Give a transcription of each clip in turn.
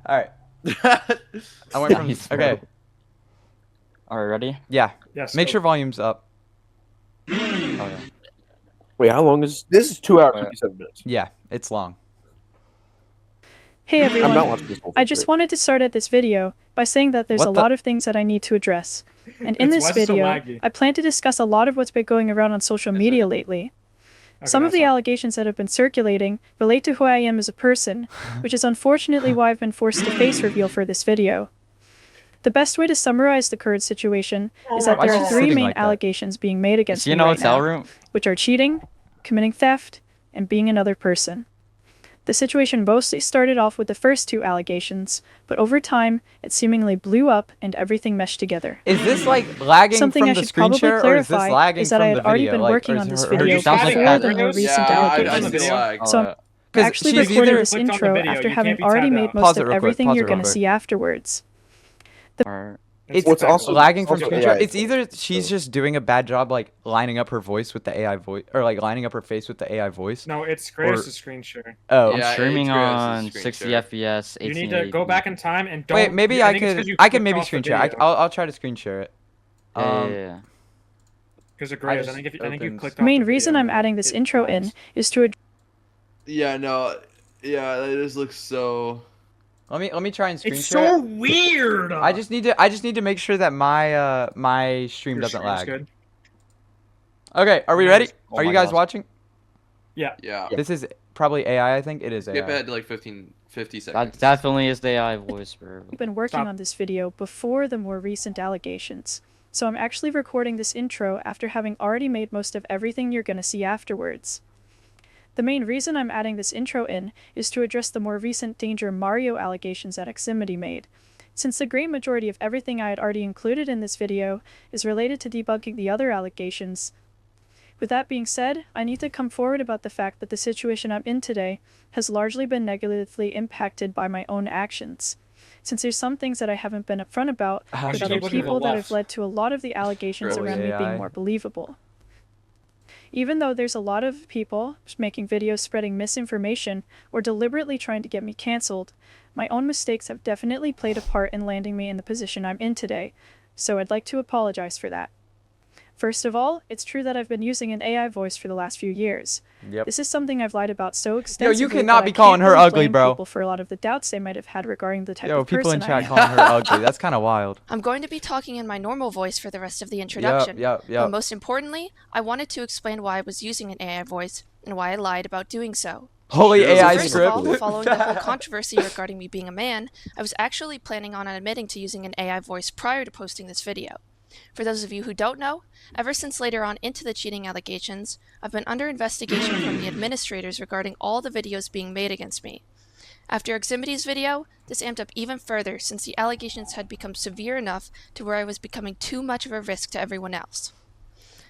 All right. I went from Nice, okay. All right, ready? Yeah. Yes. Make sure volume's up. Oh yeah. Wait, how long is this? Is 2 hours Wait. 57 minutes. Yeah, it's long. Hey I'm not everyone, watching this whole I thing. just wanted to start at this video by saying that there's What a the- lot of things that I need to address. And in It's this why it's so video, laggy. I plan to discuss a lot of what's been going around on social media lately. Some of the allegations that have been circulating relate to who I am as a person, which is unfortunately why I've been forced to face reveal for this video. The best way to summarize the current situation is that Why there is are she three sitting main like that? allegations being made against You me know right hotel now, room? which are cheating, committing theft, and being another person. The situation mostly started off with the first two allegations, but over time, it seemingly blew up and everything meshed together. Is this like lagging Something from I the should screen probably share, or is this clarify lagging is that from I the had already video? been Like, working or on is this her- video sounds like before that. the more recent I allegations. didn't see Oh, So yeah. I actually she's recorded either- this Clicked on the intro video, after you having can't be already tabbed made out. most Pause it of real quick, everything pause it you're real gonna quick. see afterwards. Alright. It's What's also lagging from also screen AI share. It's voice, either she's so- just doing a bad job, like lining up her voice with the AI voice, or like lining up her face with the AI voice. No, it's Graves' screen share. Oh, Yeah, I'm streaming it's Graves' on screen 60 share. FPS. You need to go back in time and don't. wait, maybe I I think it's 'cause could. you I can clicked maybe off the screen share. video. I'll try to screen share it. Yeah. Because of Graves. I just think you opened- clicked off The main the reason video, I'm adding this it intro lags. in is to Yeah, no, yeah, that just looks so. Let me try and screen It's share. so it. weird. I just need to make sure that my my stream Your doesn't stream's lag. good. Okay, are we ready? Oh Are you my guys gosh. watching? Yeah. Yeah. This is probably AI. I think it is AI. Skip ahead to like 50 seconds. That definitely is the AI voice, bro. been working Stop. on this video before the more recent allegations. So I'm actually recording this intro after having already made most of everything you're gonna see afterwards. The main reason I'm adding this intro in is to address the more recent Danger Mario allegations that Aximity made. Since the great majority of everything I had already included in this video is related to debunking the other allegations. With that being said, I need to come forward about the fact that the situation I'm in today has largely been negatively impacted by my own actions. Since there's some things that I haven't been upfront about with she's other looking to the people that left. have led to a lot of the allegations Really around me AI. being more believable. Even though there's a lot of people making videos spreading misinformation or deliberately trying to get me cancelled, my own mistakes have definitely played a part in landing me in the position I'm in today, so I'd like to apologize for that. First of all, it's true that I've been using an AI voice for the last few years. Yep. This is something I've lied about so extensively cannot that be I calling can't her really ugly, blame bro. people for a lot of the doubts they might have had regarding the type Yo, of people in person I chat am. calling her ugly. That's kind of wild. I'm going to be talking in my normal voice for the rest of the introduction. Yep. But most importantly, I wanted to explain why I was using an AI voice and why I lied about doing so. Holy Sure. AI First script. of all, following the whole controversy regarding me being a man, I was actually planning on admitting to using an AI voice prior to posting this video. For those of you who don't know, ever since later on into the cheating allegations, I've been under investigation from the administrators regarding all the videos being made against me. After Aximity's video, this amped up even further since the allegations had become severe enough to where I was becoming too much of a risk to everyone else.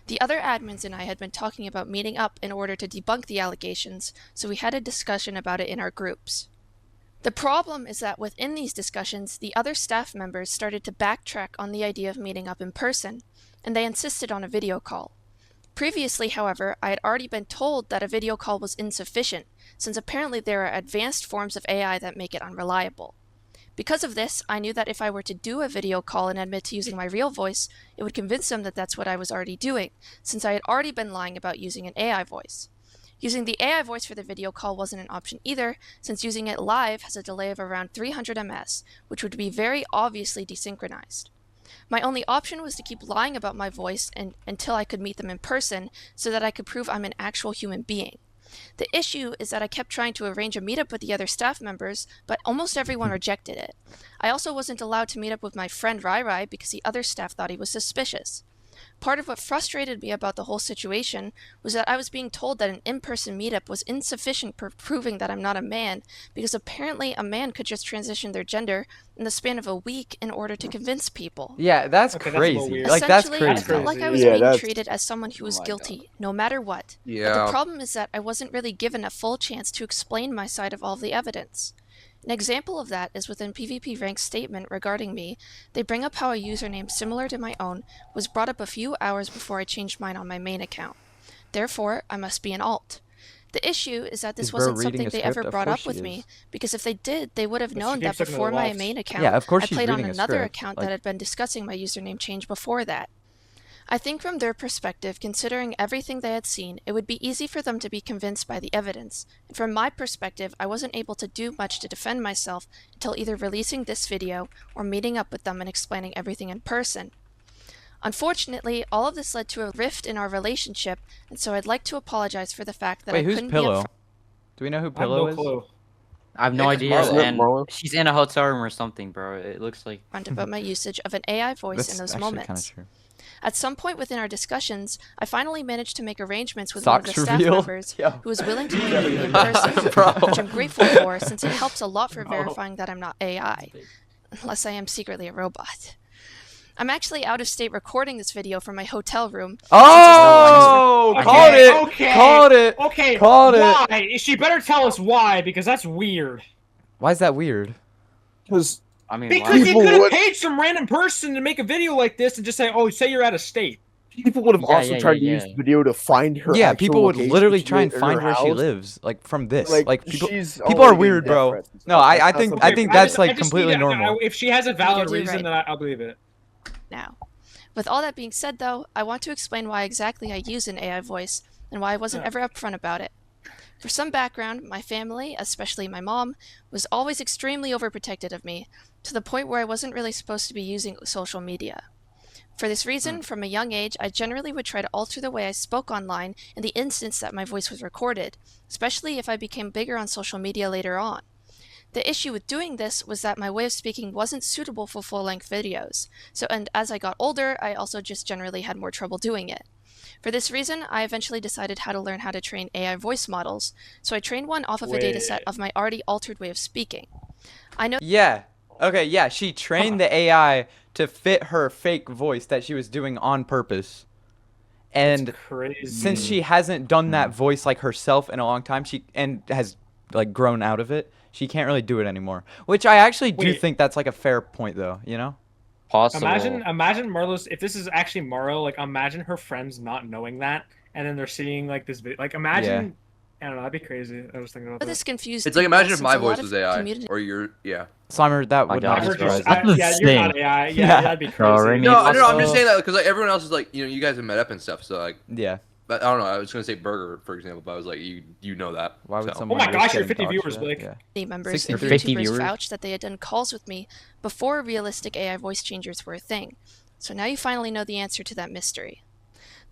The other admins and I had been talking about meeting up in order to debunk the allegations, so we had a discussion about it in our groups. The problem is that within these discussions, the other staff members started to backtrack on the idea of meeting up in person, and they insisted on a video call. Previously, however, I had already been told that a video call was insufficient, since apparently there are advanced forms of AI that make it unreliable. Because of this, I knew that if I were to do a video call and admit to using my real voice, it would convince them that that's what I was already doing, since I had already been lying about using an AI voice. Using the AI voice for the video call wasn't an option either, since using it live has a delay of around 300 ms, which would be very obviously desynchronized. My only option was to keep lying about my voice until I could meet them in person, so that I could prove I'm an actual human being. The issue is that I kept trying to arrange a meetup with the other staff members, but almost everyone rejected it. I also wasn't allowed to meet up with my friend Rai Rai because the other staff thought he was suspicious. Part of what frustrated me about the whole situation was that I was being told that an in-person meetup was insufficient for proving that I'm not a man, because apparently a man could just transition their gender in the span of a week in order to convince people. Yeah, that's Okay, that's a little crazy. weird. Like that's Essentially, I crazy. felt like I was Yeah, being that's- treated as someone who was Oh my guilty, no matter what. But Yeah. the problem is that I wasn't really given a full chance to explain my side of all of the evidence. An example of that is within PvP Rank's statement regarding me. They bring up how a username similar to my own was brought up a few hours before I changed mine on my main account. Therefore, I must be an alt. The issue is that this Is bro wasn't reading something a they script? ever Of brought course up with she me, is. because if they did, they would have But she known that keeps looking to the before my left. main account, Yeah, of course I she's played on reading a another script. account Like- that had been discussing my username change before that. I think from their perspective, considering everything they had seen, it would be easy for them to be convinced by the evidence. And from my perspective, I wasn't able to do much to defend myself until either releasing this video or meeting up with them and explaining everything in person. Unfortunately, all of this led to a rift in our relationship, and so I'd like to apologize for the fact that Wait, I who's couldn't Pillow? be Do we know who I have Pillow no is? clue. I have no Yeah, it's idea, Marlow. and Marlow. she's in a hotel room or something, bro. It looks like. upfront about my usage of an AI voice in That's those actually kind moments. of true. At some point within our discussions, I finally managed to make arrangements with one of Socks the staff reveal? members Yo. who was willing to meet with me in person, Bro. which I'm grateful for since it helps a lot for verifying that I'm not AI, unless I am secretly a robot. I'm actually out of state recording this video from my hotel room. Oh, Okay, called it. okay, Called it. Okay, Called it. why? She better tell us why, because that's weird. Why is that weird? Because I mean, Because why? you People could have would- paid some random person to make a video like this and just say, "Oh, say you're out of state." people would have Yeah, also yeah, tried yeah, to use yeah. the video to find her. Yeah, actual people would location literally to try and get in find her where she house. lives, like from this. Like, Like people, she's people already are getting weird, death bro. threats and No, stuff. I That's think not I something- think I that's just- like I just completely need- normal. If she has a valid You're reason, right. then I'll believe it. Now, with all that being said, though, I want to explain why exactly I use an AI voice and why I wasn't ever upfront about it. For some background, my family, especially my mom, was always extremely overprotective of me, to the point where I wasn't really supposed to be using social media. For this reason, from a young age, I generally would try to alter the way I spoke online in the instance that my voice was recorded, especially if I became bigger on social media later on. The issue with doing this was that my way of speaking wasn't suitable for full-length videos, and as I got older, I also just generally had more trouble doing it. For this reason, I eventually decided how to learn how to train AI voice models, so I trained one off of a dataset of my already altered way of speaking. I know Yeah. Okay. Yeah. She trained the AI to fit her fake voice that she was doing on purpose. And It's crazy. since she hasn't done that voice like herself in a long time, she has like grown out of it. She can't really do it anymore. Which I actually do Wait. think that's like a fair point, though. You know? Possible. Imagine Marlow's. If this is actually Marlow, like imagine her friends not knowing that, and then they're seeing like this video. Like imagine, I don't know, that'd be crazy. I was thinking about that. this confused It's like people imagine if since my a lot voice of was AI community- or your yeah. Slimer, that My would God, not I've be heard you- surprising. That's yeah, you're not insane. AI. Yeah, Yeah. that'd be crazy. Sorry, No, Also- no, I'm just saying that because like everyone else is like you guys have met up and stuff. So like, Yeah. but I don't know. I was gonna say Burger for example, but I was like you know that. Why would so. someone? my risk gosh, you're getting 50 doxxed viewers, for that? Blake. Yeah. community members and 63. 50 YouTubers viewers. vouched that they had done calls with me before realistic AI voice changers were a thing. So now you finally know the answer to that mystery.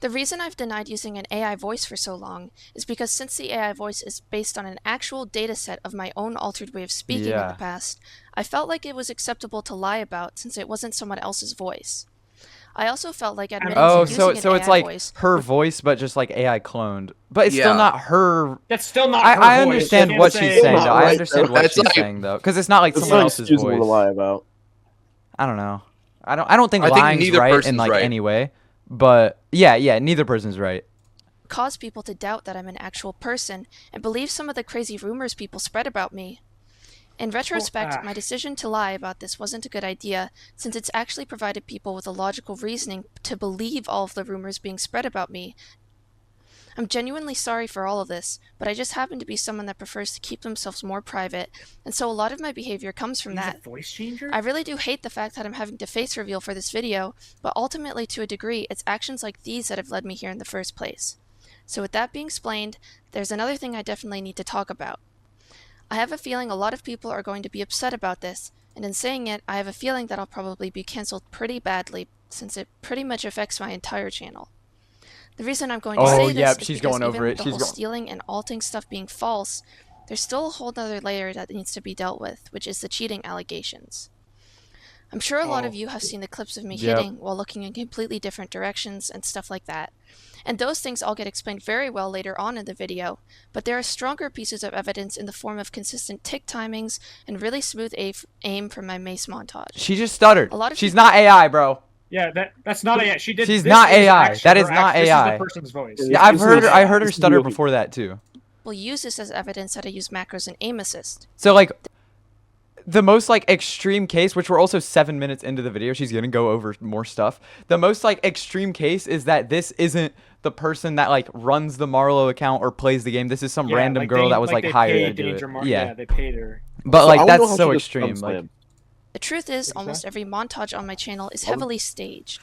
The reason I've denied using an AI voice for so long is because since the AI voice is based on an actual dataset of my own altered way of speaking in Yeah. the past, I felt like it was acceptable to lie about since it wasn't someone else's voice. I also felt like admitting Oh, to so using an it's AI like voice her voice, but just like AI cloned. But it's still Yeah. not her. That's still not. I her I voice. understand You what can't she's say- saying Not though. I right, understand though. what That's she's like- saying though, because it's not like It's someone not else's excusable to voice. lie about. I don't know. I don't think I think lying's neither right in person's like right. any way. But yeah, neither person's right. cause people to doubt that I'm an actual person and believe some of the crazy rumors people spread about me. In retrospect, my decision to lie about this wasn't a good idea, since it's actually provided people with a logical reasoning to believe all of the rumors being spread about me. I'm genuinely sorry for all of this, but I just happen to be someone that prefers to keep themselves more private, and so a lot of my behavior comes from Use a that. voice changer. I really do hate the fact that I'm having to face reveal for this video, but ultimately, to a degree, it's actions like these that have led me here in the first place. So with that being explained, there's another thing I definitely need to talk about. I have a feeling a lot of people are going to be upset about this, and in saying it, I have a feeling that I'll probably be cancelled pretty badly, since it pretty much affects my entire channel. The reason I'm going to Oh, say this yep, is she's because going over even with it. the She's whole going- stealing and alting stuff being false, there's still a whole other layer that needs to be dealt with, which is the cheating allegations. I'm sure a lot of you have seen the clips of me Yep. hitting while looking in completely different directions and stuff like that. And those things all get explained very well later on in the video, but there are stronger pieces of evidence in the form of consistent tick timings and really smooth aim from my mace montage. She just stuttered. A lot of She's people- not AI, bro. Yeah, that's not AI. She did. She's this not is AI. actually That is her not This AI. is the person's voice. Yeah, Yeah, this is- I heard her this is stutter real. before that too. We'll use this as evidence that I use macros and aim assist. So like the most like extreme case, which we're also 7 minutes into the video, she's gonna go over more stuff. The most like extreme case is that this isn't the person that like runs the Marlow account or plays the game. This is some Yeah, random like girl they- that was like like they hired to paid do it. Danger Mar- Yeah, they paid her. but So I like wanna know that's how so she does extreme. thumb Like slam. The truth is, What's almost that? every montage on my channel is I would- heavily staged.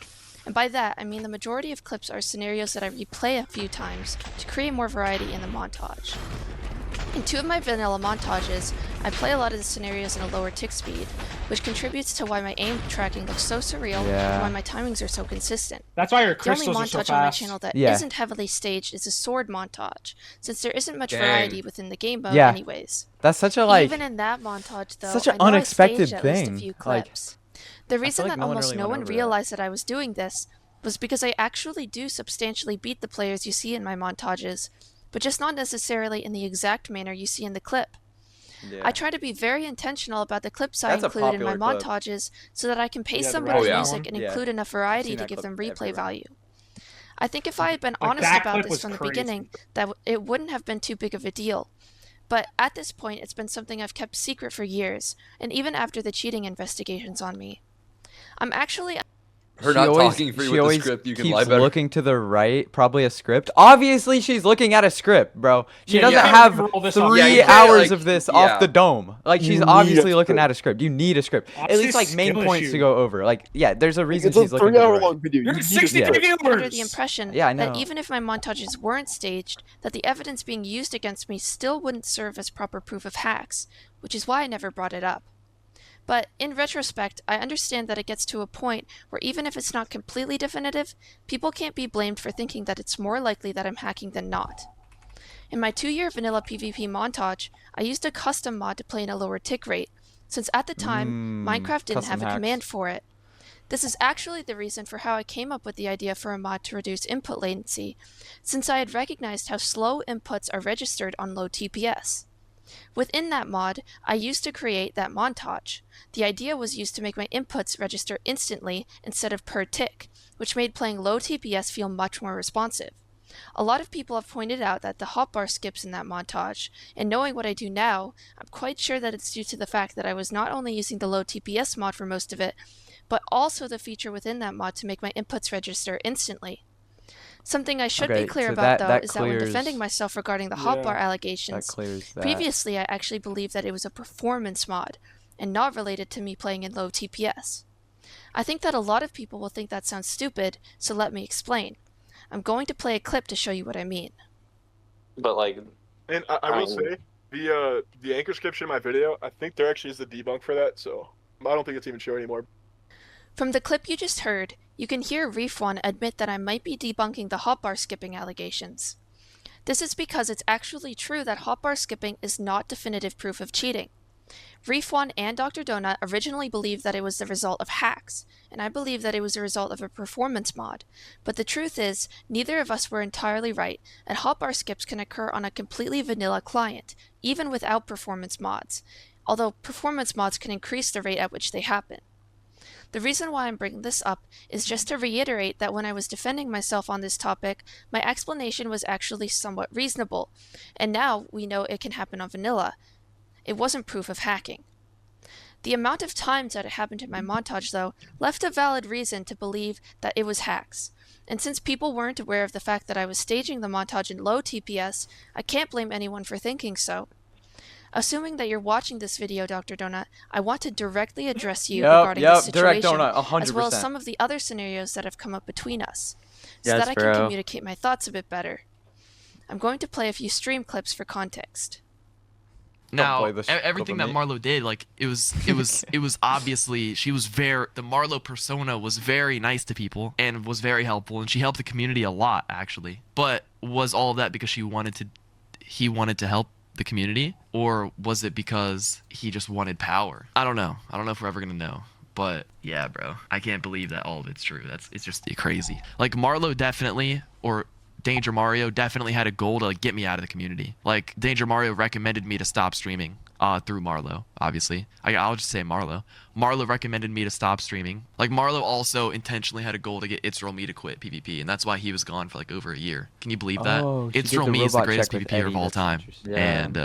And by that, I mean the majority of clips are scenarios that I replay a few times to create more variety in the montage. In 2 of my vanilla montages, I play a lot of the scenarios in a lower tick speed, which contributes to why my aim tracking looks so surreal Yeah. and why my timings are so consistent. That's why your The only crystals are so montage on my fast. channel that Yeah. not heavily staged is a sword montage, since there isn't much Dang. variety within the game mode Yeah. anyways. that's such a like. Even in that montage, though, such an I know unexpected I staged at least thing, a few like, clips. The reason like that no one almost really no went one over that. realized that I was doing this was because I actually do substantially beat the players you see in my montages, but just not necessarily in the exact manner you see in the clip. Yeah. I try to be very intentional about the clips I That's a include in my popular clip. montages so that I can pace Yeah, them the with Rapture music one? and Yeah. include enough variety seen to that give them clip replay everywhere. value. I think if I had been Like, honest that about clip this was from the crazy. beginning, it wouldn't have been too big of a deal. But at this point, it's been something I've kept secret for years, and even after the cheating investigations on me. I'm actually Her She not always- talking for she you with the always script, you can keeps lie better. looking to the right, probably a script. Obviously, she's looking at a script, bro. She Yeah, doesn't yeah. have Roll this off. 3 Yeah, you can't, hours like- of this yeah. off the dome. Like, she's You need obviously a looking script. at a script. You need a script. At Obviously, least, like, main skill points to issue. go over. Like, yeah, there's a reason It's a she's looking to the 3-hour right. long video. You're You at need a 60 script. viewers. under the impression Yeah, I know. that even if my montages weren't staged, that the evidence being used against me still wouldn't serve as proper proof of hacks, which is why I never brought it up. But in retrospect, I understand that it gets to a point where even if it's not completely definitive, people can't be blamed for thinking that it's more likely that I'm hacking than not. In my 2-year vanilla PvP montage, I used a custom mod to play in a lower tick rate, since at the time, Minecraft didn't custom have a hacks. command for it. This is actually the reason for how I came up with the idea for a mod to reduce input latency, since I had recognized how slow inputs are registered on low TPS. Within that mod, I used to create that montage. The idea was used to make my inputs register instantly instead of per tick, which made playing low TPS feel much more responsive. A lot of people have pointed out that the hotbar skips in that montage, and knowing what I do now, I'm quite sure that it's due to the fact that I was not only using the low TPS mod for most of it, but also the feature within that mod to make my inputs register instantly. Something I should Okay, be clear so about, that though, is that when clears- defending myself regarding the Yeah. hotbar That allegations, clears that. previously I actually believed that it was a performance mod, and not related to me playing in low TPS. I think that a lot of people will think that sounds stupid, so let me explain. I'm going to play a clip to show you what I mean. But like, And I will say, the anchor description in my video, I think there actually is the debunk for that, so I don't think it's even showing anymore. From the clip you just heard, you can hear Reef1 admit that I might be debunking the hotbar skipping allegations. This is because it's actually true that hotbar skipping is not definitive proof of cheating. Reef1 and Dr. Donut originally believed that it was the result of hacks, and I believe that it was the result of a performance mod. But the truth is, neither of us were entirely right, and hotbar skips can occur on a completely vanilla client, even without performance mods, although performance mods can increase the rate at which they happen. The reason why I'm bringing this up is just to reiterate that when I was defending myself on this topic, my explanation was actually somewhat reasonable, and now we know it can happen on vanilla. It wasn't proof of hacking. The amount of times that it happened in my montage, though, left a valid reason to believe that it was hacks. And since people weren't aware of the fact that I was staging the montage in low TPS, I can't blame anyone for thinking so. Assuming that you're watching this video, Dr. Donut, I want to directly address you regarding this Direct situation, Donut, 100%. as well as some of the other scenarios that have come up between us, so Yes, that I can bro. communicate my thoughts a bit better. I'm going to play a few stream clips for context. Now, play this everything clip of that me. Marlow did, like it was obviously the Marlow persona was very nice to people and was very helpful, and she helped the community a lot actually. But was all of that because he wanted to help the community, or was it because he just wanted power? I don't know if we're ever gonna know. But yeah, bro, I can't believe that all of it's true. It's just crazy. Like Marlow definitely, or Danger Mario definitely had a goal to like get me out of the community. Like Danger Mario recommended me to stop streaming through Marlow, obviously. I'll just say Marlow. Marlow recommended me to stop streaming. Like Marlow also intentionally had a goal to get It's Me to quit PvP, and that's why he was gone for like over a year. Can you believe that? Oh, she It's did the Me is the robot greatest check with PvPer of Eddie, all that's time. interesting. And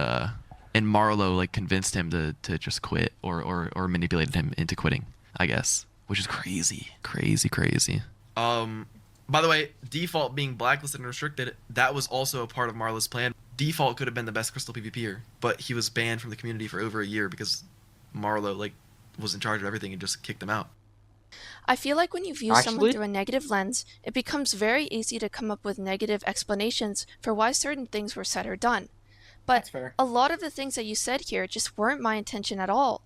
and Marlow like convinced him to just quit or manipulated him into quitting, I guess, which is crazy. By the way, Default being blacklisted and restricted, that was also a part of Marlow's plan. Default could have been the best Crystal PvPer, but he was banned from the community for over a year because Marlow like was in charge of everything and just kicked him out. I feel like when you view someone through a negative lens, it becomes very easy to come up with negative explanations for why certain things were said or done. But a lot of the things that you said here just weren't my intention at all.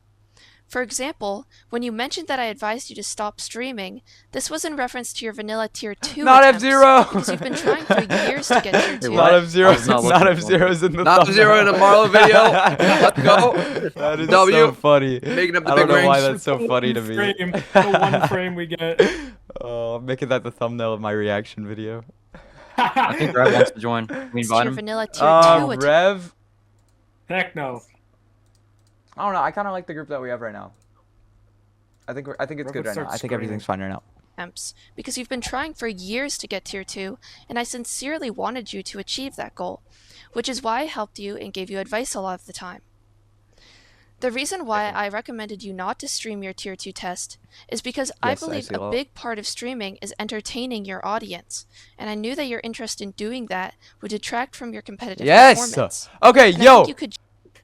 For example, when you mentioned that I advised you to stop streaming, this was in reference to your vanilla tier 2 Not attempts, F-Zero! because you've been trying for years to get tier 2. Not F-Zero's in the Not F-Zero in a Marlow video. Let's go. That is W. so funny. Making up the I big don't know why rings. that's so funny to me. The one frame we get. Oh, I'm making that the thumbnail of my reaction video. I think Rev wants to join. Can we It's invite your him? vanilla tier 2 attempt. Rev? Heck no. I don't know. I kind of like the group that we have right now. I think it's good right now. I think everything's fine right now. Because you've been trying for years to get tier 2, and I sincerely wanted you to achieve that goal, which is why I helped you and gave you advice a lot of the time. The reason why I recommended you not to stream your tier 2 test is because I believe a big part of streaming is entertaining your audience, and I knew that your interest in doing that would detract from your competitive performance. Okay, And I yo. think you could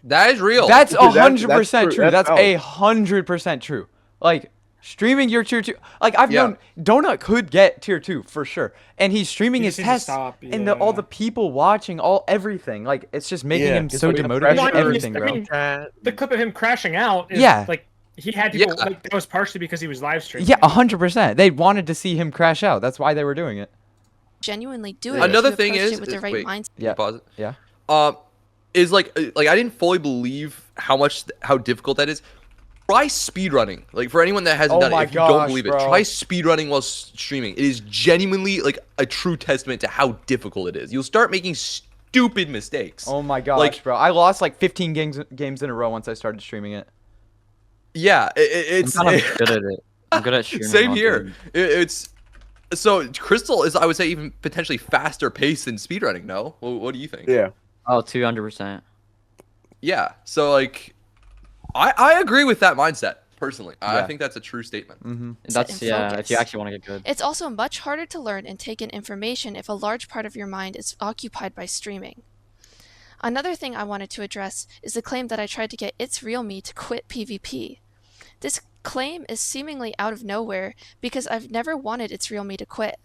That is real. That's Dude, 100% that's true. That's valid. 100% true. Like, streaming your tier 2, like I've known Donut could get tier 2 for sure, and he's streaming his tests and all the people watching, everything. Like, it's just making him so demotivated. Well, I mean, Everything, bro. The clip of him crashing out is like he had people like that was partially because he was live streaming. Yeah, 100%. They wanted to see him crash out. That's why they were doing it. genuinely do it. Another if you thing approach is it with the right mindset. Yeah. Pause it. Yeah. Is like I didn't fully believe how difficult that is. Try speedrunning. Like, for anyone that hasn't done it, if you don't believe it, try speedrunning while streaming. It is genuinely like a true testament to how difficult it is. You'll start making stupid mistakes. Oh my gosh, bro. I lost like 15 games in a row once I started streaming it. Yeah, it's I'm kind of good at it. I'm good at streaming. Same here. It's so Crystal is, I would say, even potentially faster paced than speedrunning. No, what do you think? Yeah. Oh, 200%. Yeah. So like, I agree with that mindset personally. I think that's a true statement. Mm-hmm. That's if you actually want to get good. It's also much harder to learn and take in information if a large part of your mind is occupied by streaming. Another thing I wanted to address is the claim that I tried to get It's Real Me to quit PvP. This claim is seemingly out of nowhere because I've never wanted It's Real Me to quit.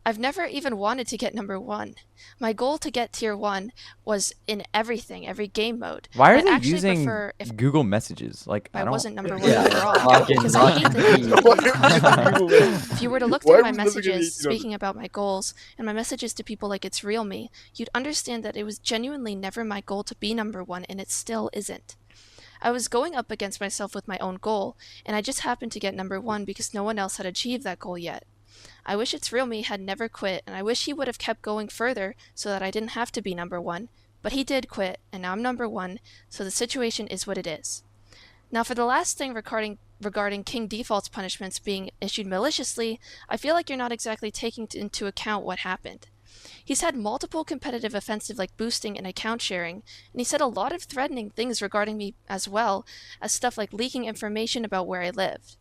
I've never even wanted to get number 1. My goal to get tier 1 was in everything, every game mode. Why are I'd they actually using prefer if Google Messages? Like, I don't... wasn't number 1 overall. Because I hate that. If you were to look through my messages speaking about my goals and my messages to people like It's Real Me, you'd understand that it was genuinely never my goal to be number 1, and it still isn't. I was going up against myself with my own goal, and I just happened to get number 1 because no one else had achieved that goal yet. I wish It's Real Me had never quit, and I wish he would have kept going further so that I didn't have to be number 1, but he did quit, and now I'm number 1, so the situation is what it is. Now for the last thing regarding King Default's punishments being issued maliciously, I feel like you're not exactly taking into account what happened. He's had multiple competitive offensive like boosting and account sharing, and he said a lot of threatening things regarding me as well as stuff like leaking information about where I lived.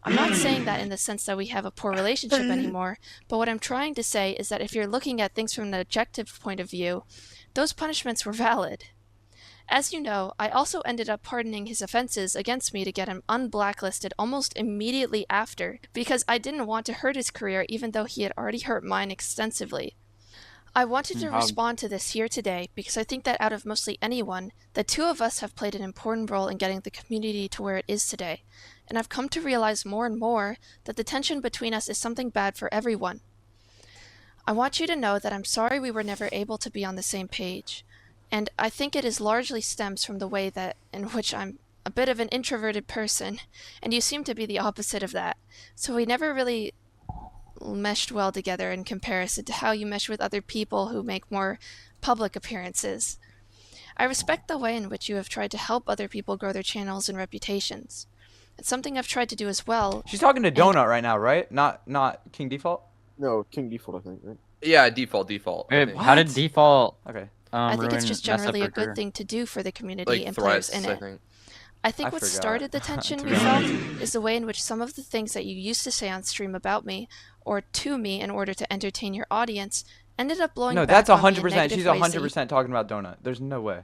I'm not saying that in the sense that we have a poor relationship anymore, but what I'm trying to say is that if you're looking at things from an objective point of view, those punishments were valid. As you know, I also ended up pardoning his offenses against me to get him unblacklisted almost immediately after, because I didn't want to hurt his career even though he had already hurt mine extensively. I wanted to respond to this here today because I think that out of mostly anyone, the two of us have played an important role in getting the community to where it is today, and I've come to realize more and more that the tension between us is something bad for everyone. I want you to know that I'm sorry we were never able to be on the same page, and I think it is largely stems from the way that in which I'm a bit of an introverted person, and you seem to be the opposite of that, so we never really meshed well together in comparison to how you mesh with other people who make more public appearances. I respect the way in which you have tried to help other people grow their channels and reputations. It's something I've tried to do as well. She's talking to Donut right now, right? Not King Default? No, King Default, I think, right? Yeah, default. Wait, how did Default? Okay. I think it's just mess up generally a Burger. good thing to do for the community Like and players threats, in I it. think. I think I what forgot, started the tension to we be felt honest. is the way in which some of the things that you used to say on stream about me or to me in order to entertain your audience ended up blowing No, back that's on me in 100%. negative She's ways that 100% talking about Donut. There's no way.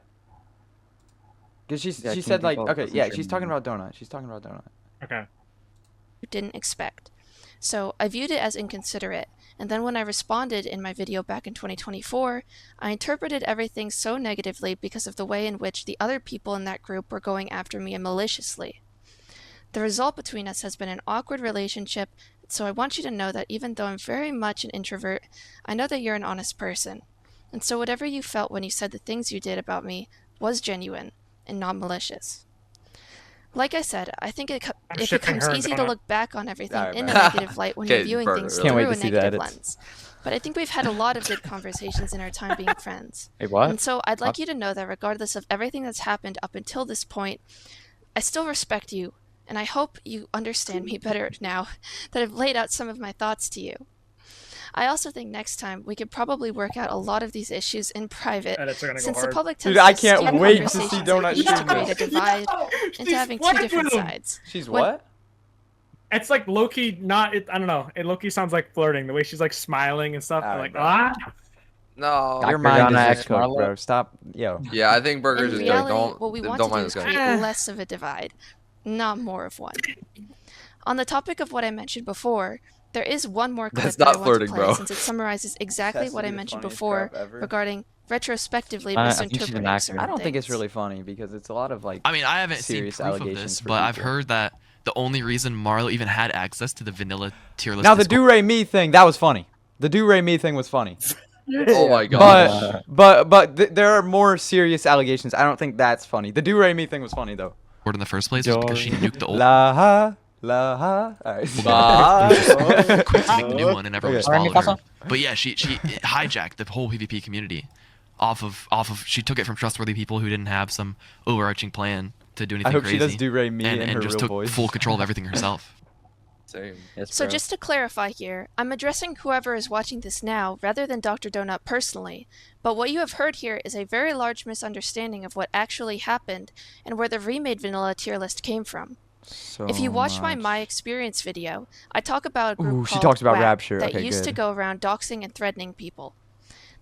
Because she Yeah, she King said like, Default okay, wasn't yeah, streaming she's talking anymore. about Donut. She's talking about Donut. Okay. you didn't expect. So I viewed it as inconsiderate, and then when I responded in my video back in 2024, I interpreted everything so negatively because of the way in which the other people in that group were going after me maliciously. The result between us has been an awkward relationship, so I want you to know that even though I'm very much an introvert, I know that you're an honest person. And so whatever you felt when you said the things you did about me was genuine and not malicious. Like I said, I think it becomes easy to look back on everything in a negative light when you're viewing things through a negative lens. But I think we've had a lot of good conversations in our time being friends. Hey, what? And so I'd like you to know that regardless of everything that's happened up until this point, I still respect you, and I hope you understand me better now that I've laid out some of my thoughts to you. I also think next time we could probably work out a lot of these issues in private, since the public tends Dude, I to steer can't wait to see conversations Donut that used to stream create a this. divide into having two different sides. She's When- what? It's like low-key not. I don't know. It low-key sounds like flirting. The way she's like smiling and stuff. I'm like, ah. No. Your mind is just cooked, bro. Stop. Yo. Yeah, I think Burger's In just reality, like, what we want don't to do mind is this guy. create less of a divide, not more of one. On the topic of what I mentioned before, there is one more clip That's that not I want flirting, to play bro. since it summarizes exactly Has to what be I the mentioned funniest before crap ever. regarding retrospectively I think she's an misinterpreting actor. certain I don't think it's things. really funny because it's a lot of like. I mean, I haven't seen serious proof of allegations this, for but I've people. heard that the only reason Marlow even had access to the vanilla tier list. Now the Discord- do-re-mi thing, that was funny. The do-re-mi thing was funny. Oh my god. But there are more serious allegations. I don't think that's funny. The do-re-mi thing was funny though. in the first place was because she nuked the old. La ha, la ha. All right. Quick to make the new one, and everyone just Okay. followed her. But yeah, she hijacked the whole PvP community off of. She took it from trustworthy people who didn't have some overarching plan to do anything I hope crazy. she does do-re-mi in and her just real took voice. full control of everything herself. Same. Yes, So bro. just to clarify here, I'm addressing whoever is watching this now rather than Dr. Donut personally, but what you have heard here is a very large misunderstanding of what actually happened and where the remade vanilla tier list came from. If you watch my experience video, I talk about a group Ooh, she called talks about WAC Rapture. that Okay, used to good. go around doxing and threatening people.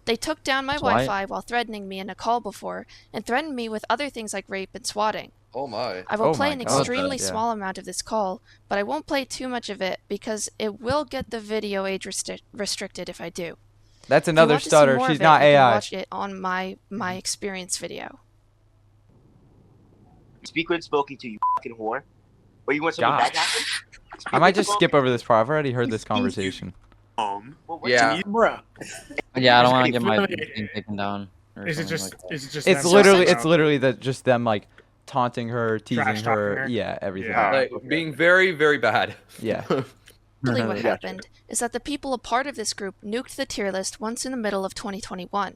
They took down my Why? Wi-Fi while threatening me in a call before, and threatened me with other things like rape and swatting. Oh my. I will Oh play my an God. extremely Yeah. small amount of this call, but I won't play too much of it because it will get the video age restricted if I do. That's If you another want to see stutter. more She's of it, not you can AI. watch it on my experience video. Speak when spoken to, you fucking whore. Or you want something God. bad to happen? Speak I might when just spoken skip over this part. I've already heard this Excuse conversation. Well, what Yeah. you- bruh. Yeah, I don't want to It's get my literally- thing taken down. Or Is it something just? like that. Is it just? It's them literally talking just them like taunting her, teasing Trash talking her. her? Yeah, everything. Yeah. Like being very, very bad. Yeah. Really what happened is that the people a part of this group nuked the tier list once in the middle of 2021,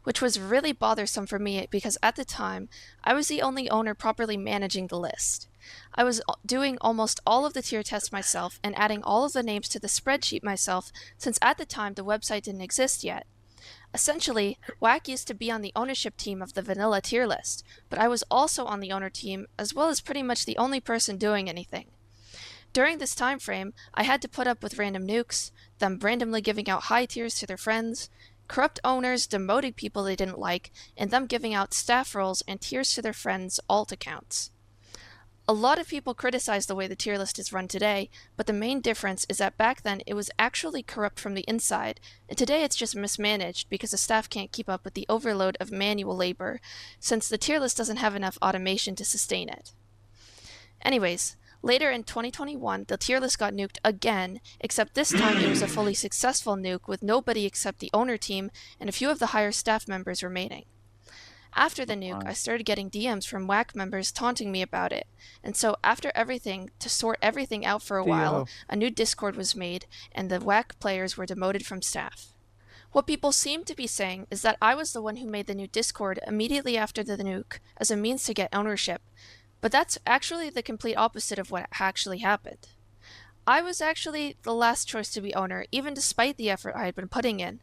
which was really bothersome for me because at the time, I was the only owner properly managing the list. I was doing almost all of the tier tests myself and adding all of the names to the spreadsheet myself since at the time the website didn't exist yet. Essentially, WAC used to be on the ownership team of the vanilla tier list, but I was also on the owner team as well as pretty much the only person doing anything. During this time frame, I had to put up with random nukes, them randomly giving out high tiers to their friends, corrupt owners demoting people they didn't like, and them giving out staff roles and tiers to their friends' alt accounts. A lot of people criticize the way the tier list is run today, but the main difference is that back then it was actually corrupt from the inside, and today it's just mismanaged because the staff can't keep up with the overload of manual labor, since the tier list doesn't have enough automation to sustain it. Anyways, later in 2021, the tier list got nuked again, except this time it was a fully successful nuke with nobody except the owner team and a few of the higher staff members remaining. After the nuke, I started getting DMs from WAC members taunting me about it, and so after everything, to sort everything out for a while, a new Discord was made, and the WAC players were demoted from staff. What people seem to be saying is that I was the one who made the new Discord immediately after the nuke as a means to get ownership, but that's actually the complete opposite of what actually happened. I was actually the last choice to be owner, even despite the effort I had been putting in.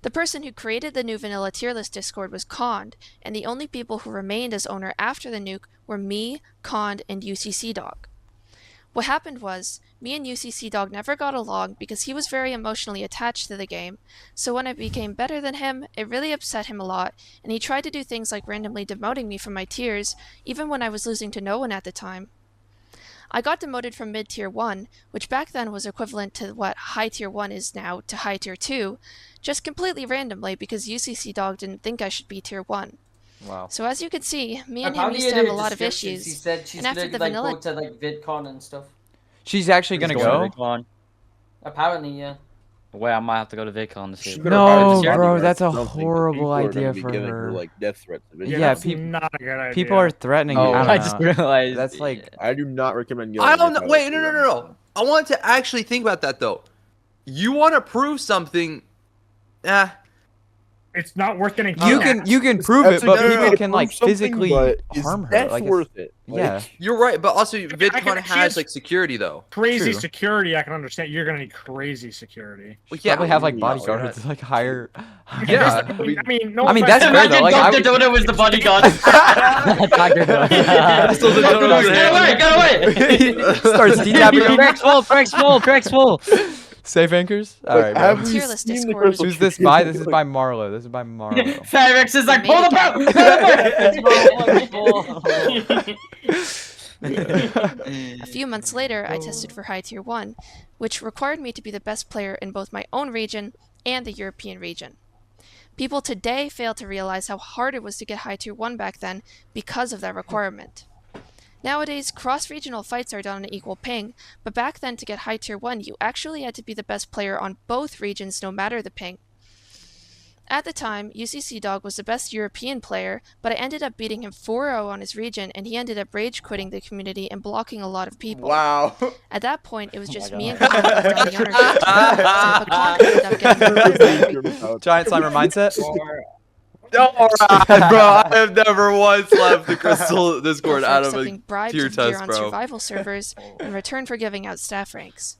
The person who created the new vanilla tier list Discord was Cond, and the only people who remained as owner after the nuke were me, Cond, and UCC Dog. What happened was, me and UCC Dog never got along because he was very emotionally attached to the game, so when I became better than him, it really upset him a lot, and he tried to do things like randomly demoting me from my tiers, even when I was losing to no one at the time. I got demoted from mid-tier 1, which back then was equivalent to what high tier 1 is now to high tier 2, just completely randomly because UCC Dog didn't think I should be tier 1. Wow. So as you can see, me and him used to have a lot of issues, She said she's and after gonna the like vanilla... go to like VidCon and stuff. She's actually gonna go? Apparently, yeah. Wait, I might have to go to VidCon to see. No, bro, that's a horrible idea for her. Like death threats. Yeah, not a good idea. people are threatening. Oh, I just don't know. realized. That's like. I do not recommend going. I don't know. Wait, no. I want to actually think about that though. You want to prove something? It's not worth getting. You can prove it, but no, people can like physically harm her. That's like, worth it. Yeah. You're right, but also VidCon she has has like security though. Crazy True. security, I can understand. You're gonna need crazy security. Well, Probably have like yeah, bodyguards, like higher. Yeah. No I mean, that's fair though. Like, Dr. Dodo was the bodyguard. Dr. Dodo. Get away! Starts de-tapping. Crack's full. Safe anchors. All right, bro. Have you Tier list seen the Discord. crystal Who's this tree? by? This is by Marlow. This is by Marlow. Fairix is like, pull the boat! A few months later, I tested for high tier 1, which required me to be the best player in both my own region and the European region. People today fail to realize how hard it was to get high tier 1 back then because of that requirement. Nowadays, cross-regional fights are done on equal ping, but back then to get high tier 1, you actually had to be the best player on both regions no matter the ping. At the time, UCC Dog was the best European player, but I ended up beating him 4-0 on his region, and he ended up rage-quitting the community and blocking a lot of people. Wow. At that point, it was just me and Con left on the ownership. But Con ended up getting promoted. Giant Slimer mindset. Alright, bro. I have never once left the Crystal Discord for out of accepting a bribes tier of gear test, on bro. survival servers in return for giving out staff ranks.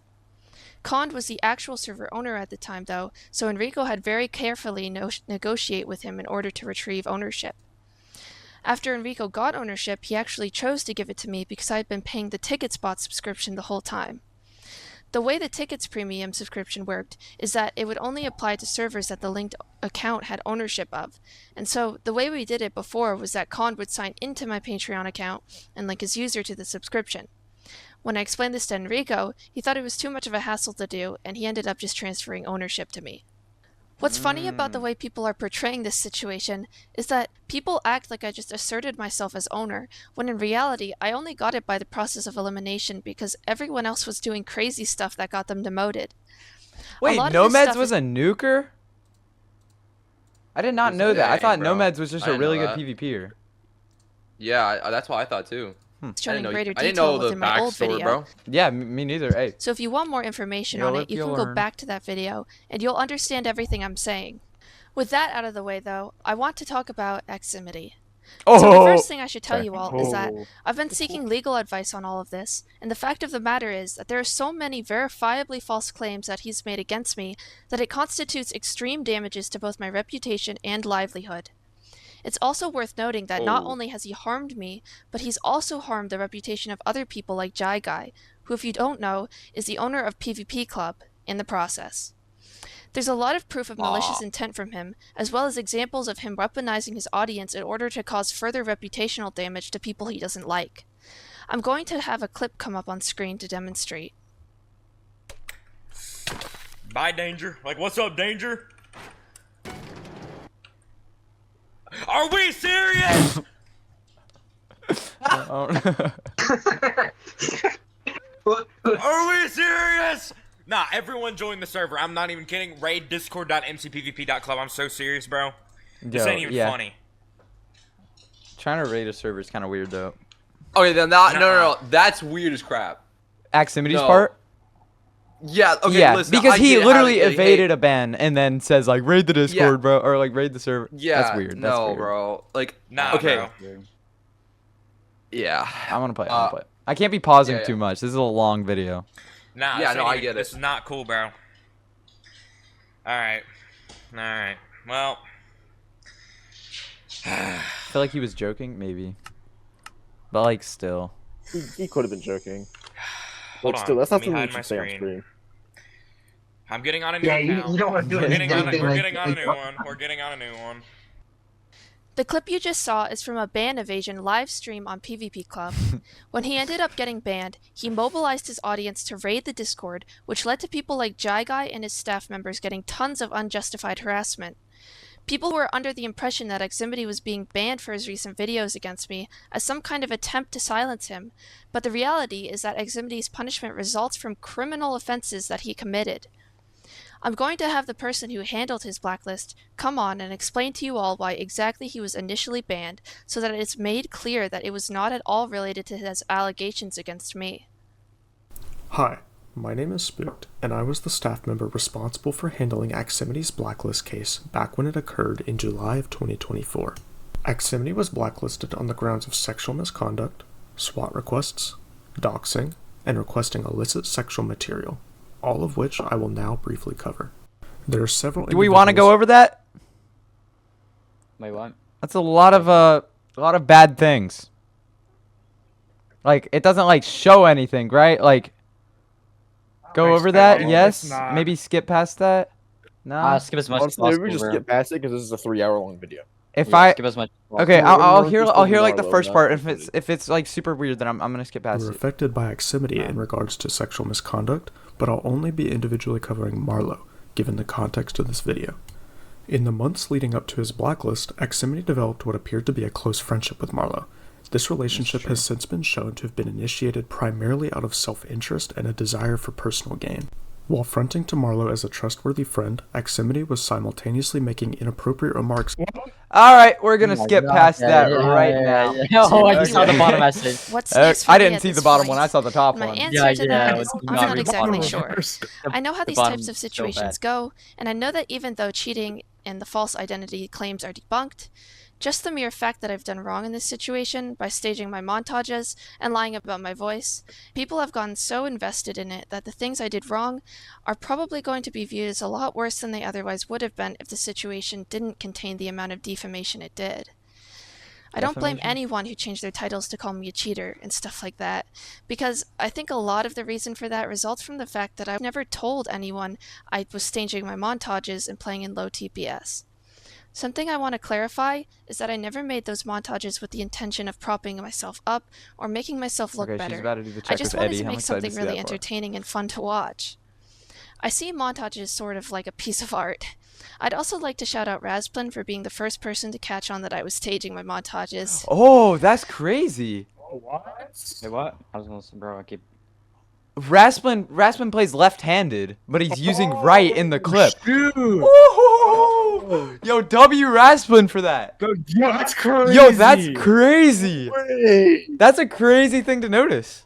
Cond was the actual server owner at the time, though, so Enrico had very carefully negotiate with him in order to retrieve ownership. After Enrico got ownership, he actually chose to give it to me because I had been paying the ticket spot subscription the whole time. The way the tickets premium subscription worked is that it would only apply to servers that the linked account had ownership of, and so the way we did it before was that Cond would sign into my Patreon account and link his user to the subscription. When I explained this to Enrico, he thought it was too much of a hassle to do, and he ended up just transferring ownership to me. What's funny about the way people are portraying this situation is that people act like I just asserted myself as owner, when in reality I only got it by the process of elimination because everyone else was doing crazy stuff that got them demoted. Wait, Nomads was a nuker? I did not know that. I thought bro. Nomads was just a really good that. PvPer. Yeah, that's what I thought too. Showing greater I didn't detail know the within my old backstory, video. bro. Yeah, me neither. Hey. So if you want more information You'll on live, it, you you'll can go learn. back to that video, and you'll understand everything I'm saying. With that out of the way, though, I want to talk about Aximity. So the first thing I should tell you all is that I've been seeking legal advice on all of this, and the fact of the matter is that there are so many verifiably false claims that he's made against me that it constitutes extreme damages to both my reputation and livelihood. It's also worth noting that not only has he harmed me, but he's also harmed the reputation of other people like Jai Guy, who, if you don't know, is the owner of PvP Club, in the process. There's a lot of proof of malicious intent from him, as well as examples of him weaponizing his audience in order to cause further reputational damage to people he doesn't like. I'm going to have a clip come up on screen to demonstrate. Bye, Danger. Like, what's up, Danger? Are we serious? Are we serious? Nah, everyone join the server. I'm not even kidding. Raid discord.mcpvp.club. I'm so serious, bro. This ain't even funny. Trying to raid a server is kind of weird, though. Okay, then no. That's weird as crap. Aximity's part? Yeah, okay, yeah, listen. because he literally getting, evaded a ban and then says, like, raid the Discord, bro, or, like, raid the server. Yeah, that's weird. That's weird. Bro. Like, nah, okay. Bro. Yeah. I'm gonna play. I can't be pausing yeah. too much. This is a long video. Nah, yeah, no, I get it. This is not cool, bro. Alright. Alright. Well. I feel like he was joking, maybe. But, like, still. He could have been joking. Hold But on. still, that's not Let me something you hide my should say on screen. screen. I'm getting on a new Yeah, account. you don't want to do We're getting on anything a new one. We're getting on a new one. The clip you just saw is from a ban evasion live stream on PvP Club. When he ended up getting banned, he mobilized his audience to raid the Discord, which led to people like Jai Guy and his staff members getting tons of unjustified harassment. People were under the impression that Aximity was being banned for his recent videos against me as some kind of attempt to silence him, but the reality is that Aximity's punishment results from criminal offenses that he committed. I'm going to have the person who handled his blacklist come on and explain to you all why exactly he was initially banned, so that it's made clear that it was not at all related to his allegations against me. Hi, my name is Spooked, and I was the staff member responsible for handling Aximity's blacklist case back when it occurred in July of 2024. Aximity was blacklisted on the grounds of sexual misconduct, SWAT requests, doxing, and requesting illicit sexual material, all of which I will now briefly cover. There are several. Do we want to go over that? Wait, what? That's a lot of bad things. Like, it doesn't like show anything, right? Like, go over that. Yes. Maybe skip past that. No. Skip as much as Honestly, possible. maybe we just skip past it because this is a 3-hour-long video. If skip as much as okay, possible. I'll hear like the Marlow, first not part. Aximity. If it's like super weird, then I'm gonna skip past Were it. affected by Aximity in regards to sexual misconduct, but I'll only be individually covering Marlow, given the context of this video. In the months leading up to his blacklist, Aximity developed what appeared to be a close friendship with Marlow. This relationship has since been shown to have been initiated primarily out of self-interest and a desire for personal gain. While fronting to Marlow as a trustworthy friend, Aximity was simultaneously making inappropriate remarks. All right, we're gonna skip past that right now. Oh, I just saw the bottom message. What's next for I me didn't at see this the bottom point? one. I saw the top My one. answer to that is do I'm not not read the exactly bottom. sure. I know how The these bottom types of is so situations bad. go, and I know that even though cheating and the false identity claims are debunked, just the mere fact that I've done wrong in this situation by staging my montages and lying about my voice, people have gotten so invested in it that the things I did wrong are probably going to be viewed as a lot worse than they otherwise would have been if the situation didn't contain the amount of defamation it did. I don't blame anyone who changed their titles to call me a cheater and stuff like that, because I think a lot of the reason for that results from the fact that I've never told anyone I was staging my montages and playing in low TPS. Something I want to clarify is that I never made those montages with the intention of propping myself up or making myself look Okay, she's better. about to do the I check just with wanted Eddie. to I'm make excited something to see really that part. entertaining and fun to watch. I see montages sort of like a piece of art. I'd also like to shout out Razplin for being the first person to catch on that I was staging my montages. Oh, that's crazy. Wait, what? I was gonna say, bro, I keep. Rasplin plays left-handed, but he's using right in the clip. Shoot. Ooh. Yo, W Rasplin for that. Yo, that's crazy. Yo, that's crazy. Wait. That's a crazy thing to notice.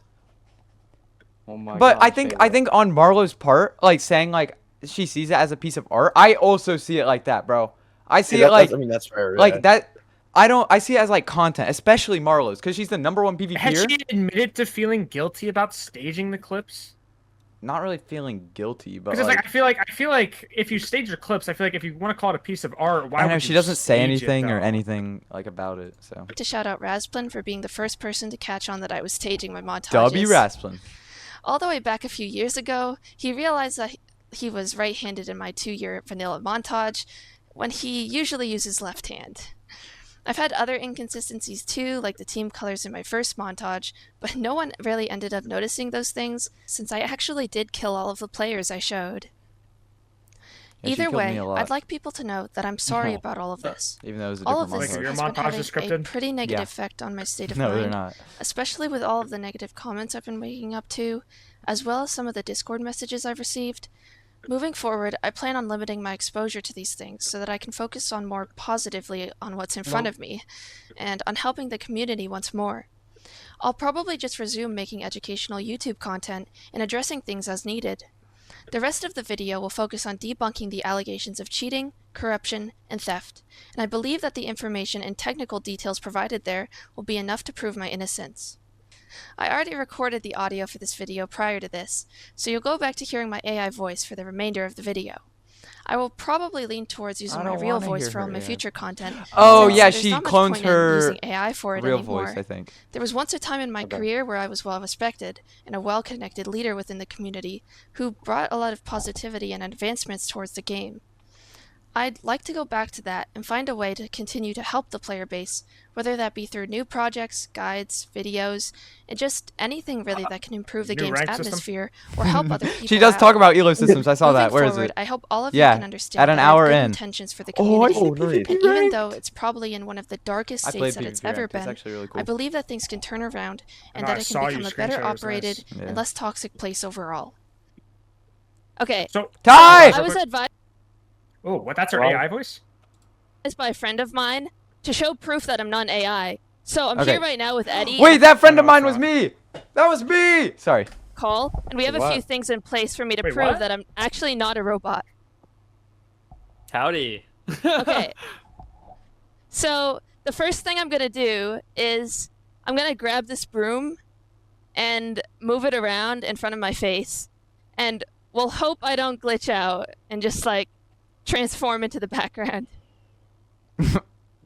Oh my But God, I think on Marlow's part, like saying like she sees it as a piece of art, I also see it like that, bro. I see it like I mean, that's fair. like yeah. that. I see it as like content, especially Marlow's, because she's the #1 PvPer. Has she admitted to feeling guilty about staging the clips? Not really feeling guilty, but Because like, I feel like if you stage your clips, I feel like if you want to call it a piece of art, why I know would she you doesn't say stage anything it, or though? anything like about it. So To shout out Razplin for being the first person to catch on that I was staging my montages. W Rasplin. All the way back a few years ago, he realized that he was right-handed in my 2-year vanilla montage, when he usually uses left hand. I've had other inconsistencies too, like the team colors in my first montage, but no one really ended up noticing those things, since I actually did kill all of the players I showed. Yeah, she Either killed way, me a lot. I'd like people to know that I'm sorry about all of this. Even though it was a All of different this montage. Your has been montage is having a scripted? pretty negative Yeah. effect on my state of No, mind, they're not. especially with all of the negative comments I've been waking up to, as well as some of the Discord messages I've received. Moving forward, I plan on limiting my exposure to these things so that I can focus on more positively on what's in front of me, and on helping the community once more. I'll probably just resume making educational YouTube content and addressing things as needed. The rest of the video will focus on debunking the allegations of cheating, corruption, and theft, and I believe that the information and technical details provided there will be enough to prove my innocence. I already recorded the audio for this video prior to this, so you'll go back to hearing my AI voice for the remainder of the video. I will probably lean towards using my real voice for all my future content. Oh since yeah, there's she not much clones point in her using AI for it real anymore. voice, I think. There was once a time in my career where I was well respected and a well-connected leader within the community who brought a lot of positivity and advancements towards the game. I'd like to go back to that and find a way to continue to help the player base, whether that be through new projects, guides, videos, and just anything really that can improve the game's atmosphere or help other people. She does talk about elo systems. I saw that. Where is it? I hope all of you can understand at an that I have hour good in. intentions for the community. And even though it's probably in one of the darkest states that it's ever been, really cool. I believe that things can turn around and that it can become a better operated and less toxic place overall. Okay. So Ty! I was advised. Oh, what? That's her AI voice? It's by a friend of mine to show proof that I'm not an AI. So I'm Okay. here right now with Eddie. Wait, that friend of mine was me. That was me. Sorry. Call, and we have a few things in place for me to prove that I'm actually not a robot. Howdy. Okay. So the first thing I'm gonna do is I'm gonna grab this broom and move it around in front of my face, and we'll hope I don't glitch out and just like transform into the background.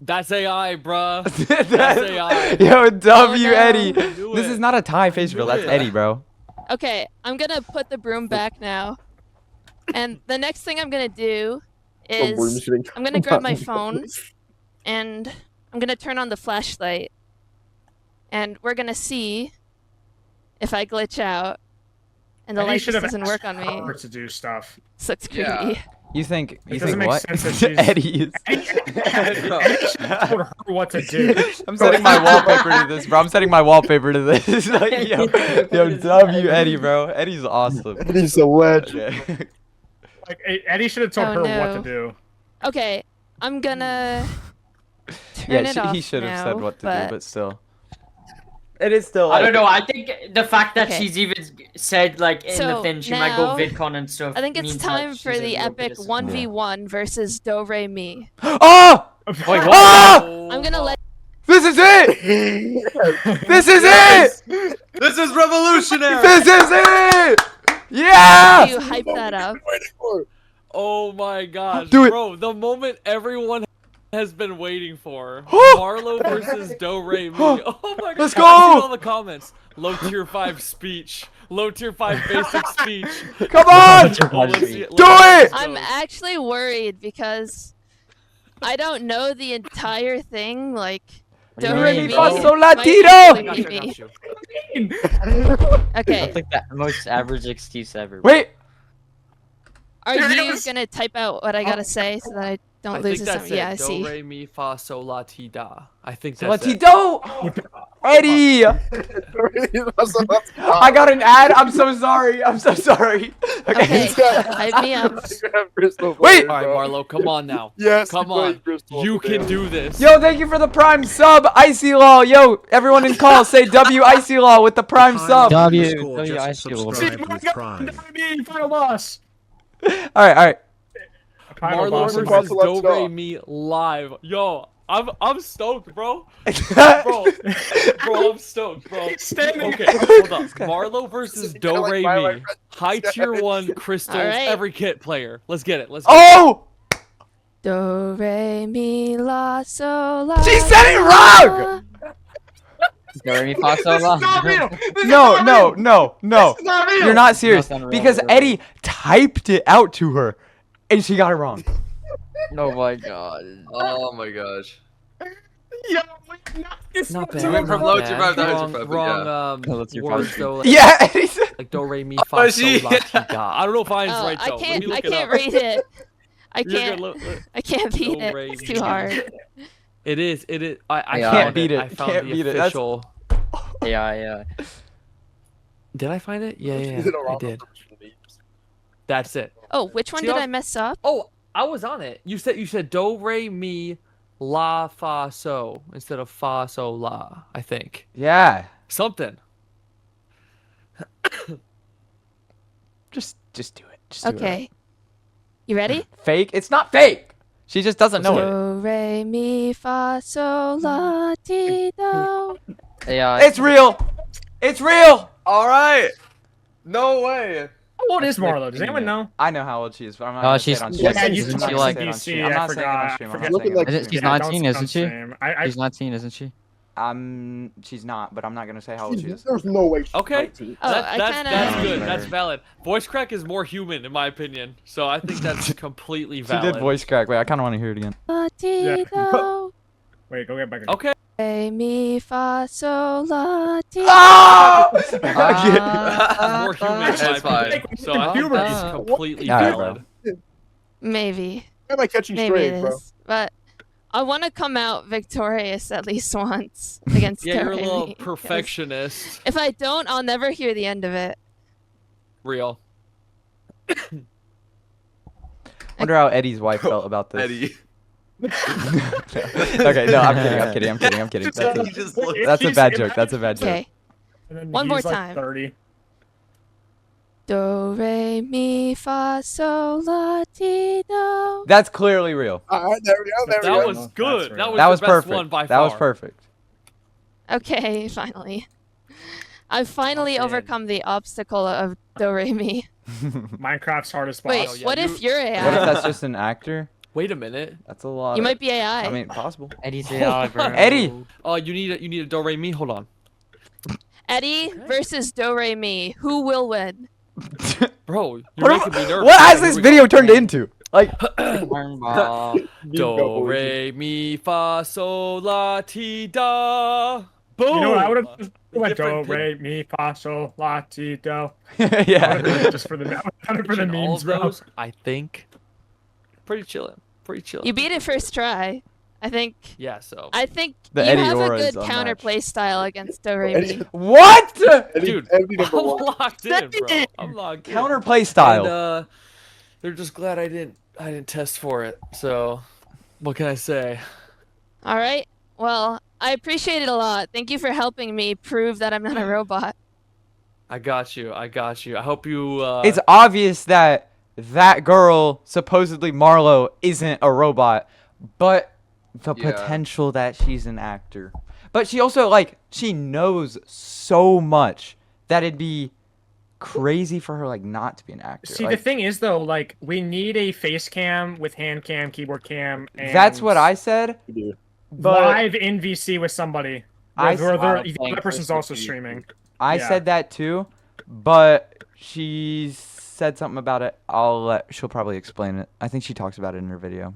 That's AI, bruh. That's AI. Yo, W no. Eddie. This is not a Ty face reveal. That's Eddie, bro. Okay, I'm gonna put the broom back now. And the next thing I'm gonna do is I'm gonna grab my phone and I'm gonna turn on the flashlight. And we're gonna see if I glitch out. And the light just doesn't work on me. To do stuff. So it's creepy. You think Make what? sense that she's... Eddie is. Eddie should have told her what to do. I'm setting my wallpaper to this, bro. I'm setting my wallpaper to this. Like, yo, W Eddie, bro. Eddie's awesome. Eddie's a legend. Okay. Like Eddie should have told her what to do. Okay, I'm gonna turn it off he should have said what to do, but still. It is still. I don't know. I think the fact that Okay. she's even said like in the thing she might go now, VidCon and stuff. I think it's means time that for she's a the real epic citizen. 1v1 versus Do Re Mi. Oh! Wait, what? Oh! I'm gonna let. This is it! This is it! This is revolutionary! This is it! Yeah! You hype that up. Oh my gosh, Do it. bro! The moment everyone has been waiting for. Marlow versus Do Re Mi. Oh my god! Let's I see go! all the comments. Low tier 5 speech. Low tier 5 basic speech. Come on! Oh, let's see Do it! I'm actually worried because I don't know the entire thing. Like, Do Re Mi. Fa Sol might La Ti Do! actually be me. Okay. That's like the most average excuse ever. Wait! Are you gonna type out what I gotta say so that I don't lose this? Yeah, I see. Do Re Mi Fa Sol La Ti Da. I think La that's Ti it. Do! Eddie! I got an ad. I'm so sorry. I'm so sorry. Okay, hype me up. Wait! Alright, Marlow, come on now. Yes, Come on. You can do this. Yo, thank you for the prime sub, Icy Law. Yo, everyone in call, say W Icy Law with the prime sub. W Icy Law. Final boss. Alright. Marlow versus Do Re Mi live. Yo, I'm stoked, bro. Bro, I'm stoked, bro. Okay, hold up. Marlow versus Do Re Mi. High tier 1 crystals, Alright. every kit player. Let's get it. Let's Oh! Do re mi la sol la. She said it wrong! Do Re Mi Fa Sol La. No. You're not serious. Not Because real. Eddie typed it out to her, and she got it wrong. Oh my god. Oh my gosh. Yo, Not bad. You went from low tier 5 to high tier Wrong, 5, wrong Low tier words five. though. Yeah, Eddie said... Like Do Re Mi Fa Sol La Ti Da. I don't know if mine's Oh, right though. I can't Let me look it up. read it. I You're can't. good, I can't beat Do it. Re It's Mi. too hard. It is. I Yeah. found Can't beat it. I found Can't the beat it. That's- official. Yeah. Did I find it? Yeah, I did. That's it. Oh, which one See, did I was- I mess up? Oh, I was on it. You said Do Re Mi La Fa So instead of Fa So La. I think Yeah. something. Just do it. Just do it. Okay. You ready? Fake? It's not fake. She just doesn't know it. Do re mi fa sol la ti do. Yeah. It's real. It's real. All right. No way. How old is Marlow? Does anyone know? I know how old she is, but I'm not gonna say it on stream. Yeah, you isn't said she like? BC. I'm I not saying it on forgot. stream. I I'm forgot. not saying it on She's stream. 19, isn't she? I, She's 19, isn't she? She's not, but I'm not gonna say how old she is. There's no way. Okay, Oh, that's good. Sure. That's valid. Voice crack is more human, in my opinion. So I think that's completely She valid. did voice crack. Wait, I kind of want to hear it again. Wait, go get back. Okay. Re, mi, fa, sol, la, ti. Oh! More human, in my That's fine. opinion. So I think that's completely All right, valid. Maybe. Am I catching Maybe straight, it bro? is. But I want to come out victorious at least once against Yeah, you're a little Doremi, 'cause perfectionist. if I don't, I'll never hear the end of it. Real. Wonder how Eddie's wife felt about this. Eddie. Okay, no, I'm kidding. That's a bad joke. That's a bad joke. Okay. One more time. 30. Do, re, mi, fa, sol, la, ti, do. That's clearly real. All right, there we go. There That we go. was good. That was That the was best perfect. one by That far. was perfect. Okay, finally. I've finally overcome the obstacle of Do, re, mi. Minecraft's hardest boss. Wait, yeah, what if you're AI? What if that's just an actor? Wait a minute. That's a lot. You might be AI. I mean, possible. Eddie's AI, bro. Eddie. Oh, you need a do re mi. Hold on, Eddie versus Do, re, mi. Who will win? bro. You're making me nervous. What has Here this we video turned into? Like, Do re mi fa sol la ti da. Boom. You know what? I would have went do, Different re, mi, fa, sol, la, ti, do. yeah. Just for the All memes, of bro. those, I think. Pretty chillin'. You beat it first try. I think. Yeah. So. I think The you Eddie have a aura is good unmatched. counter play style against Do, re, mi. What? Dude, Eddie I'm number one. locked in, bro. I'm locked in. Counterplay style. And, they're just glad I didn't test for it. So, what can I say? All right. Well, I appreciate it a lot. Thank you for helping me prove that I'm not a robot. I got you. I hope you. It's obvious that that girl, supposedly Marlow, isn't a robot, but the potential that she's an actor. But she also, like, she knows so much that it'd be crazy for her, like, not to be an actor. See, like, the thing is, though, like, we need a face cam with hand cam, keyboard cam, and that's what I said. But live in VC with somebody. The other person's also streaming. I said that too, but she said something about it. She'll probably explain it. I think she talks about it in her video.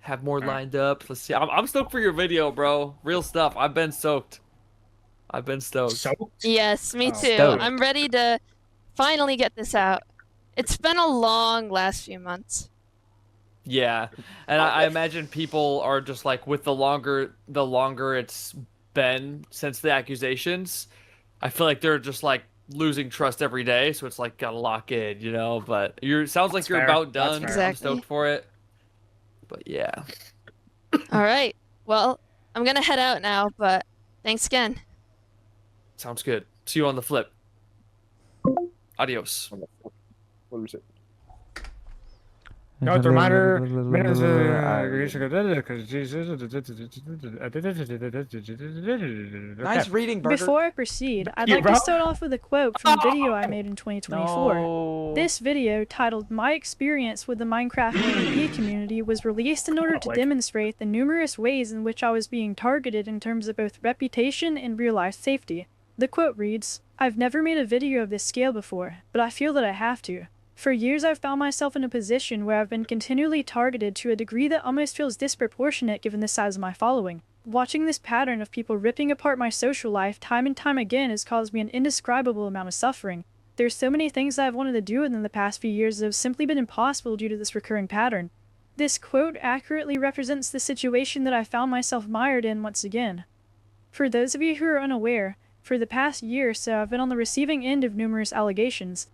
Have more lined up. Let's see. I'm stoked for your video, bro. Real stuff. I've been stoked. Soaked? Yes, me too. Stoked. I'm ready to finally get this out. It's been a long last few months. Yeah, and I imagine people are just like, with the longer it's been since the accusations, I feel like they're just like losing trust every day. So it's like, gotta lock in, you know. But sounds like you're fair. about That's done. fair. Exactly. I'm stoked for it. But yeah, All right. Well, I'm gonna head out now, but thanks again. sounds good. See you on the flip. Adios. What do we say? No, it's a reminder. Nice reading, Burger. Before I proceed, I'd Yeah, like bro. to start off with a quote from a video I made in 2024. No. This video, titled My Experience with the Minecraft PvP Community, was released in order to demonstrate the numerous ways in which I was being targeted in terms of both reputation and real-life safety. The quote reads, "I've never made a video of this scale before, but I feel that I have to. For years I've found myself in a position where I've been continually targeted to a degree that almost feels disproportionate given the size of my following. Watching this pattern of people ripping apart my social life time and time again has caused me an indescribable amount of suffering. There's so many things I've wanted to do within the past few years that have simply been impossible due to this recurring pattern." This quote accurately represents the situation that I found myself mired in once again. For those of you who are unaware, for the past year or so I've been on the receiving end of numerous allegations.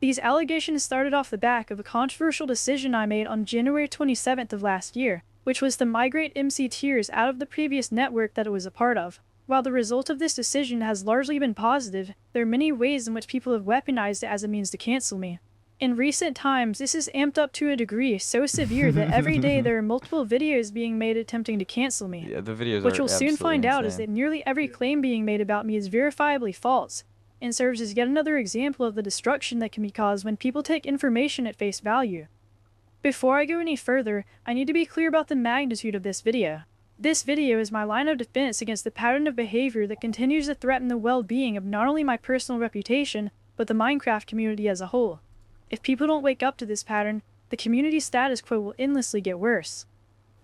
These allegations started off the back of a controversial decision I made on January 27th of last year, which was to migrate MC Tiers out of the previous network that it was a part of. While the result of this decision has largely been positive, there are many ways in which people have weaponized it as a means to cancel me. In recent times, this is amped up to a degree so severe that every day there are multiple videos being made attempting to cancel me. Yeah, the videos What are you'll soon absolutely find out is insane. that nearly every claim being made about me is verifiably false. and serves as yet another example of the destruction that can be caused when people take information at face value. Before I go any further, I need to be clear about the magnitude of this video. This video is my line of defense against the pattern of behavior that continues to threaten the well-being of not only my personal reputation, but the Minecraft community as a whole. If people don't wake up to this pattern, the community status quo will endlessly get worse.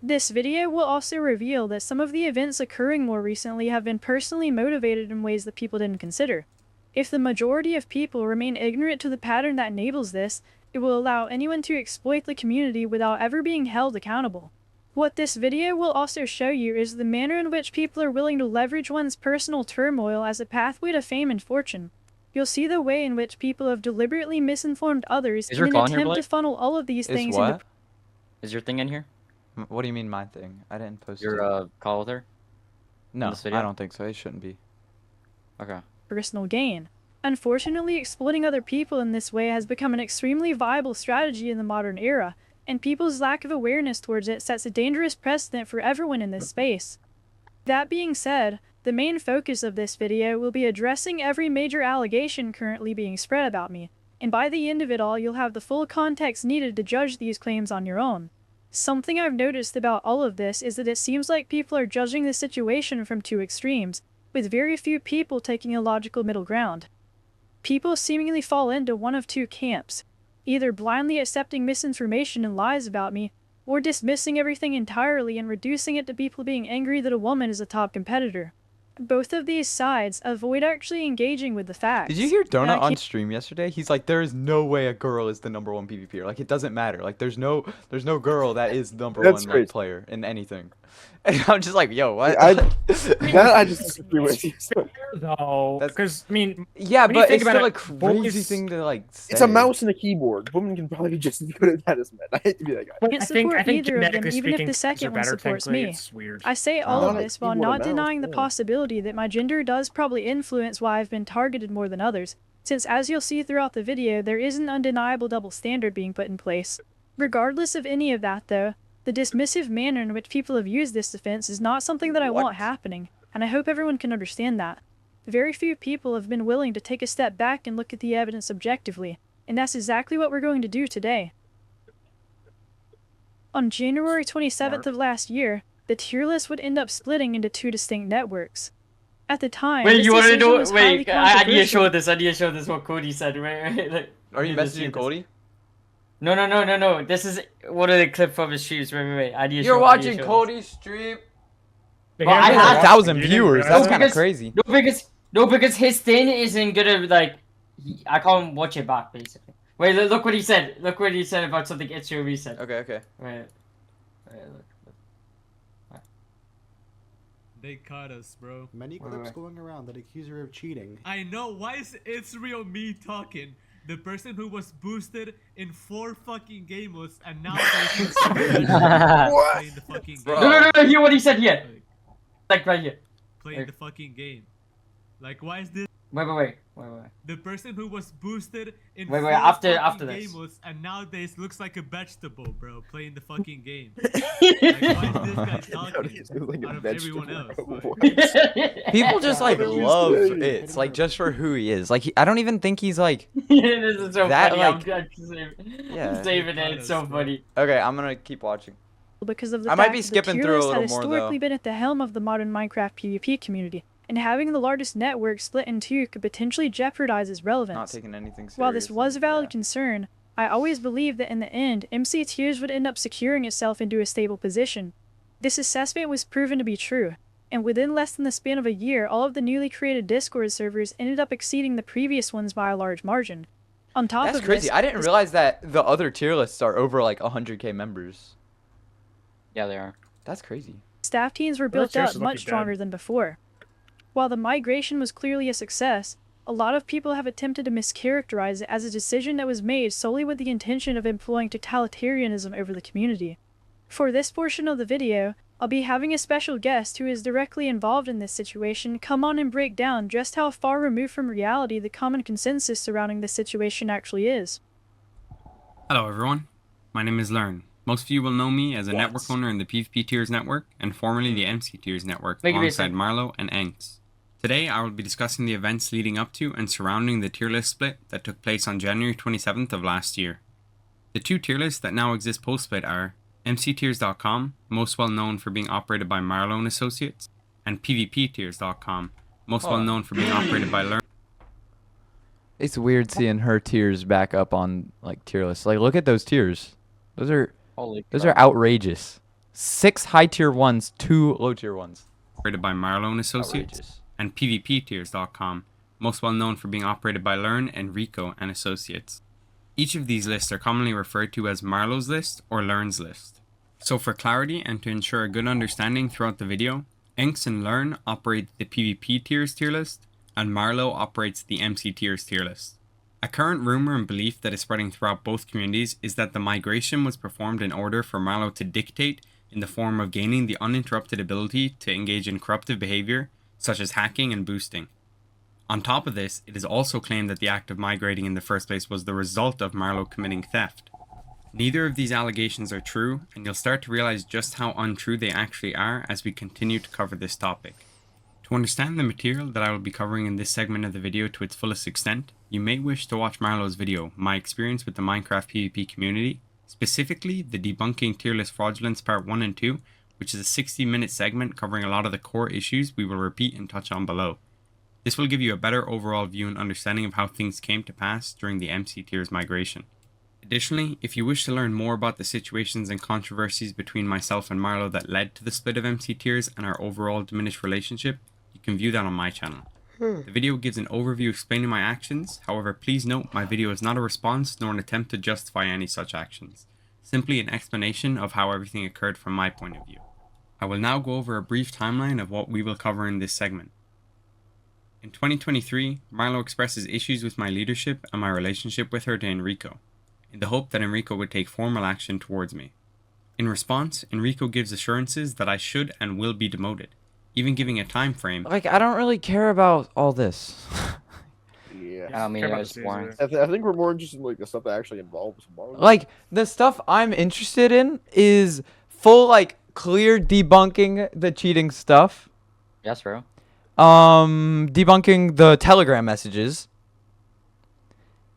This video will also reveal that some of the events occurring more recently have been personally motivated in ways that people didn't consider. If the majority of people remain ignorant to the pattern that enables this, it will allow anyone to exploit the community without ever being held accountable. What this video will also show you is the manner in which people are willing to leverage one's personal turmoil as a pathway to fame and fortune. You'll see the way in which people have deliberately misinformed others in an attempt to funnel all of these things into... Is your thing in here? What do you mean my thing? I didn't post your call with her? No, I don't think so. It shouldn't be. Okay. Personal gain. Unfortunately, exploiting other people in this way has become an extremely viable strategy in the modern era, and people's lack of awareness towards it sets a dangerous precedent for everyone in this space. That being said, the main focus of this video will be addressing every major allegation currently being spread about me, and by the end of it all you'll have the full context needed to judge these claims on your own. Something I've noticed about all of this is that it seems like people are judging the situation from two extremes, with very few people taking a logical middle ground. People seemingly fall into one of two camps, either blindly accepting misinformation and lies about me, or dismissing everything entirely and reducing it to people being angry that a woman is a top competitor. Both of these sides avoid actually engaging with the facts. Did you hear Donut on stream yesterday? He's like, there is no way a girl is the #1 PvPer. Like, it doesn't matter. Like, there's no girl that is #1 like, player in anything. And I'm just like, yo, what? I just disagree with you. No, because I mean, yeah, but it's still a crazy thing to like say. It's a mouse and a keyboard. Women can probably be just as good at that as men. I hate to be that guy. I can't support either of them, even if the second one supports me. I say all of this while not denying the possibility that my gender does probably influence why I've been targeted more than others, since as you'll see throughout the video, there is an undeniable double standard being put in place. Regardless of any of that though, the dismissive manner in which people have used this defense is not something that I want happening, and I hope everyone can understand that. Very few people have been willing to take a step back and look at the evidence objectively, and that's exactly what we're going to do today. On January 27th of last year, the tier list would end up splitting into two distinct networks. At the time, wait, you want to do? Wait, I need to show this. I need to show this. What Cody said. Wait. Are you messaging Cody? No. This is one of the clip from his streams. Wait. I need to You're watching Cody's stream. Well, I have 1,000 viewers. That's kind of crazy. No, because his thing isn't gonna like. I can't watch it back basically. Wait, look what he said. Look what he said about something Itsu said. Okay. Right. Look. They caught us, bro. Many clips going around that accuse her of cheating. I know. Why is It's Real me talking? The person who was boosted in 4 fucking game modes and now they're playing the fucking game. No, hear what he said here. Like right here. Playing the fucking game. Like, why is this? Wait. The person who was boosted in after game this. modes and nowadays looks like a vegetable, bro, playing the fucking game. Like, why is this guy talking out of everyone else? People just like love it, like just for who he is. Like I don't even think he's like this is so that. Funny. Like, I'm saving it. It's so funny. Okay, I'm gonna keep watching. Because of the I might be skipping through a little more though. Historically been at the helm of the modern Minecraft PvP community, and having the largest network split in two could potentially jeopardize its relevance. Not taking anything serious. While this was a valid concern, I always believed that in the end, MC Tiers would end up securing itself into a stable position. This assessment was proven to be true, and within less than the span of a year, all of the newly created Discord servers ended up exceeding the previous ones by a large margin. On top of this, that's crazy. I didn't realize that the other tier lists are over like 100k members. Yeah, they are. That's crazy. Staff teams were built up much stronger than before. While the migration was clearly a success, a lot of people have attempted to mischaracterize it as a decision that was made solely with the intention of employing totalitarianism over the community. For this portion of the video, I'll be having a special guest who is directly involved in this situation come on and break down just how far removed from reality the common consensus surrounding this situation actually is. Hello everyone, my name is Learn. Most of you will know me as a network owner in the PvP Tiers network and formerly the MC Tiers network alongside Marlow and Angs. Today, I will be discussing the events leading up to and surrounding the tier list split that took place on January 27th of last year. The two tier lists that now exist post-split are mctiers.com, most well known for being operated by Marlow and Associates, and pvptiers.com, most well known for being operated by Learn. It's weird seeing her tiers back up on like tier lists. Like, look at those tiers. Those are outrageous. 6 high tier ones, 2 low tier ones. Operated by Marlow and Associates, and pvptiers.com, most well known for being operated by Learn, Enrico, and Associates. Each of these lists are commonly referred to as Marlow's list or Learn's list. So for clarity and to ensure a good understanding throughout the video, Enx and Learn operate the PvP tiers tier list, and Marlow operates the MC tiers tier list. A current rumor and belief that is spreading throughout both communities is that the migration was performed in order for Marlow to dictate in the form of gaining the uninterrupted ability to engage in corruptive behavior, such as hacking and boosting. On top of this, it is also claimed that the act of migrating in the first place was the result of Marlow committing theft. Neither of these allegations are true, and you'll start to realize just how untrue they actually are as we continue to cover this topic. To understand the material that I will be covering in this segment of the video to its fullest extent, you may wish to watch Marlow's video, My Experience with the Minecraft PvP Community, specifically the Debunking Tier List Fraudulence Part 1 and 2, which is a 60-minute segment covering a lot of the core issues we will repeat and touch on below. This will give you a better overall view and understanding of how things came to pass during the MC tiers migration. Additionally, if you wish to learn more about the situations and controversies between myself and Marlow that led to the split of MC tiers and our overall diminished relationship, you can view that on my channel. The video gives an overview explaining my actions, however please note my video is not a response nor an attempt to justify any such actions, simply an explanation of how everything occurred from my point of view. I will now go over a brief timeline of what we will cover in this segment. In 2023, Marlow expresses issues with my leadership and my relationship with her to Enrico, in the hope that Enrico would take formal action towards me. In response, Enrico gives assurances that I should and will be demoted, even giving a time frame. Like, I don't really care about all this. Yeah. I mean, it's boring. I think we're more interested in like the stuff that actually involves Marlow. Like, the stuff I'm interested in is full, like, clear debunking the cheating stuff. Yes, bro. Debunking the Telegram messages.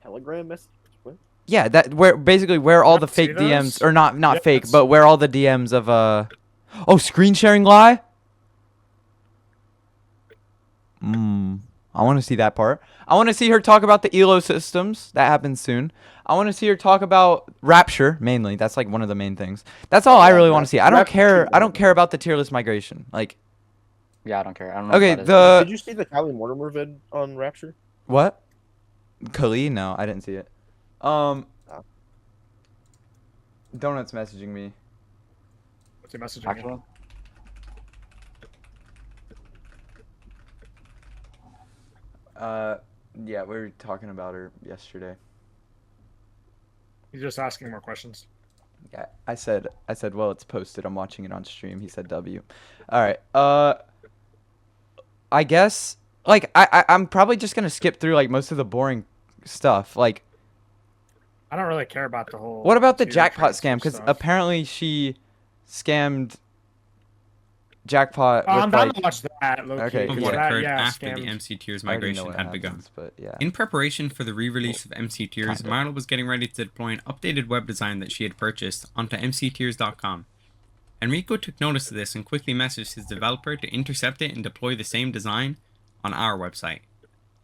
Telegram messages? What? Yeah, that where all the fake DMs, or not fake, but where all the DMs of oh, screen sharing lie. I want to see that part. I want to see her talk about the ELO systems. That happens soon. I want to see her talk about Rapture mainly. That's like one of the main things. That's all I really want to see. I don't care. I don't care about the tier list migration. Like, yeah, I don't care. I don't know. Okay, did you see the Callie Mortimer vid on Rapture? What? Kali? No, I didn't see it. Donut's messaging me. What's he messaging me? Yeah, we were talking about her yesterday. He's just asking more questions. Yeah, I said, well, it's posted. I'm watching it on stream. He said W. All right. I guess, like, I'm probably just gonna skip through like most of the boring stuff. Like, I don't really care about the whole. What about the jackpot scam? Because apparently she scammed jackpot. I'm down to watch that. Okay, of what occurred after the MC tiers migration had begun. But yeah. In preparation for the re-release of MC tiers, Marlow was getting ready to deploy an updated web design that she had purchased onto mctiers.com. Enrico took notice of this and quickly messaged his developer to intercept it and deploy the same design on our website.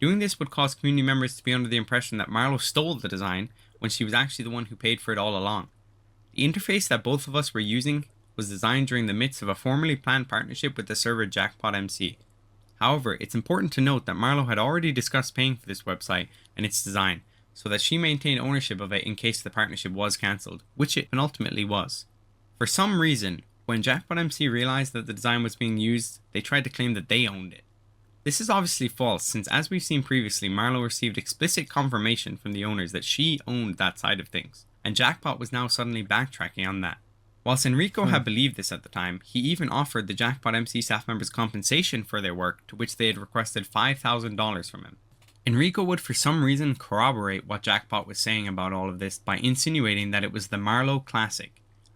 Doing this would cause community members to be under the impression that Marlow stole the design when she was actually the one who paid for it all along. The interface that both of us were using was designed during the midst of a formally planned partnership with the server Jackpot MC. However, it's important to note that Marlow had already discussed paying for this website and its design, so that she maintained ownership of it in case the partnership was cancelled, which it ultimately was. For some reason, when Jackpot MC realized that the design was being used, they tried to claim that they owned it. This is obviously false, since as we've seen previously, Marlow received explicit confirmation from the owners that she owned that side of things, and Jackpot was now suddenly backtracking on that. Whilst Enrico had believed this at the time, he even offered the Jackpot MC staff members compensation for their work, to which they had requested $5,000 from him. Enrico would for some reason corroborate what Jackpot was saying about all of this by insinuating that it was the Marlow Classic,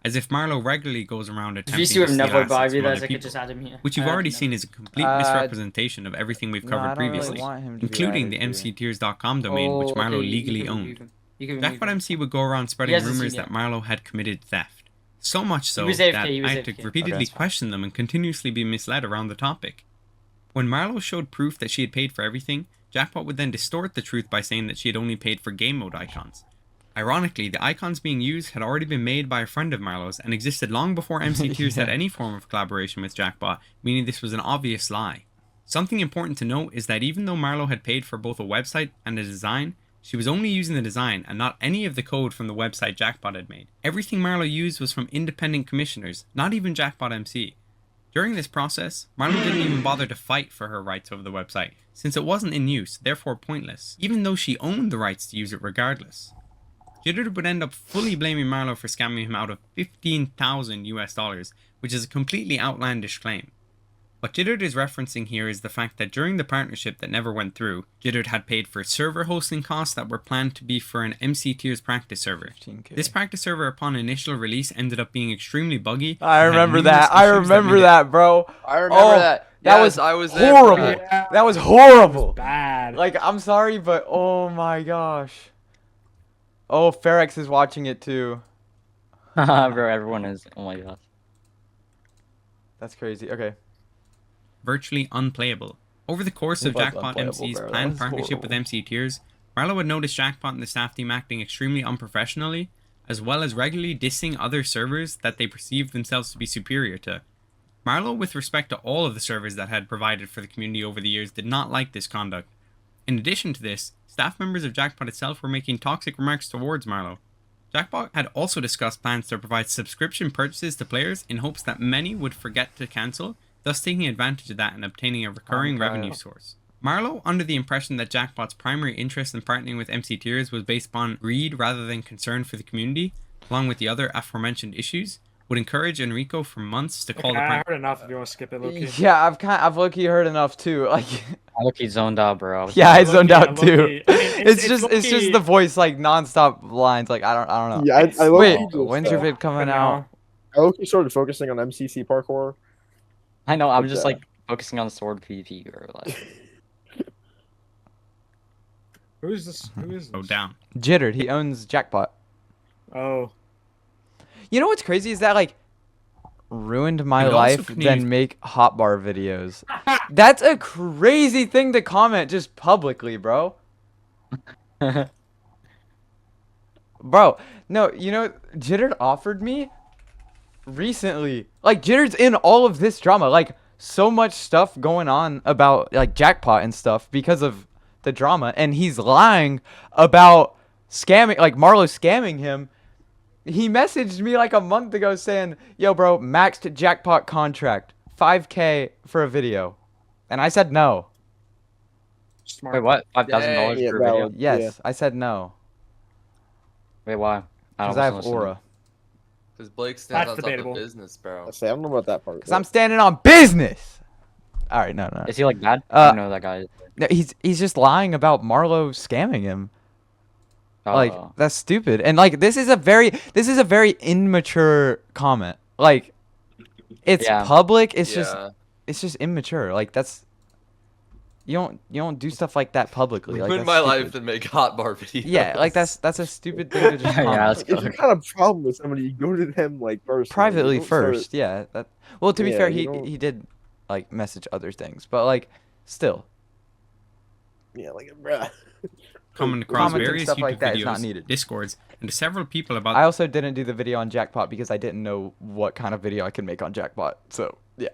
as if Marlow regularly goes around attempting If to you steal never assets buy from me, other I could people, just add him here. which you've already seen is a complete misrepresentation of everything we've covered I don't really previously, want him to be including the added here. mctears.com domain, which Marlow legally owned. Jackpot.mc would go around spreading rumors that Marlow had committed theft. So much so that I had to repeatedly question them and continuously be misled around the topic. When Marlow showed proof that she had paid for everything, Jackpot would then distort the truth by saying that she had only paid for game mode icons. Ironically, the icons being used had already been made by a friend of Marlow's and existed long before MCTears had any form of collaboration with Jackpot, meaning this was an obvious lie. Something important to note is that even though Marlow had paid for both a website and a design, she was only using the design and not any of the code from the website Jackpot had made. Everything Marlow used was from independent commissioners, not even Jackpot MC. During this process, Marlow didn't even bother to fight for her rights over the website, since it wasn't in use, therefore pointless, even though she owned the rights to use it regardless. Jitter would end up fully blaming Marlow for scamming him out of $15,000, which is a completely outlandish claim. What Jitter is referencing here is the fact that during the partnership that never went through, Jitter had paid for server hosting costs that were planned to be for an MCTears practice server. 15K. This practice server upon initial release ended up being extremely buggy. I remember that. I remember that, bro. I remember that. That Yes, was I was there horrible. for That was horrible. It was bad. Like, I'm sorry, but oh my gosh. Oh, Ferex is watching it too. Bro, everyone is. Oh my gosh. That's crazy. Okay. Virtually unplayable. Over the course of was Jackpot unplayable, MC's bro. That planned was partnership with horrible. MCTears, Marlow would notice Jackpot and the staff team acting extremely unprofessionally, as well as regularly dissing other servers that they perceived themselves to be superior to. Marlow, with respect to all of the servers that had provided for the community over the years, did not like this conduct. In addition to this, staff members of Jackpot itself were making toxic remarks towards Marlow. Jackpot had also discussed plans to provide subscription purchases to players in hopes that many would forget to cancel, thus taking advantage of that and obtaining a recurring revenue source. Marlow, under the impression that Jackpot's primary interest in partnering with MCTears was based upon greed rather than concern for the community, along with the other aforementioned issues, would encourage Enrico for months to call the I heard enough if you want to skip it, Loki. Yeah, I've low-key heard enough too. Like, I low-key zoned out, bro. yeah, I zoned out too. I mean, it's just the voice, like non-stop lines. Like I don't know. Yeah, I Wait, low-key when's your vid coming out? I low-key started focusing on MCC parkour. I know. I'm just like focusing on sword PvP or like. Who is this? Who is this? Go down. Jittered. He owns Jackpot. Oh. You know what's crazy is that like ruined my It also life can then use- make hotbar videos. That's a crazy thing to comment just publicly, bro. Bro, no, you know, Jittered offered me recently. Like Jittered's in all of this drama. Like so much stuff going on about like Jackpot and stuff because of the drama, and he's lying about scamming, like Marlow scamming him. He messaged me like a month ago saying, yo, bro, maxed Jackpot contract, 5K for a video. And I said no. Smart. Wait, what? $5,000 per video? Yes, I said no. Wait, why? Because I have aura. Because Blake stands That's on top debatable. of business, bro. I say I don't know about that part. Because I'm standing on business. All right, no. Is he like bad? I don't know that guy. No, he's just lying about Marlow scamming him. Like that's stupid. And like this is a very immature comment. Like it's public. It's just immature. Like that's you don't do stuff like that publicly. Like, Ruin that's my stupid. life and make hotbar videos. Yeah, like that's a stupid thing to just comment. If you kind of problem with somebody, you go to them like personally. Privately You don't start- first. Yeah. That. Well, to be Yeah, fair, you he don't- did like message other things, but like still. Yeah, like bruh. Coming across Commenting various stuff YouTube like that is videos, not needed. Discords, and to several people about I also didn't do the video on Jackpot because I didn't know what kind of video I could make on Jackpot. So yeah.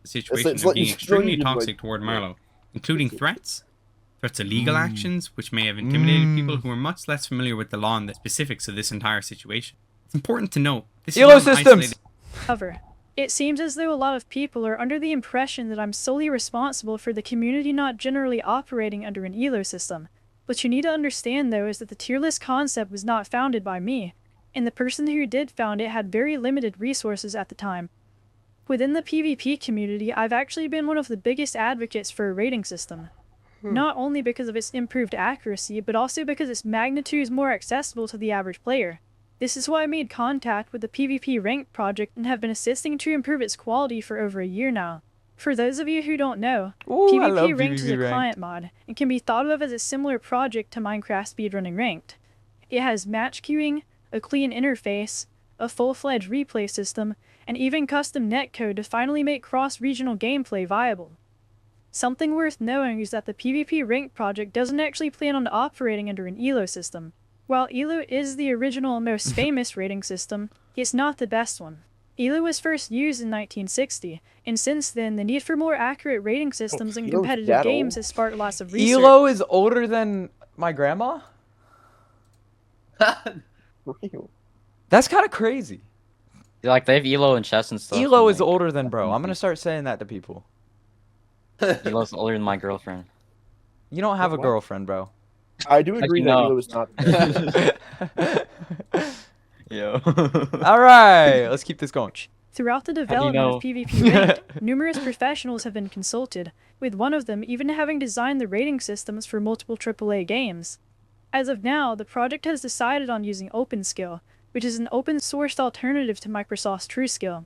the situation It's of like- being it's extremely really, like- toxic toward Marlow, including threats of legal actions, which may have intimidated people who are much less familiar with the law and the specifics of this entire situation. It's important to note this Elo is not an systems! isolated However, it seems as though a lot of people are under the impression that I'm solely responsible for the community not generally operating under an ELO system. What you need to understand, though, is that the tier list concept was not founded by me, and the person who did found it had very limited resources at the time. Within the PvP community, I've actually been one of the biggest advocates for a rating system. Not only because of its improved accuracy, but also because its magnitude is more accessible to the average player. This is why I made contact with the PvP Ranked project and have been assisting to improve its quality for over a year now. For those of you who don't know, PvP Ranked is a client mod and can be thought of as a similar project to Minecraft Speedrunning Ranked. It has match queuing, a clean interface, a full-fledged replay system, and even custom netcode to finally make cross-regional gameplay viable. Something worth knowing is that the PvP Ranked project doesn't actually plan on operating under an ELO system. While ELO is the original and most famous rating system, it's not the best one. ELO was first used in 1960, and since then, the need for more accurate rating systems in competitive games has sparked lots of research. ELO is older than my grandma? That's kind of crazy. Like, they have ELO and chess and stuff. ELO is older than bro. I'm gonna start saying that to people. ELO's older than my girlfriend. You don't have a girlfriend, bro. I do agree that ELO is not. Yo. All right, let's keep this going. Throughout the development of PvP Ranked, numerous professionals have been consulted, with one of them even having designed the rating systems for multiple AAA games. As of now, the project has decided on using OpenSkill, which is an open-sourced alternative to Microsoft's TrueSkill.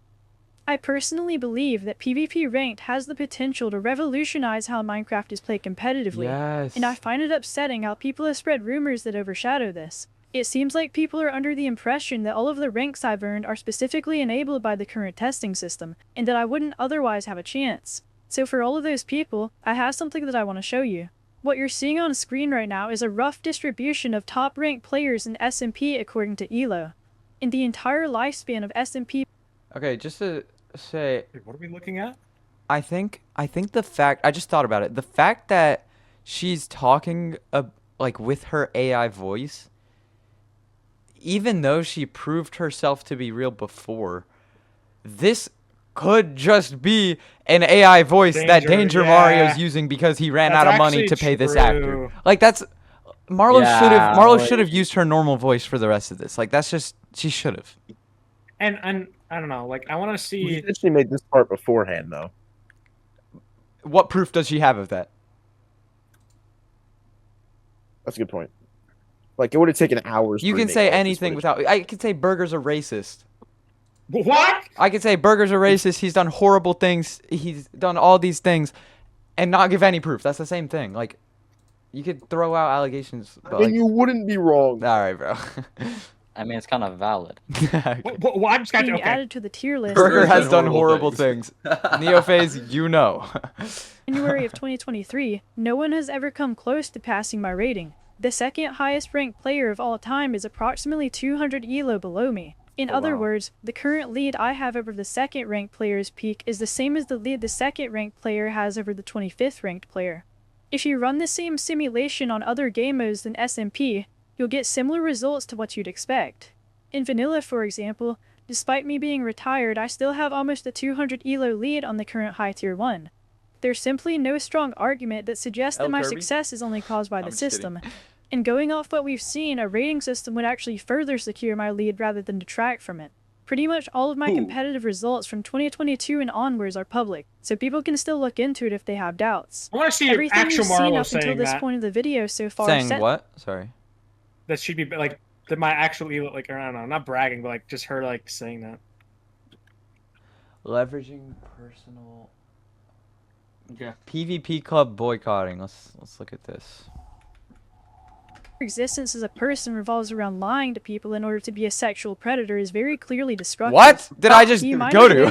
I personally believe that PvP Ranked has the potential to revolutionize how Minecraft is played competitively, and I find it upsetting how people have spread rumors that overshadow this. It seems like people are under the impression that all of the ranks I've earned are specifically enabled by the current testing system, and that I wouldn't otherwise have a chance. So for all of those people, I have something that I want to show you. What you're seeing on screen right now is a rough distribution of top-ranked players in SMP according to ELO. In the entire lifespan of SMP... Okay, just to say... Wait, what are we looking at? I think the fact... I just thought about it. The fact that she's talking, like, with her AI voice... Even though she proved herself to be real before, this could just be an AI voice that Danger Mario's using because he ran out of money to pay this actor. Like, that's... Marlow should have used her normal voice for the rest of this. Like, that's just... She should have. And I don't know, like, I want to see... She actually made this part beforehand, though. What proof does she have of that? That's a good point. Like, it would have taken hours. You can say anything without... I could say Burger's a racist. What? I could say Burger's a racist. He's done horrible things. He's done all these things and not give any proof. That's the same thing. Like, you could throw out allegations. But you wouldn't be wrong. All right, bro. I mean, it's kind of valid. Well, I just got being added to the tier list. Burger has done horrible things. Neophase, you know. In January of 2023, no one has ever come close to passing my rating. The second highest ranked player of all time is approximately 200 ELO below me. In other words, the current lead I have over the second ranked player's peak is the same as the lead the second ranked player has over the 25th ranked player. If you run the same simulation on other game modes than SMP, you'll get similar results to what you'd expect. In Vanilla, for example, despite me being retired, I still have almost a 200 ELO lead on the current high tier 1. There's simply no strong argument that suggests that my success is only caused by the system. And going off what we've seen, a rating system would actually further secure my lead rather than detract from it. Pretty much all of my competitive results from 2022 and onwards are public, so people can still look into it if they have doubts. I want to see everything actual you've seen Marlow up until this point of the video so far. Saying what? Sorry. That should be like that. My actual ELO, like, I don't know, not bragging, but like just her like saying that. Leveraging personal. Yeah. PvP club boycotting. Let's look at this. Existence as a person revolves around lying to people in order to be a sexual predator is very clearly destructive. What did I just go to?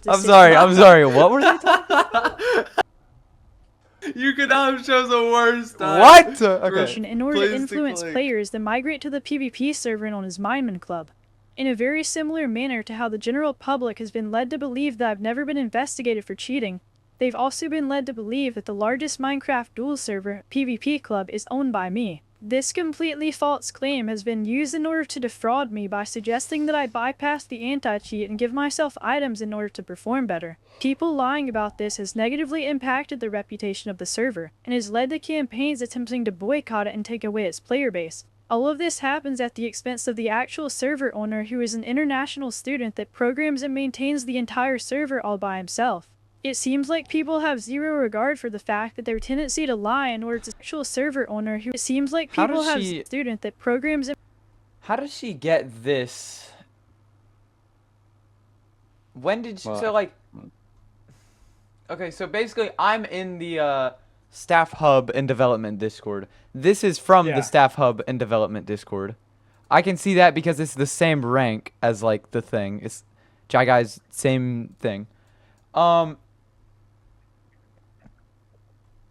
I'm sorry. What were they talking about? You could have chose a worse time. What? Okay. In order to influence players, then migrate to the PvP server known as Mineman Club. In a very similar manner to how the general public has been led to believe that I've never been investigated for cheating, they've also been led to believe that the largest Minecraft duel server, PvP Club, is owned by me. This completely false claim has been used in order to defraud me by suggesting that I bypass the anti-cheat and give myself items in order to perform better. People lying about this has negatively impacted the reputation of the server, and has led to campaigns attempting to boycott it and take away its player base. All of this happens at the expense of the actual server owner, who is an international student that programs and maintains the entire server all by himself. It seems like people have zero regard for the fact that their tendency to lie in order to actual server owner who it seems like people have a student that programs. How does she get this? When did she, so like, okay, so basically I'm in the staff hub and development Discord. This is from the staff hub and development Discord. I can see that because it's the same rank as like the thing. It's Jai Guy's same thing.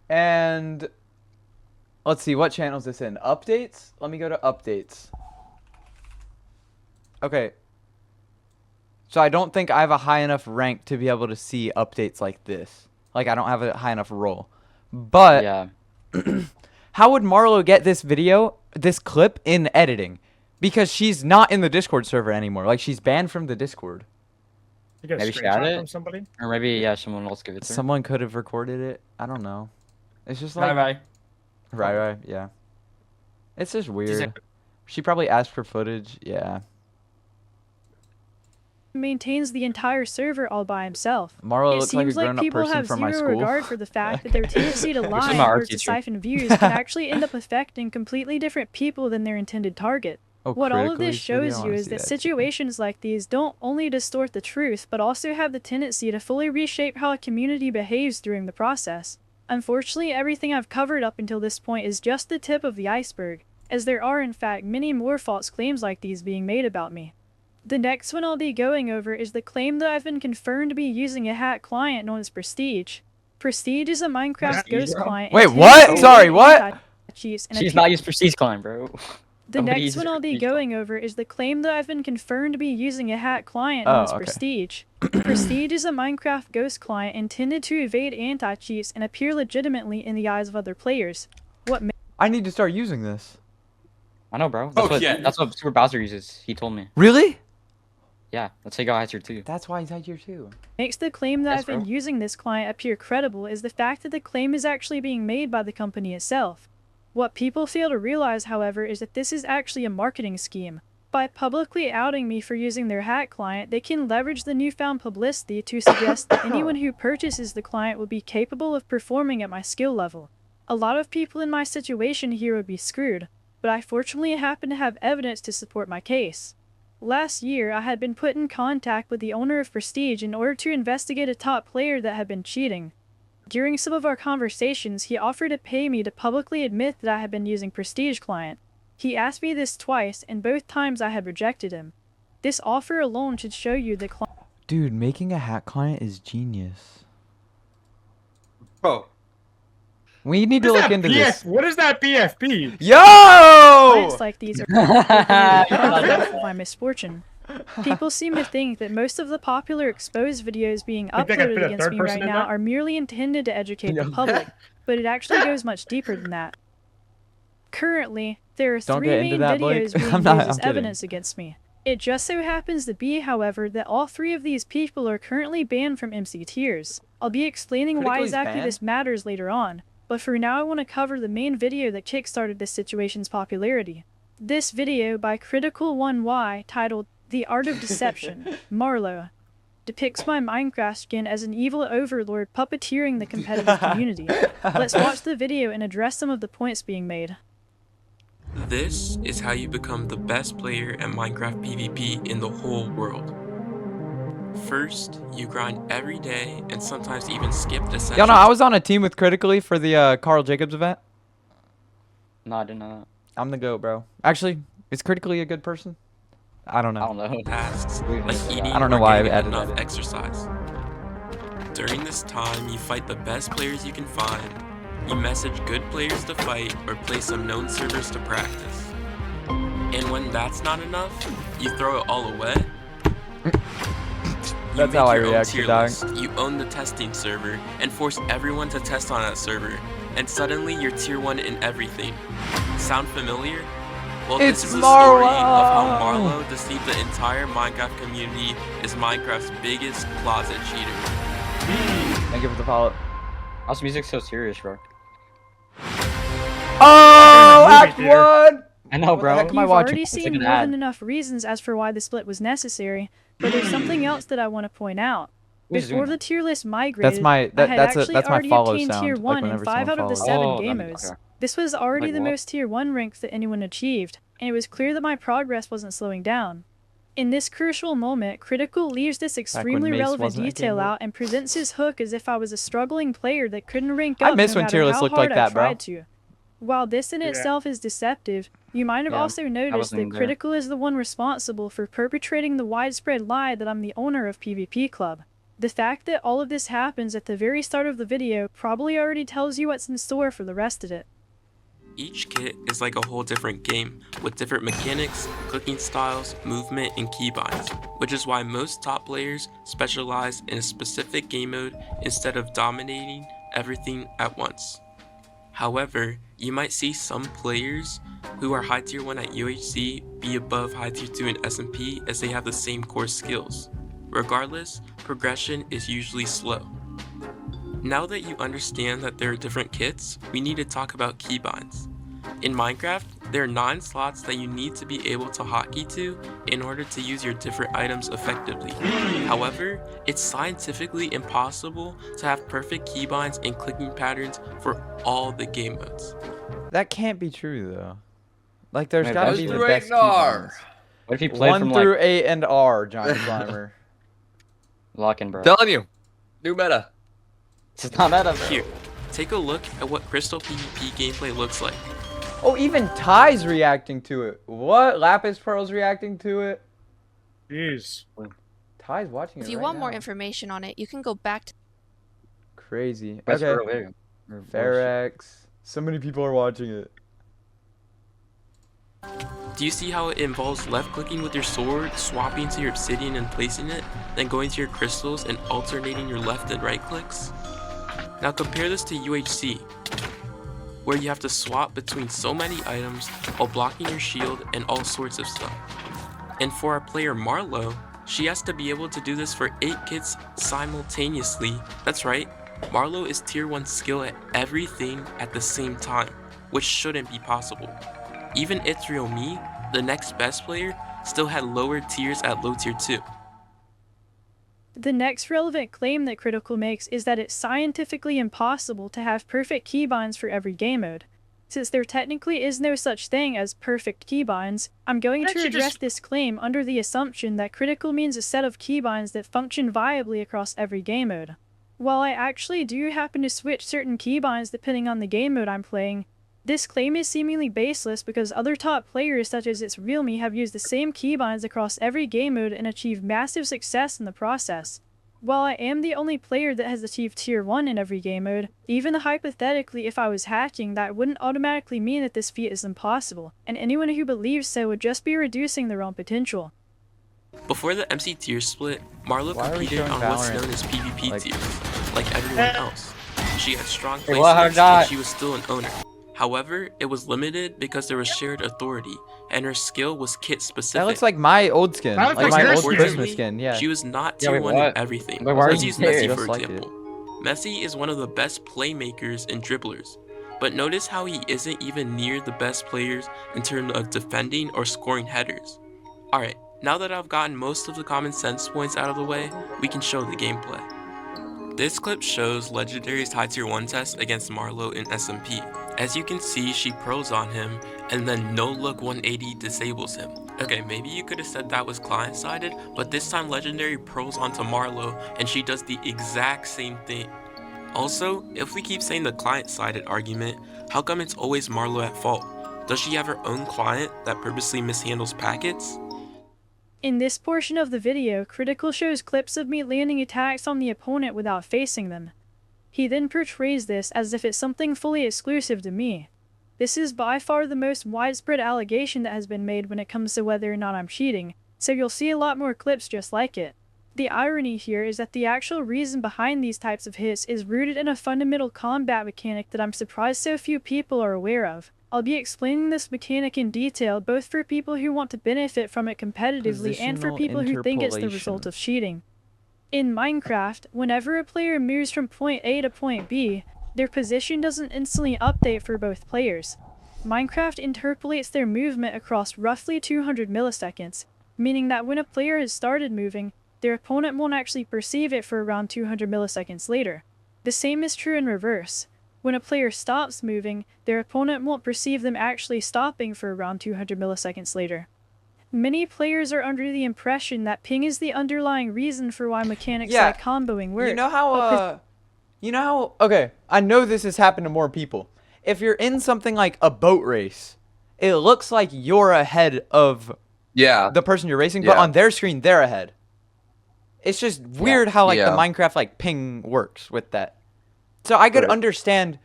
And let's see, what channel is this in? Updates? Let me go to updates. Okay. So I don't think I have a high enough rank to be able to see updates like this. Like, I don't have a high enough role. But yeah. How would Marlow get this video, this clip, in editing? Because she's not in the Discord server anymore. Like, she's banned from the Discord. Maybe she had it? From somebody? Or maybe, yeah, someone else gave it to her. Someone could have recorded it. I don't know. It's just like... Right, yeah. It's just weird. She probably asked for footage, yeah. Maintains the entire server all by himself. Marlow looks like a grown-up person from my school. It seems like people have zero regard for the fact that their tendency to lie in order to siphon views can actually end up affecting completely different people than their intended target. What all of this shows you is that situations like these don't only distort the truth, but also have the tendency to fully reshape how a community behaves during the process. Unfortunately, everything I've covered up until this point is just the tip of the iceberg, as there are in fact many more false claims like these being made about me. The next one I'll be going over is the claim that I've been confirmed to be using a hack client known as Prestige. Prestige is a Minecraft ghost client. Wait, what? Sorry, what? She's not used Prestige client, bro. The next one I'll be going over is the claim that I've been confirmed to be using a hack client known as Prestige. Prestige is a Minecraft ghost client intended to evade anti-cheats and appear legitimately in the eyes of other players. I need to start using this. I know, bro. That's what Super Bowser uses. He told me. Really? Yeah, that's how he got high tier 2. That's why he's high tier 2. Makes the claim that I've been using this client appear credible is the fact that the claim is actually being made by the company itself. What people fail to realize, however, is that this is actually a marketing scheme. By publicly outing me for using their hack client, they can leverage the newfound publicity to suggest that anyone who purchases the client will be capable of performing at my skill level. A lot of people in my situation here would be screwed, but I fortunately happen to have evidence to support my case. Last year, I had been put in contact with the owner of Prestige in order to investigate a top player that had been cheating. During some of our conversations, he offered to pay me to publicly admit that I had been using Prestige client. He asked me this twice, and both times I had rejected him. This offer alone should show you that Dude, making a hack client is genius. Bro. We need to look into this. What is that BFB? Yo! Clients like these are my misfortune. People seem to think that most of the popular exposed videos being uploaded against me right now are merely intended to educate the public, but it actually goes much deeper than that. Currently, there are 3 main videos being used as evidence against me. It just so happens to be, however, that all 3 of these people are currently banned from MC tiers. I'll be explaining why exactly this matters later on, but for now I want to cover the main video that kickstarted this situation's popularity. This video by Critical1Y, titled The Art of Deception, Marlow, depicts my Minecraft skin as an evil overlord puppeteering the competitive community. Let's watch the video and address some of the points being made. This is how you become the best player at Minecraft PvP in the whole world. First, you grind every day and sometimes even skip the session. Y'all know I was on a team with Critically for the Carl Jacobs event. No, I didn't know that. I'm the GOAT, bro. Actually, is Critically a good person? I don't know. I don't know. Tasks like eating I don't know or why I getting added enough that. exercise. During this time, you fight the best players you can find. You message good players to fight or play some known servers to practice. And when that's not enough, you throw it all away. That's how I react to dying. You own the testing server and force everyone to test on that server. And suddenly you're tier 1 in everything. Sound familiar? Well, this is the story of how Marlow deceived the entire Minecraft community as Minecraft's biggest closet cheater. Thank you for the follow. How's the music so serious, bro? Oh, Act 1! I know, bro. You've already seen more than enough reasons as for why the split was necessary, but there's something else that I want to point out. Before the tier list migrated, that's my follow obtained sound. tier 1 in 5 out of the 7 game that modes. okay. This was already Like the what? most tier 1 rank that anyone achieved, and it was clear that my progress wasn't slowing down. In this crucial moment, Critical leaves this extremely Mace relevant wasn't a game detail mode. out and presents his hook as if I was a struggling player that couldn't rank up I miss no when tier matter lists how looked hard like I that, bro. tried to. While this in itself is deceptive, you might have also noticed wasn't that there. Critical is the one responsible for perpetrating the widespread lie that I'm the owner of PvP Club. The fact that all of this happens at the very start of the video probably already tells you what's in store for the rest of it. Each kit is like a whole different game, with different mechanics, clicking styles, movement, and keybinds, which is why most top players specialize in a specific game mode instead of dominating everything at once. However, you might see some players who are high tier 1 at UHC be above high tier 2 in SMP as they have the same core skills. Regardless, progression is usually slow. Now that you understand that there are different kits, we need to talk about keybinds. In Minecraft, there are 9 slots that you need to be able to hotkey to in order to use your different items effectively. However, it's scientifically impossible to have perfect keybinds and clicking patterns for all the game modes. That can't be true though. Like there's Wait, gotta that's be the true. best and R. keybinds. What if you played 1 from through like 8 and R, Johnny Climber. Locking, bro? Telling you, new meta. It's not meta, bro. Here, take a look at what Crystal PvP gameplay looks like. Oh, even Ty's reacting to it. What? Lapis Pearl's reacting to it. Jeez. Ty's watching it If you right want now. more information on it, you can go back to Crazy. That's Okay. real video. Or voice. Ferex. So many people are watching it. Do you see how it involves left-clicking with your sword, swapping to your obsidian and placing it, then going to your crystals and alternating your left and right clicks? Now compare this to UHC, where you have to swap between so many items while blocking your shield and all sorts of stuff. And for our player Marlow, she has to be able to do this for 8 kits simultaneously. That's right, Marlow is tier 1 skill at everything at the same time, which shouldn't be possible. Even Itrio Me, the next best player, still had lower tiers at low tier 2. The next relevant claim that Critical makes is that it's scientifically impossible to have perfect keybinds for every game mode. Since there technically is no such thing as perfect keybinds, I'm going to address this claim under the assumption that Critical means a set of keybinds that function viably across every game mode. While I actually do happen to switch certain keybinds depending on the game mode I'm playing, this claim is seemingly baseless because other top players such as It's Real Me have used the same keybinds across every game mode and achieved massive success in the process. While I am the only player that has achieved tier 1 in every game mode, even hypothetically if I was hacking, that wouldn't automatically mean that this feat is impossible, and anyone who believes so would just be reducing their own potential. Before the MC tier split, Marlow competed on what's known as PvP tiers, like everyone else. She had strong placements and she was still an owner. However, it was limited because there was shared authority, and her skill was kit specific. That looks like my old skin, like my old Christmas skin, yeah. She was not tier 1 in everything. Wait, why Let's are use you Messi there? for Just like example. Messi is one of the best playmakers and dribblers, but notice how he isn't even near the best players in terms of defending or scoring headers. Alright, now that I've gotten most of the common sense points out of the way, we can show the gameplay. This clip shows Legendary's high tier 1 test against Marlow in SMP. As you can see, she pros on him, and then no look 180 disables him. Okay, maybe you could have said that was client-sided, but this time Legendary pros onto Marlow, and she does the exact same thing. Also, if we keep saying the client-sided argument, how come it's always Marlow at fault? Does she have her own client that purposely mishandles packets? In this portion of the video, Critical shows clips of me landing attacks on the opponent without facing them. He then portrays this as if it's something fully exclusive to me. This is by far the most widespread allegation that has been made when it comes to whether or not I'm cheating, so you'll see a lot more clips just like it. The irony here is that the actual reason behind these types of hits is rooted in a fundamental combat mechanic that I'm surprised so few people are aware of. I'll be explaining this mechanic in detail both for people who want to benefit from it competitively and for people who think it's the result of cheating. In Minecraft, whenever a player moves from point A to point B, their position doesn't instantly update for both players. Minecraft interpolates their movement across roughly 200 milliseconds, meaning that when a player has started moving, their opponent won't actually perceive it for around 200 milliseconds later. The same is true in reverse. When a player stops moving, their opponent won't perceive them actually stopping for around 200 milliseconds later. Many players are under the impression that ping is the underlying reason for why mechanics like comboing work. You know how, okay, I know this has happened to more people. If you're in something like a boat race, it looks like you're ahead of the person you're racing, but on their screen, they're ahead. It's just weird how, like, the Minecraft, like, ping works with that. So I could understand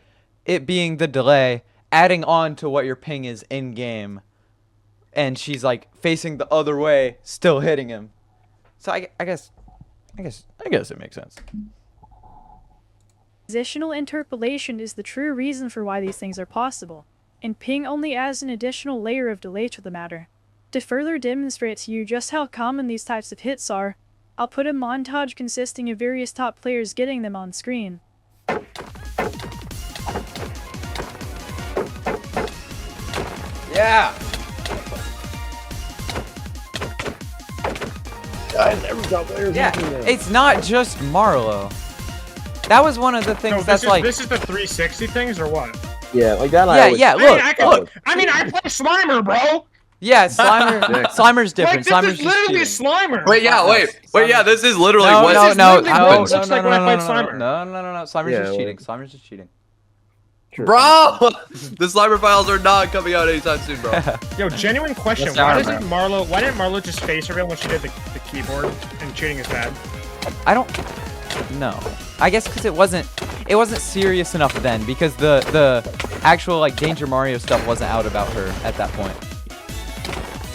it being the delay, adding on to what your ping is in-game, and she's, like, facing the other way, still hitting him. So I guess it makes sense. Positional interpolation is the true reason for why these things are possible, and ping only adds an additional layer of delay to the matter. To further demonstrate to you just how common these types of hits are, I'll put a montage consisting of various top players getting them on screen. Yeah! Guys, every top player it's not just Marlow. That was one of the things that's like... This is the 360 things, or what? Yeah, like that. Look. I mean, I play Slimer, bro! Yeah, Slimer's different. Like, Slimer's this is literally just Slimer! Wait, this is literally No, what... Slimer's just cheating. Slimer's just cheating. Bro! The Slimer files are not coming out anytime soon, bro. Yo, genuine question. Why didn't Marlow just face reveal when she did the keyboard and cheating is bad? I don't know. I guess because it wasn't serious enough then, because the actual like Danger Mario stuff wasn't out about her at that point.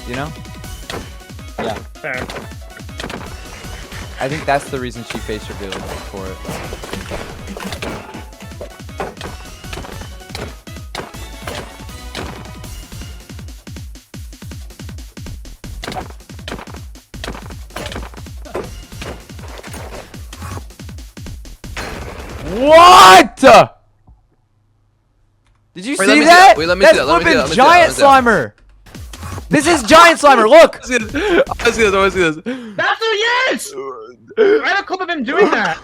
You know? Yeah. Fair. I think that's the reason she face revealed for it. What? Did you see that? Wait, let me see that. That's flipping Giant Slimer. This is Giant Slimer. Look. I see this. That's who he is. I have a clip of him doing that.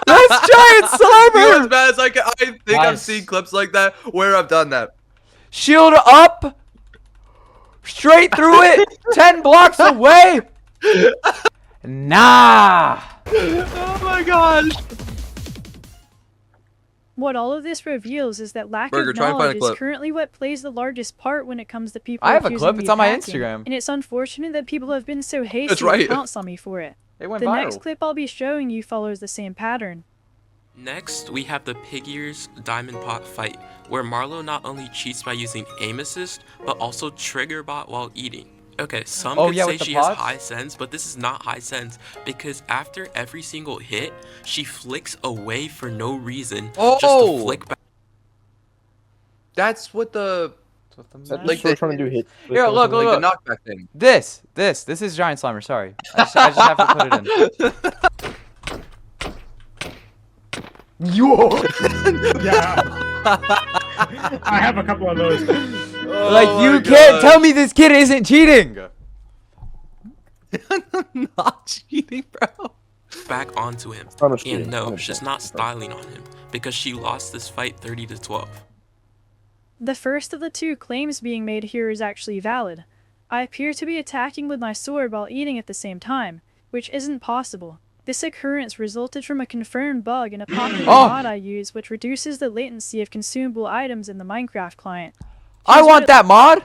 That's Giant Slimer. As bad as I think I've seen clips like that where I've done that. Shield up. Straight through it. 10 blocks away. Nah. Oh my gosh. What all of this reveals is that lack of knowledge is currently what plays the largest part when it comes to people. I have a clip. It's on my Instagram. And it's unfortunate that people have been so hasty to pounce on me for it. It went viral. The viral. next clip I'll be showing you follows the same pattern. Next, we have the Pig Ears Diamond Pot fight, where Marlow not only cheats by using aim assist, but also trigger bot while eating. Okay, some could say she has high sense, but this is not high sense, because after every single hit, she flicks away for no reason, just to flick back. That's what the... like they're trying to do hit. Here, look. The knockback thing. This is Giant Slimer. Sorry, I just have to put it in. Yo. Yeah. I have a couple of those. Like you can't tell me this kid isn't cheating. Not cheating, bro. Back onto him. And no, she's not styling on him, because she lost this fight 30-12. The first of the two claims being made here is actually valid. I appear to be attacking with my sword while eating at the same time, which isn't possible. This occurrence resulted from a confirmed bug in a popular mod I use, which reduces the latency of consumable items in the Minecraft client. I want that mod.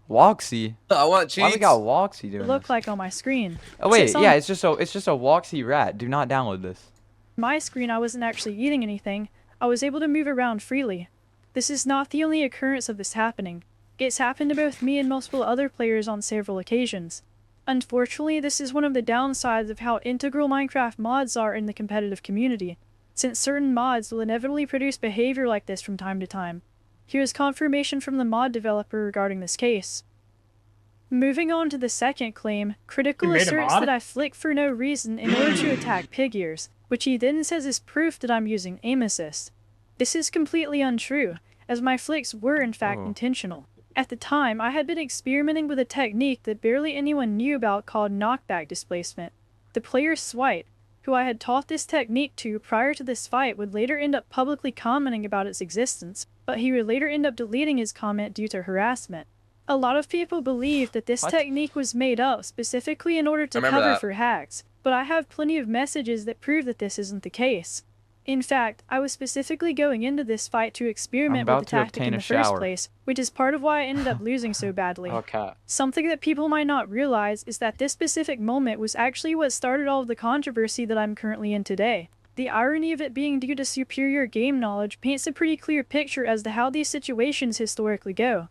Woxy. I want cheats. Why we got Woxy doing look this? like on my screen. Oh wait, yeah, it's just a Woxy rat. Do not download this. My screen, I wasn't actually eating anything. I was able to move around freely. This is not the only occurrence of this happening. It's happened to both me and multiple other players on several occasions. Unfortunately, this is one of the downsides of how integral Minecraft mods are in the competitive community, since certain mods will inevitably produce behavior like this from time to time. Here's confirmation from the mod developer regarding this case. Moving on to the second claim, Critical asserts that I flick for no reason in order to attack pig ears, which he then says is proof that I'm using aim assist. This is completely untrue, as my flicks were in fact intentional. At the time, I had been experimenting with a technique that barely anyone knew about called knockback displacement. The player Swite, who I had taught this technique to prior to this fight, would later end up publicly commenting about its existence, but he would later end up deleting his comment due to harassment. A lot of people believe that this technique was made up specifically in order to cover for hacks, but I have plenty of messages that prove that this isn't the case. In fact, I was specifically going into this fight to experiment with the tactic in the first place, which is part of why I ended up losing so badly. Something that people might not realize is that this specific moment was actually what started all of the controversy that I'm currently in today. The irony of it being due to superior game knowledge paints a pretty clear picture as to how these situations historically go.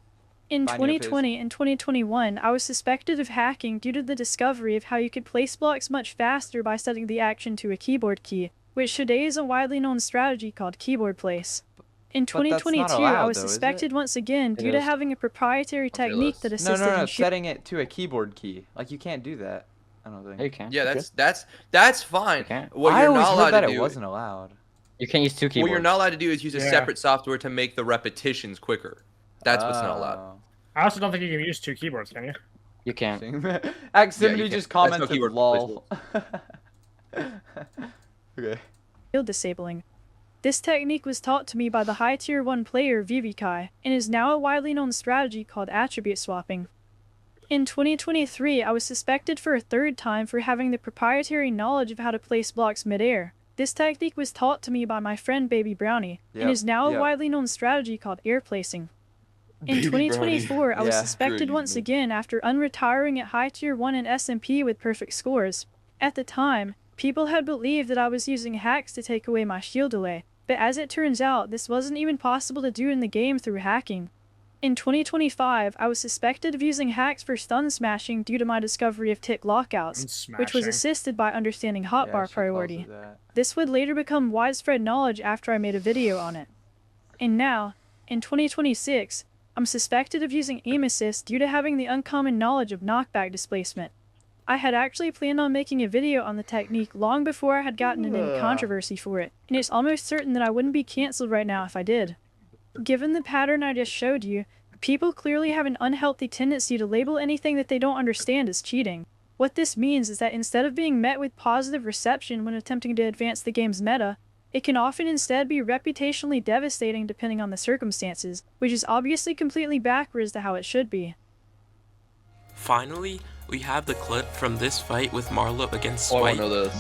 In 2020 and 2021, I was suspected of hacking due to the discovery of how you could place blocks much faster by setting the action to a keyboard key, which today is a widely known strategy called keyboard place. In 2022, I was suspected once again due to having a proprietary technique that assisted in setting it to a keyboard key. Like, you can't do that. I don't think. You can. Yeah, that's fine. What you're not allowed to do, it wasn't allowed. You can't use 2 keyboards. What you're not allowed to do is use a separate software to make the repetitions quicker. That's what's not allowed. I also don't think you can use 2 keyboards, can you? You can't. Aximity just commented lol. Okay. Field disabling. This technique was taught to me by the high tier 1 player Vivikai, and is now a widely known strategy called attribute swapping. In 2023, I was suspected for a 3rd time for having the proprietary knowledge of how to place blocks midair. This technique was taught to me by my friend Baby Brownie, and is now a widely known strategy called air placing. In 2024, I was suspected once again after unretiring at high tier 1 in SMP with perfect scores. At the time, people had believed that I was using hacks to take away my shield delay, but as it turns out, this wasn't even possible to do in the game through hacking. In 2025, I was suspected of using hacks for stun smashing due to my discovery of tick lockouts, which was assisted by understanding hotbar priority. This would later become widespread knowledge after I made a video on it. And now, in 2026, I'm suspected of using aim assist due to having the uncommon knowledge of knockback displacement. I had actually planned on making a video on the technique long before I had gotten into any controversy for it, and it's almost certain that I wouldn't be cancelled right now if I did. Given the pattern I just showed you, people clearly have an unhealthy tendency to label anything that they don't understand as cheating. What this means is that instead of being met with positive reception when attempting to advance the game's meta, it can often instead be reputationally devastating depending on the circumstances, which is obviously completely backwards to how it should be. Finally, we have the clip from this fight with Marlow against Swite,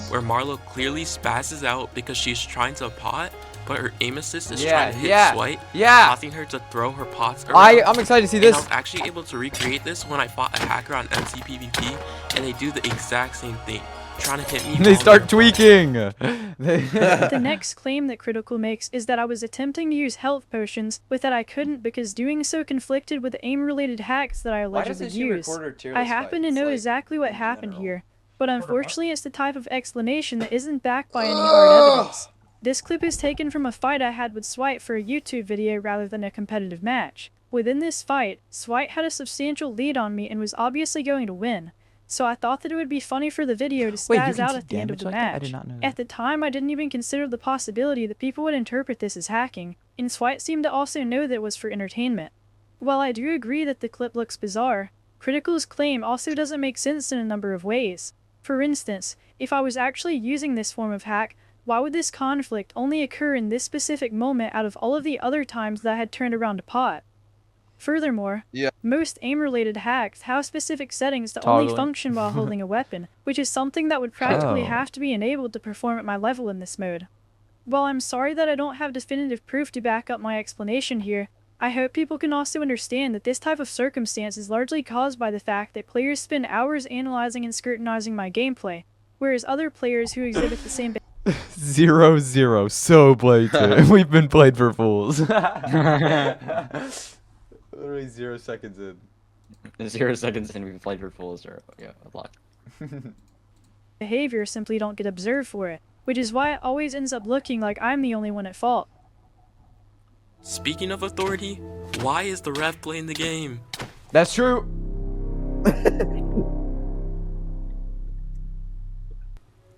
where Marlow clearly spazzes out because she's trying to pot, but her aim assist is trying to hit Swite, causing her to throw her pots around. I'm excited to see this. And I was actually able to recreate this when I fought a hacker on MCPVP, and they do the exact same thing. Trying to hit me. They start tweaking. The next claim that Critical makes is that I was attempting to use health potions, but that I couldn't because doing so conflicted with the aim-related hacks that I allegedly used. I happen to know exactly what happened here, but unfortunately it's the type of explanation that isn't backed by any hard evidence. This clip is taken from a fight I had with Swite for a YouTube video rather than a competitive match. Within this fight, Swite had a substantial lead on me and was obviously going to win. So I thought that it would be funny for the video to spaz out at the end of the match. At the time, I didn't even consider the possibility that people would interpret this as hacking, and Swite seemed to also know that it was for entertainment. While I do agree that the clip looks bizarre, Critical's claim also doesn't make sense in a number of ways. For instance, if I was actually using this form of hack, why would this conflict only occur in this specific moment out of all of the other times that I had turned around to pot? Furthermore, most aim-related hacks have specific settings to only function while holding a weapon, which is something that would practically have to be enabled to perform at my level in this mode. While I'm sorry that I don't have definitive proof to back up my explanation here, I hope people can also understand that this type of circumstance is largely caused by the fact that players spend hours analyzing and scrutinizing my gameplay, whereas other players who exhibit the same 0-0, so blatant. We've been played for fools. Literally 0 seconds in. 0 seconds in, we've played for fools, or a lot. Behavior simply don't get observed for it, which is why it always ends up looking like I'm the only one at fault. Speaking of authority, why is the ref playing the game? That's true.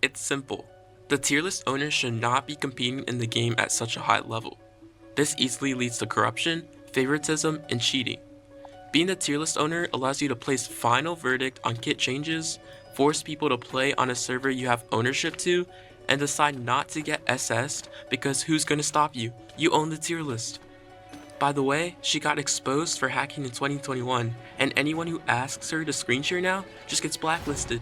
It's simple. The tier list owner should not be competing in the game at such a high level. This easily leads to corruption, favoritism, and cheating. Being a tier list owner allows you to place final verdict on kit changes, force people to play on a server you have ownership to, and decide not to get SS'd because who's gonna stop you? You own the tier list. By the way, she got exposed for hacking in 2021, and anyone who asks her to screen share now just gets blacklisted.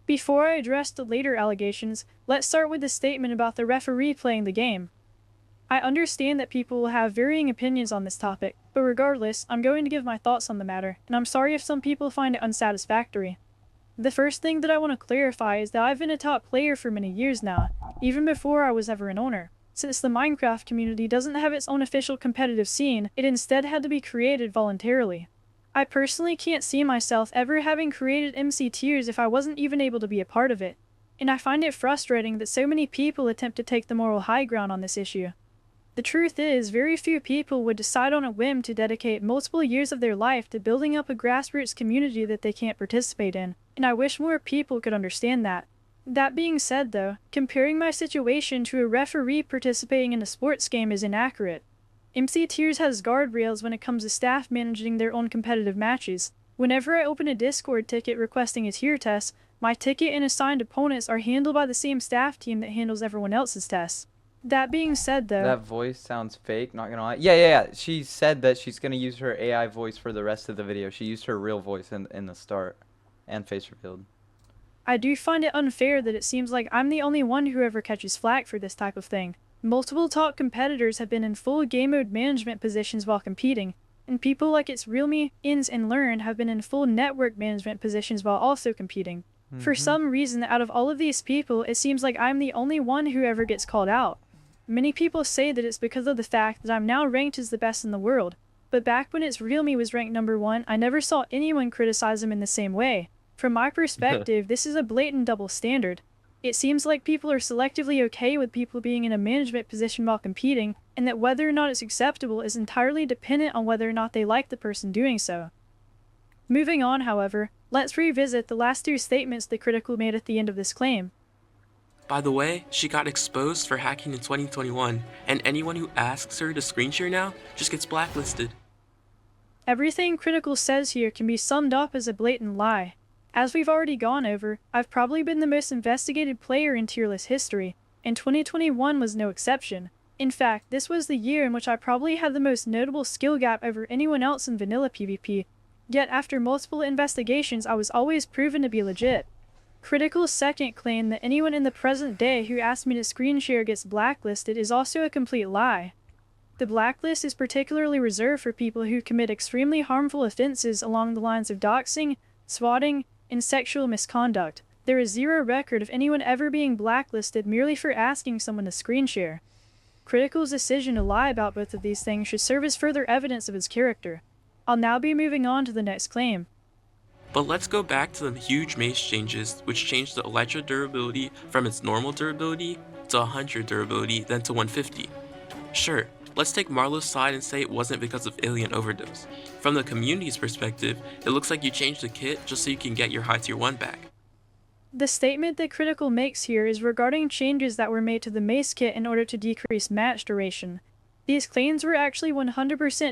Before I address the later allegations, let's start with the statement about the referee playing the game. I understand that people will have varying opinions on this topic, but regardless, I'm going to give my thoughts on the matter, and I'm sorry if some people find it unsatisfactory. The first thing that I want to clarify is that I've been a top player for many years now, even before I was ever an owner. Since the Minecraft community doesn't have its own official competitive scene, it instead had to be created voluntarily. I personally can't see myself ever having created MC tiers if I wasn't even able to be a part of it, and I find it frustrating that so many people attempt to take the moral high ground on this issue. The truth is, very few people would decide on a whim to dedicate multiple years of their life to building up a grassroots community that they can't participate in, and I wish more people could understand that. That being said though, comparing my situation to a referee participating in a sports game is inaccurate. MC Tiers has guardrails when it comes to staff managing their own competitive matches. Whenever I open a Discord ticket requesting a tier test, my ticket and assigned opponents are handled by the same staff team that handles everyone else's tests. That being said though... That voice sounds fake, not gonna lie. Yeah. She said that she's gonna use her AI voice for the rest of the video. She used her real voice in the start and face revealed. I do find it unfair that it seems like I'm the only one who ever catches flack for this type of thing. Multiple top competitors have been in full game mode management positions while competing, and people like It's Real Me, Ins, and Learn have been in full network management positions while also competing. For some reason, out of all of these people, it seems like I'm the only one who ever gets called out. Many people say that it's because of the fact that I'm now ranked as the best in the world, but back when It's Real Me was ranked number 1, I never saw anyone criticize him in the same way. From my perspective, this is a blatant double standard. It seems like people are selectively okay with people being in a management position while competing, and that whether or not it's acceptable is entirely dependent on whether or not they like the person doing so. Moving on, however, let's revisit the last two statements that Critical made at the end of this claim. By the way, she got exposed for hacking in 2021, and anyone who asks her to screen share now just gets blacklisted. Everything Critical says here can be summed up as a blatant lie. As we've already gone over, I've probably been the most investigated player in tier list history, and 2021 was no exception. In fact, this was the year in which I probably had the most notable skill gap over anyone else in vanilla PvP, yet after multiple investigations I was always proven to be legit. Critical's second claim that anyone in the present day who asks me to screen share gets blacklisted is also a complete lie. The blacklist is particularly reserved for people who commit extremely harmful offenses along the lines of doxing, swatting, and sexual misconduct. There is zero record of anyone ever being blacklisted merely for asking someone to screen share. Critical's decision to lie about both of these things should serve as further evidence of his character. I'll now be moving on to the next claim. But let's go back to the huge mace changes, which changed the Elytra durability from its normal durability to 100 durability, then to 150. Sure, let's take Marlow's side and say it wasn't because of Alien Overdose. From the community's perspective, it looks like you changed the kit just so you can get your high tier 1 back. The statement that Critical makes here is regarding changes that were made to the mace kit in order to decrease match duration. These claims were actually 100%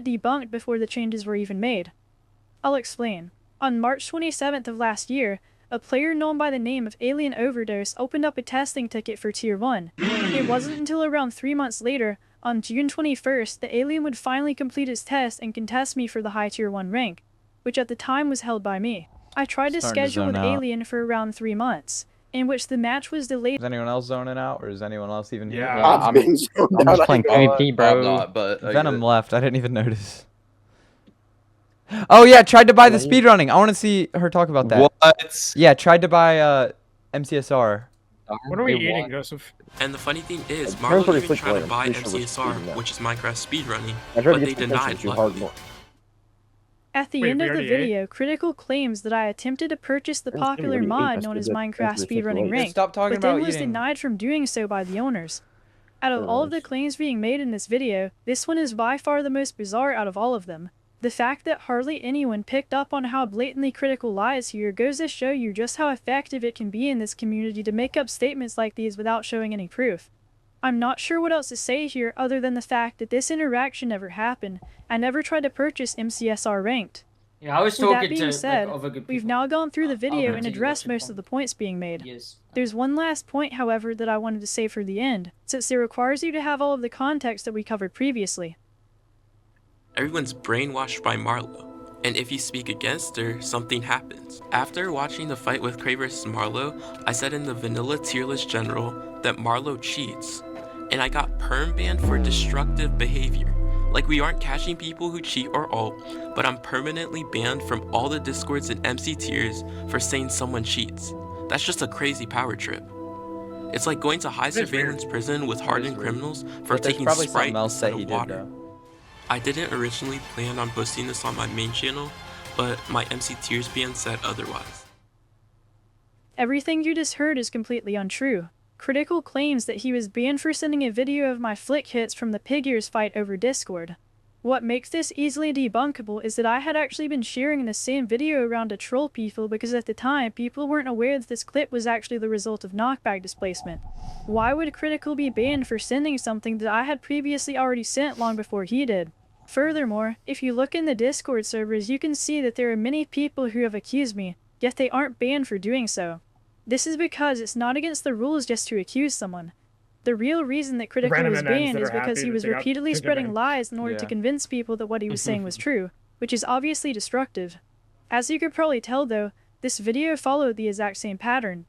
debunked before the changes were even made. I'll explain. On March 27th of last year, a player known by the name of Alien Overdose opened up a testing ticket for Tier 1. It wasn't until around 3 months later, on June 21st, that Alien would finally complete his test and contest me for the high Tier 1 rank, which at the time was held by me. I tried to schedule with Alien for around 3 months, in which the match was delayed. Is anyone else zoning out, or is anyone else even here? Yeah, I'm just playing PvP, bro. I'm not, but Venom left. I didn't even notice. Oh yeah, tried to buy the speedrunning. I want to see her talk about that. What? Yeah, tried to buy MCSR. What are we eating, Joseph? And the funny thing is, Marlow even tried to buy MCSR, which is Minecraft speedrunning, but they denied luckily. At the end of the video, Critical claims that I attempted to purchase the popular mod known as Minecraft Speedrunning Rank, but then was denied from doing so by the owners. Out of all of the claims being made in this video, this one is by far the most bizarre out of all of them. The fact that hardly anyone picked up on how blatantly Critical lies here goes to show you just how effective it can be in this community to make up statements like these without showing any proof. I'm not sure what else to say here other than the fact that this interaction never happened. I never tried to purchase MCSR ranked. Yeah, I was With talking that being to said, like, other good we've people. now gone through the video and continue addressed watching most of the points being made. Yes. There's one last point, however, that I wanted to save for the end, since it requires you to have all of the context that we covered previously. Everyone's brainwashed by Marlow, and if you speak against her, something happens. After watching the fight with Cray vs. Marlow, I said in the vanilla tier list general that Marlow cheats, and I got perm banned for destructive behavior. Like, we aren't catching people who cheat or ult, but I'm permanently banned from all the discords and MC tiers for saying someone cheats. That's just a crazy power trip. It's like going to high surveillance prison with hardened criminals for taking Sprite instead of water. I didn't originally plan on posting this on my main channel, but my MC tiers ban said otherwise. Everything you just heard is completely untrue. Critical claims that he was banned for sending a video of my flick hits from the pig ears fight over Discord. What makes this easily debunkable is that I had actually been sharing the same video around to troll people because at the time people weren't aware that this clip was actually the result of knockback displacement. Why would Critical be banned for sending something that I had previously already sent long before he did? Furthermore, if you look in the Discord servers, you can see that there are many people who have accused me, yet they aren't banned for doing so. This is because it's not against the rules just to accuse someone. The real reason that Critical was banned is because he was repeatedly spreading lies in order to convince people that what he was saying was true, which is obviously destructive. As you could probably tell though, this video followed the exact same pattern.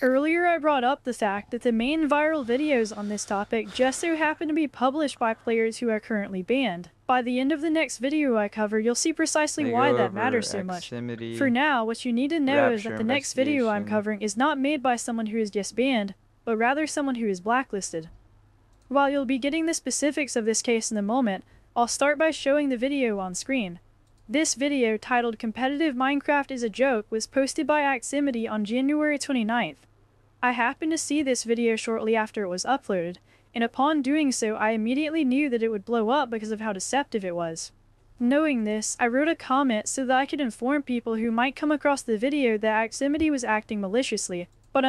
Earlier I brought up the fact that the main viral videos on this topic just so happen to be published by players who are currently banned. By the end of the next video I cover, you'll see precisely why that matters so much. For now, what you need to know is that the next video I'm covering is not made by someone who is just banned, but rather someone who is blacklisted. While you'll be getting the specifics of this case in a moment, I'll start by showing the video on screen. This video, titled Competitive Minecraft is a Joke, was posted by Aximity on January 29th. I happened to see this video shortly after it was uploaded, and upon doing so I immediately knew that it would blow up because of how deceptive it was. Knowing this, I wrote a comment so that I could inform people who might come across the video that Aximity was acting maliciously, but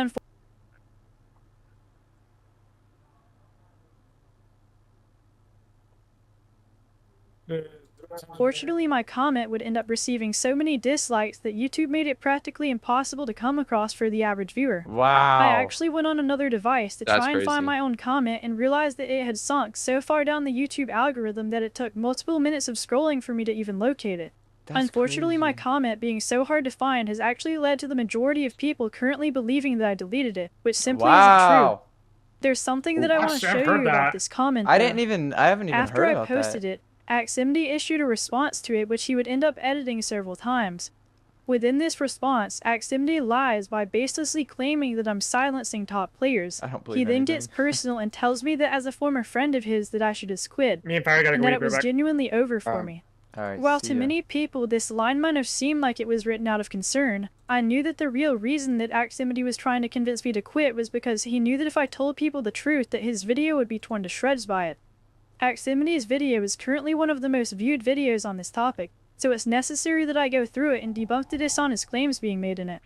Fortunately, my comment would end up receiving so many dislikes that YouTube made it practically impossible to come across for the average viewer. Wow. I actually went on another device to try and find my own comment and realized that it had sunk so far down the YouTube algorithm that it took multiple minutes of scrolling for me to even locate it. Unfortunately, my comment being so hard to find has actually led to the majority of people currently believing that I deleted it, which simply isn't true. There's something that I want to show you about this comment. I haven't even heard about that. After I posted it, Aximity issued a response to it which he would end up editing several times. Within this response, Aximity lies by baselessly claiming that I'm silencing top players. He then gets personal and tells me that as a former friend of his that I should just quit, and that it was genuinely over for me. While to many people this line might have seemed like it was written out of concern, I knew that the real reason that Aximity was trying to convince me to quit was because he knew that if I told people the truth that his video would be torn to shreds by it. Aximity's video is currently one of the most viewed videos on this topic, so it's necessary that I go through it and debunk the dishonest claims being made in it.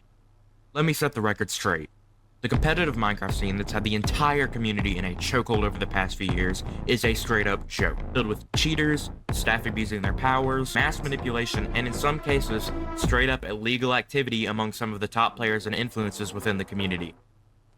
Let me set the record straight. The competitive Minecraft scene that's had the entire community in a chokehold over the past few years is a straight-up joke, filled with cheaters, staff abusing their powers, mass manipulation, and in some cases, straight-up illegal activity among some of the top players and influencers within the community.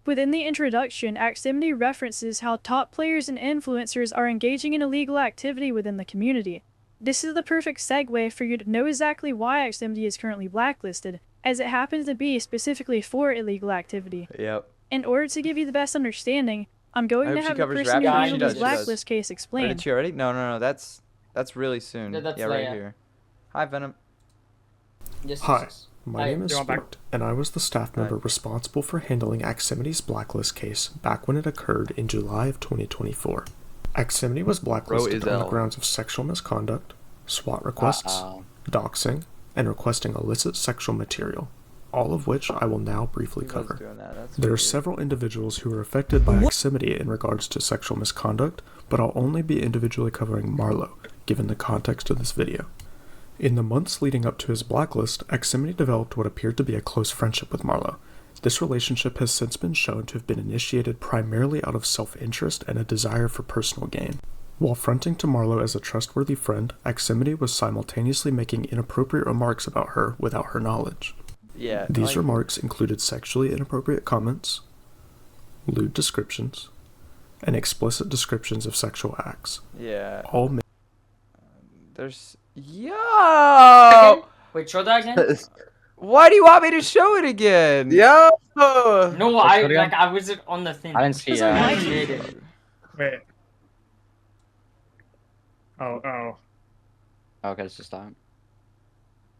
Within the introduction, Aximity references how top players and influencers are engaging in illegal activity within the community. This is the perfect segue for you to know exactly why Aximity is currently blacklisted, as it happens to be specifically for illegal activity. Yep. In order to give you the best understanding, I'm going to have the person who handled this blacklist case explain. Did she already? No, that's really soon. That's right here. Hi, Venom. Hi. My name is Stuart, and I was the staff member responsible for handling Aximity's blacklist case back when it occurred in July of 2024. Aximity was blacklisted on the grounds of sexual misconduct, SWAT requests, doxing, and requesting illicit sexual material, all of which I will now briefly cover. There are several individuals who are affected by Aximity in regards to sexual misconduct, but I'll only be individually covering Marlow, given the context of this video. In the months leading up to his blacklist, Aximity developed what appeared to be a close friendship with Marlow. This relationship has since been shown to have been initiated primarily out of self-interest and a desire for personal gain. While fronting to Marlow as a trustworthy friend, Aximity was simultaneously making inappropriate remarks about her without her knowledge. Yeah. These remarks included sexually inappropriate comments, lewd descriptions, and explicit descriptions of sexual acts. Yeah. All There's... Yo! Wait, show that again? Why do you want me to show it again? Yo! No, I was on the thing. I didn't see it. Wait. Oh. Okay, it's just time.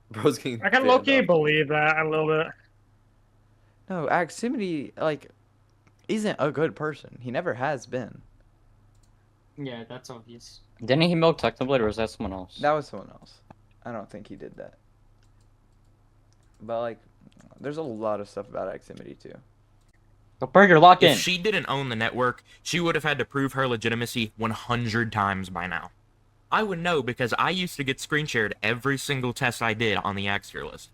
Bro's getting I can low-key believe that a little bit. No, Aximity, like, isn't a good person. He never has been. Yeah, that's obvious. Didn't he milk Technoblade, or was that someone else? That was someone else. I don't think he did that. But, like, there's a lot of stuff about Aximity, too. Go Burger, lock in. If she didn't own the network, she would have had to prove her legitimacy 100 times by now. I would know because I used to get screen shared every single test I did on the Axe tier list.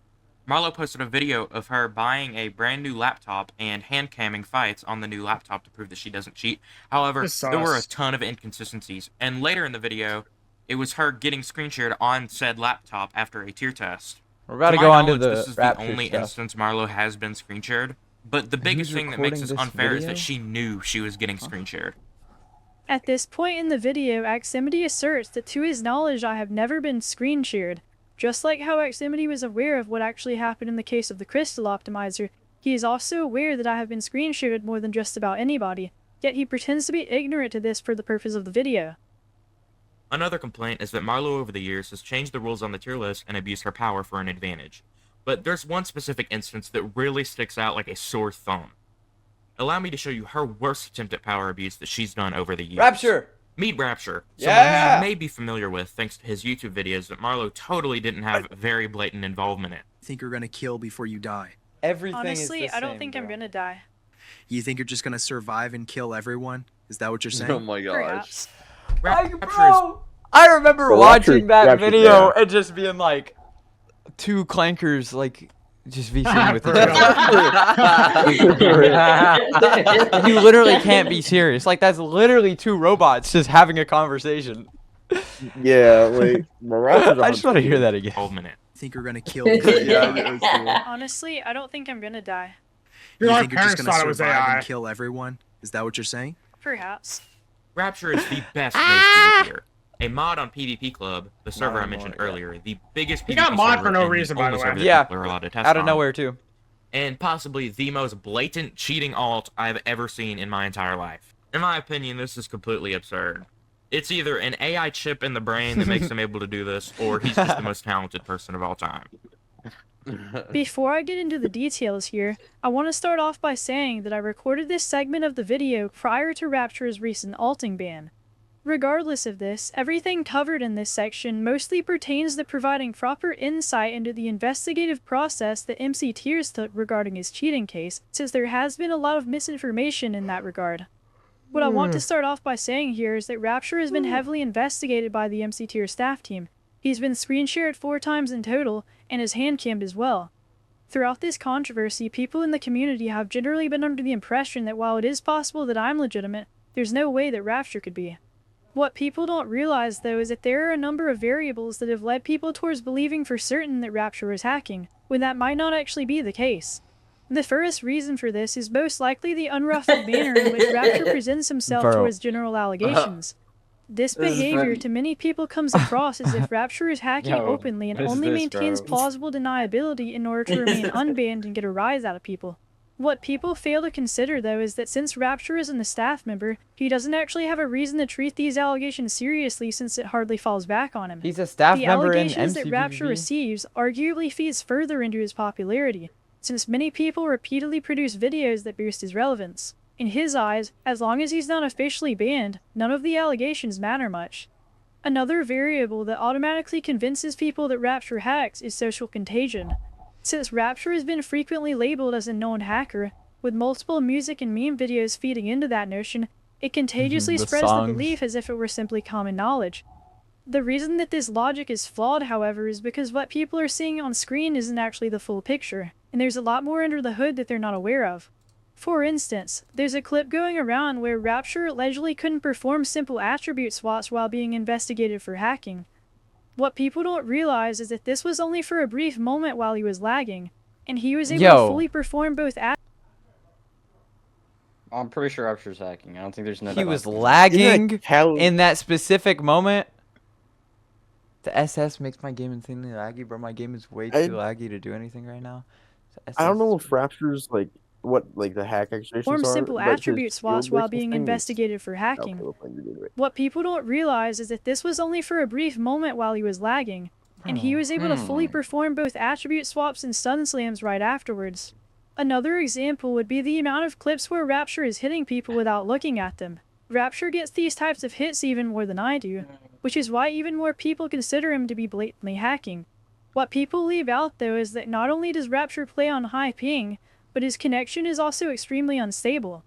Marlow posted a video of her buying a brand new laptop and hand camming fights on the new laptop to prove that she doesn't cheat. However, there were a ton of inconsistencies, and later in the video, it was her getting screen shared on said laptop after a tier test. We're about to go on to the This is the Rapture only stuff. instance Marlow has been screen shared, but the biggest thing that makes this unfair is that she knew she was getting screen shared. At this point in the video, Aximity asserts that to his knowledge I have never been screen shared. Just like how Aximity was aware of what actually happened in the case of the Crystal Optimizer, he is also aware that I have been screen shared more than just about anybody, yet he pretends to be ignorant to this for the purpose of the video. Another complaint is that Marlow over the years has changed the rules on the tier list and abused her power for an advantage. But there's one specific instance that really sticks out like a sore thumb. Allow me to show you her worst attempt at power abuse that she's done over the years. Rapture! Meet Rapture, someone who you may be familiar with thanks to his YouTube videos that Marlow totally didn't have very blatant involvement in. Think you're gonna kill before you die? Everything Honestly, is the I don't same, think bro. I'm gonna die. You think you're just gonna survive and kill everyone? Is that what you're saying? Oh my gosh. Perhaps. Like, bro, I remember watching that video and just being like, two clankers, like, just VCing with each other. You literally can't be serious. Like, that's literally two robots just having a conversation. Yeah, like, I just want to hear that again. Think you're gonna kill everyone? Honestly, I don't think I'm gonna die. You think you're just gonna survive and kill everyone? Is that what you're saying? Perhaps. Rapture is the best PvPer. A mod on PvP Club, the server I mentioned earlier, the biggest PvP got mod server for no and the reason, by the only way. server that Yeah, people are allowed to test out of on. nowhere too. And possibly the most blatant cheating alt I've ever seen in my entire life. In my opinion, this is completely absurd. It's either an AI chip in the brain that makes him able to do this, or he's just the most talented person of all time. Before I get into the details here, I want to start off by saying that I recorded this segment of the video prior to Rapture's recent alting ban. Regardless of this, everything covered in this section mostly pertains to providing proper insight into the investigative process that MC Tears took regarding his cheating case, since there has been a lot of misinformation in that regard. What I want to start off by saying here is that Rapture has been heavily investigated by the MC Tears staff team. He's been screen shared 4 times in total, and is hand cammed as well. Throughout this controversy, people in the community have generally been under the impression that while it is possible that I'm legitimate, there's no way that Rapture could be. What people don't realize, though, is that there are a number of variables that have led people towards believing for certain that Rapture is hacking, when that might not actually be the case. The first reason for this is most likely the unruffled manner in which Rapture presents himself towards general allegations. This behavior to many people comes across as if Rapture is hacking openly and only maintains plausible deniability in order to remain unbanned and get a rise out of people. What people fail to consider, though, is that since Rapture isn't a staff member, he doesn't actually have a reason to treat these allegations seriously since it hardly falls back on him. He's a staff the member in allegations that Rapture MCPV. receives arguably feeds further into his popularity, since many people repeatedly produce videos that boost his relevance. In his eyes, as long as he's not officially banned, none of the allegations matter much. Another variable that automatically convinces people that Rapture hacks is social contagion. Since Rapture has been frequently labeled as a known hacker, with multiple music and meme videos feeding into that notion, it contagiously The spreads songs. the belief as if it were simply common knowledge. The reason that this logic is flawed, however, is because what people are seeing on screen isn't actually the full picture, and there's a lot more under the hood that they're not aware of. For instance, there's a clip going around where Rapture allegedly couldn't perform simple attribute swaps while being investigated for hacking. What people don't realize is that this was only for a brief moment while he was lagging, and he was able to fully perform both I'm pretty sure Rapture's hacking. I don't think there's no. He was lagging in that specific moment. The SS makes my game insanely laggy, bro. My game is way too laggy to do anything right now. I don't know if Rapture's what the hack accusations perform are. simple attribute swaps while being investigated for hacking. What people don't realize is that this was only for a brief moment while he was lagging, and he was able to fully perform both attribute swaps and stun slams right afterwards. Another example would be the amount of clips where Rapture is hitting people without looking at them. Rapture gets these types of hits even more than I do, which is why even more people consider him to be blatantly hacking. What people leave out though is that not only does Rapture play on high ping, but his connection is also extremely unstable.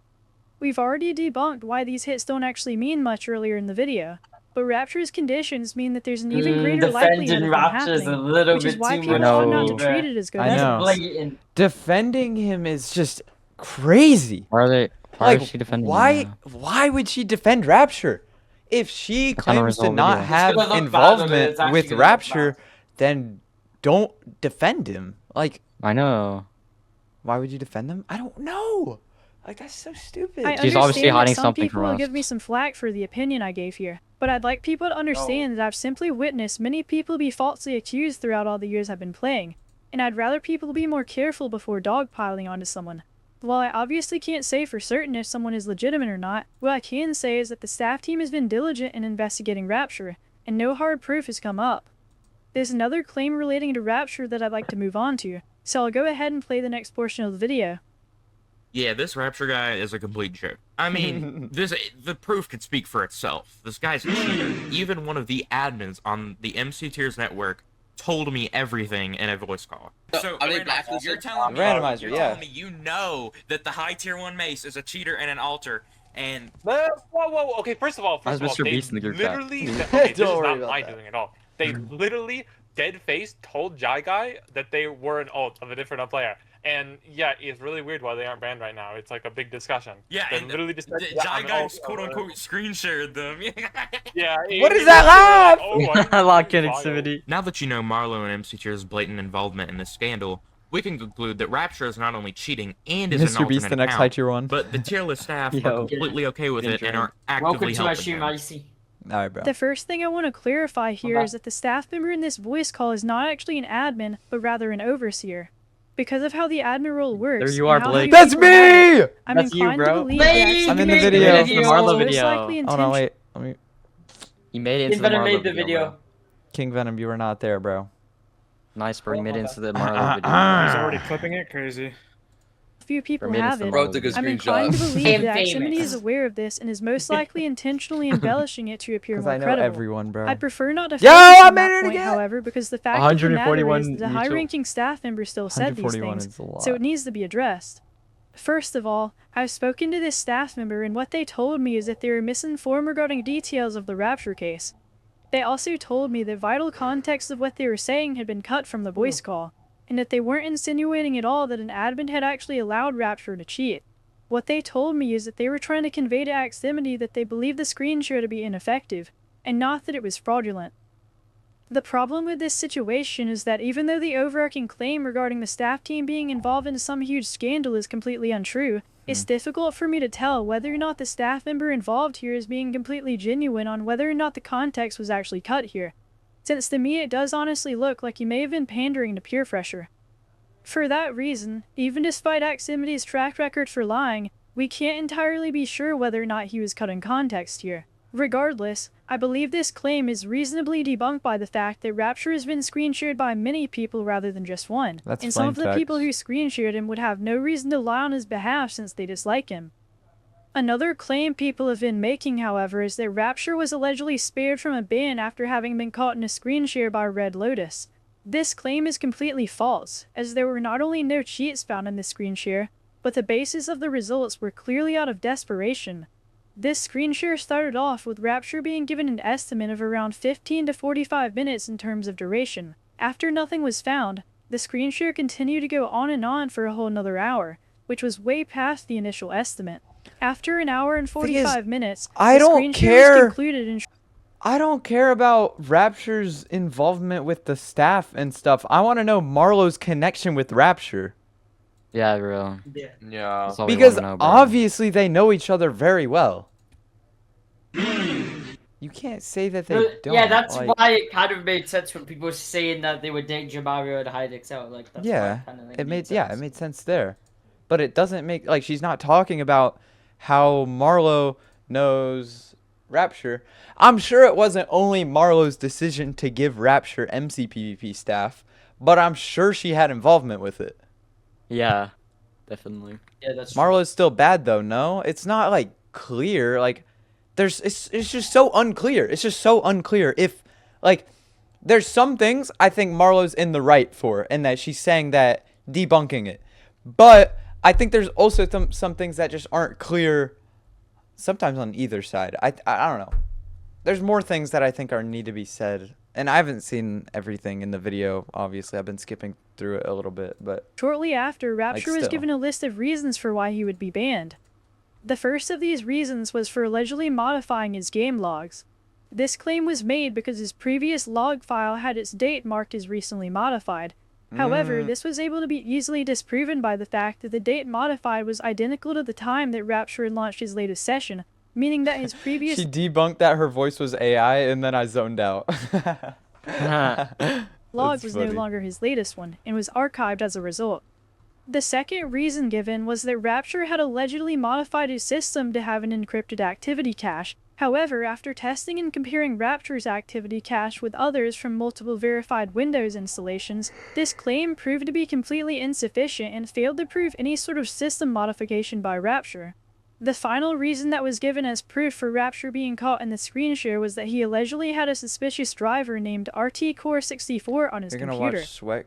We've already debunked why these hits don't actually mean much earlier in the video, but Rapture's conditions mean that there's an even greater likelihood of them happening, which is why people ought not to treat it as good evidence. Defending him is just crazy. Why is she defending him? Why would she defend Rapture? If she claims to not have involvement with Rapture, then don't defend him. I know. Why would you defend them? I don't know. That's so stupid. She's obviously hiding something from us. Some people will give me some flack for the opinion I gave here, but I'd like people to understand that I've simply witnessed many people be falsely accused throughout all the years I've been playing, and I'd rather people be more careful before dogpiling onto someone. While I obviously can't say for certain if someone is legitimate or not, what I can say is that the staff team has been diligent in investigating Rapture, and no hard proof has come up. There's another claim relating to Rapture that I'd like to move on to, so I'll go ahead and play the next portion of the video. Yeah, this Rapture guy is a complete joke. I mean, the proof could speak for itself. This guy's a cheater. Even one of the admins on the MC Tiers network told me everything in a voice call. So, you're telling me you know that the high tier 1 mace is a cheater and an alter, and... Whoa, okay, first of all, Mr. Beast in the group literally... Okay, this is not my doing at all. They literally, dead-faced, told Jai Guy that they were an alt of a different player. And yeah, it's really weird why they aren't banned right now. It's like a big discussion. Yeah, they and literally just Jai Guy quote-unquote screen shared them. Yeah. What is that laugh? I like Aximity. Now that you know Marlow and MC Tier's blatant involvement in this scandal, we can conclude that Rapture is not only cheating and is an Beast, the next high tier 1. But the tier list staff are completely okay with it and are actively helping him. Alright, bro. The first thing I want to clarify here is that the staff member in this voice call is not actually an admin, but rather an overseer. Because of how the admin role works. There you are, Blake. That's me! I'm That's inclined you, bro. to believe that I'm in the video. It's the Marlow video. Hold on, wait. Let me... You made it into the Marlow video. King Venom, you were not there, bro. Nice, bro. You made it into the Marlow video. He's already clipping it. Crazy. Few people have it. I'm inclined to believe that Aximity is aware of this and is most likely intentionally embellishing it to appear more I know credible. everyone, bro. I'd prefer not to focus on that point, however, because the fact of the matter is that a high-ranking staff member still said these things, so it needs to be addressed. First of all, I've spoken to this staff member, and what they told me is that they were misinformed regarding details of the Rapture case. They also told me that vital context of what they were saying had been cut from the voice call, and that they weren't insinuating at all that an admin had actually allowed Rapture to cheat. What they told me is that they were trying to convey to Aximity that they believed the screen share to be ineffective, and not that it was fraudulent. The problem with this situation is that even though the overarching claim regarding the staff team being involved in some huge scandal is completely untrue, it's difficult for me to tell whether or not the staff member involved here is being completely genuine on whether or not the context was actually cut here, since to me it does honestly look like he may have been pandering to peer pressure. For that reason, even despite Aximity's track record for lying, we can't entirely be sure whether or not he was cutting context here. Regardless, I believe this claim is reasonably debunked by the fact that Rapture has been screen shared by many people rather than just one, and some of the people who screen shared him would have no reason to lie on his behalf since they dislike him. Another claim people have been making, however, is that Rapture was allegedly spared from a ban after having been caught in a screen share by Red Lotus. This claim is completely false, as there were not only no cheats found in this screen share, but the basis of the results were clearly out of desperation. This screen share started off with Rapture being given an estimate of around 15 to 45 minutes in terms of duration. After nothing was found, the screen share continued to go on and on for a whole another hour, which was way past the initial estimate. After an hour and 45 minutes, I the don't screen share care. was concluded and I don't care about Rapture's involvement with the staff and stuff. I want to know Marlow's connection with Rapture. Yeah, bro. Yeah. Because obviously they know each other very well. You can't say that they don't. Yeah, that's why it kind of made sense when people were saying that they would date Jamario and hide Excel. Like, that's why it kind of like, made sense. It made sense there. But it doesn't make, like, she's not talking about how Marlow knows Rapture. I'm sure it wasn't only Marlow's decision to give Rapture MCPVP staff, but I'm sure she had involvement with it. Yeah, definitely. Yeah, that's Marlow's still bad though, no? It's not like clear, like it's just so unclear. It's just so unclear if like there's some things I think Marlow's in the right for and that she's saying that debunking it. But I think there's also some things that just aren't clear sometimes on either side. I don't know. There's more things that I think need to be said. And I haven't seen everything in the video, obviously. I've been skipping through it a little bit, but shortly after, Rapture was given a list of reasons for why he would be banned. The first of these reasons was for allegedly modifying his game logs. This claim was made because his previous log file had its date marked as recently modified. However, this was able to be easily disproven by the fact that the date modified was identical to the time that Rapture had launched his latest session, meaning that his previous... She debunked that her voice was AI, and then I zoned out. log was no longer his latest one, and was archived as a result. The second reason given was that Rapture had allegedly modified his system to have an encrypted activity cache. However, after testing and comparing Rapture's activity cache with others from multiple verified Windows installations, this claim proved to be completely insufficient and failed to prove any sort of system modification by Rapture. The final reason that was given as proof for Rapture being caught in the screen share was that he allegedly had a suspicious driver named RT-Core64 on his computer.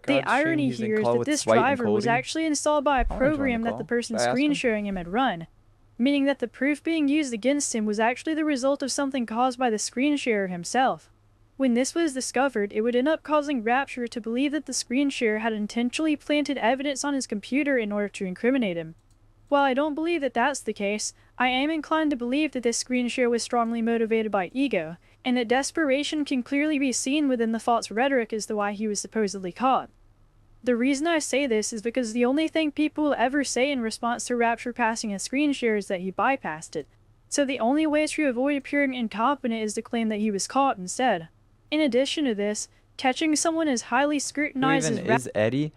The irony here is that this driver was actually installed by a program that the person screen sharing him had run, meaning that the proof being used against him was actually the result of something caused by the screen sharer himself. When this was discovered, it would end up causing Rapture to believe that the screen sharer had intentionally planted evidence on his computer in order to incriminate him. While I don't believe that that's the case, I am inclined to believe that this screen share was strongly motivated by ego, and that desperation can clearly be seen within the false rhetoric as to why he was supposedly caught. The reason I say this is because the only thing people will ever say in response to Rapture passing a screen share is that he bypassed it, so the only way to avoid appearing incompetent is to claim that he was caught instead. In addition to this, catching someone as highly scrutinized as is Eddie?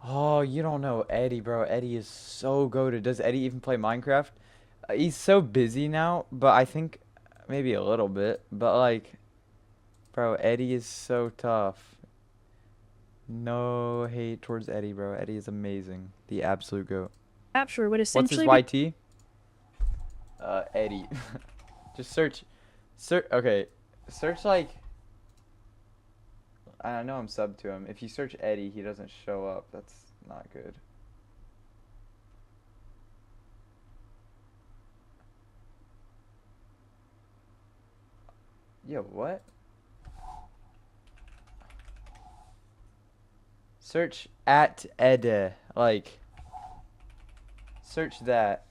Oh, you don't know Eddie, bro. Eddie is so goated. Does Eddie even play Minecraft? He's so busy now, but I think maybe a little bit. But, like, bro, Eddie is so tough. No hate towards Eddie, bro. Eddie is amazing. The absolute goat. Rapture would essentially What's his YT? Eddie. Just search, okay, search, like, I know I'm subbed to him. If you search Eddie, he doesn't show up. That's not good. Yo, what? Search at Ed. Like, search that.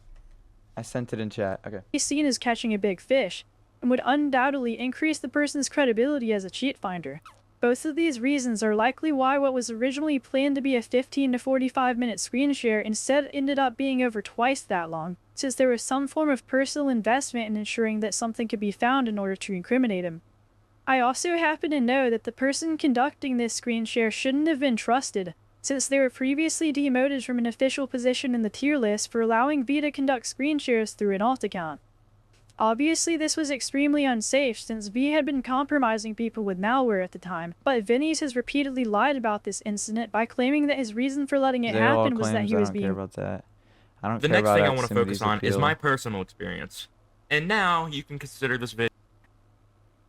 I sent it in chat. Okay. He's seen as catching a big fish, and would undoubtedly increase the person's credibility as a cheat finder. Both of these reasons are likely why what was originally planned to be a 15 to 45 minute screen share instead ended up being over twice that long, since there was some form of personal investment in ensuring that something could be found in order to incriminate him. I also happen to know that the person conducting this screen share shouldn't have been trusted, since they were previously demoted from an official position in the tier list for allowing V to conduct screen shares through an alt account. Obviously, this was extremely unsafe since V had been compromising people with malware at the time, but Vinny's has repeatedly lied about this incident by claiming that his reason for letting it happen was that he was being... I don't care about that. I don't The care next about thing I want to focus Aximity's on is appeal. my personal experience. And now you can consider this video.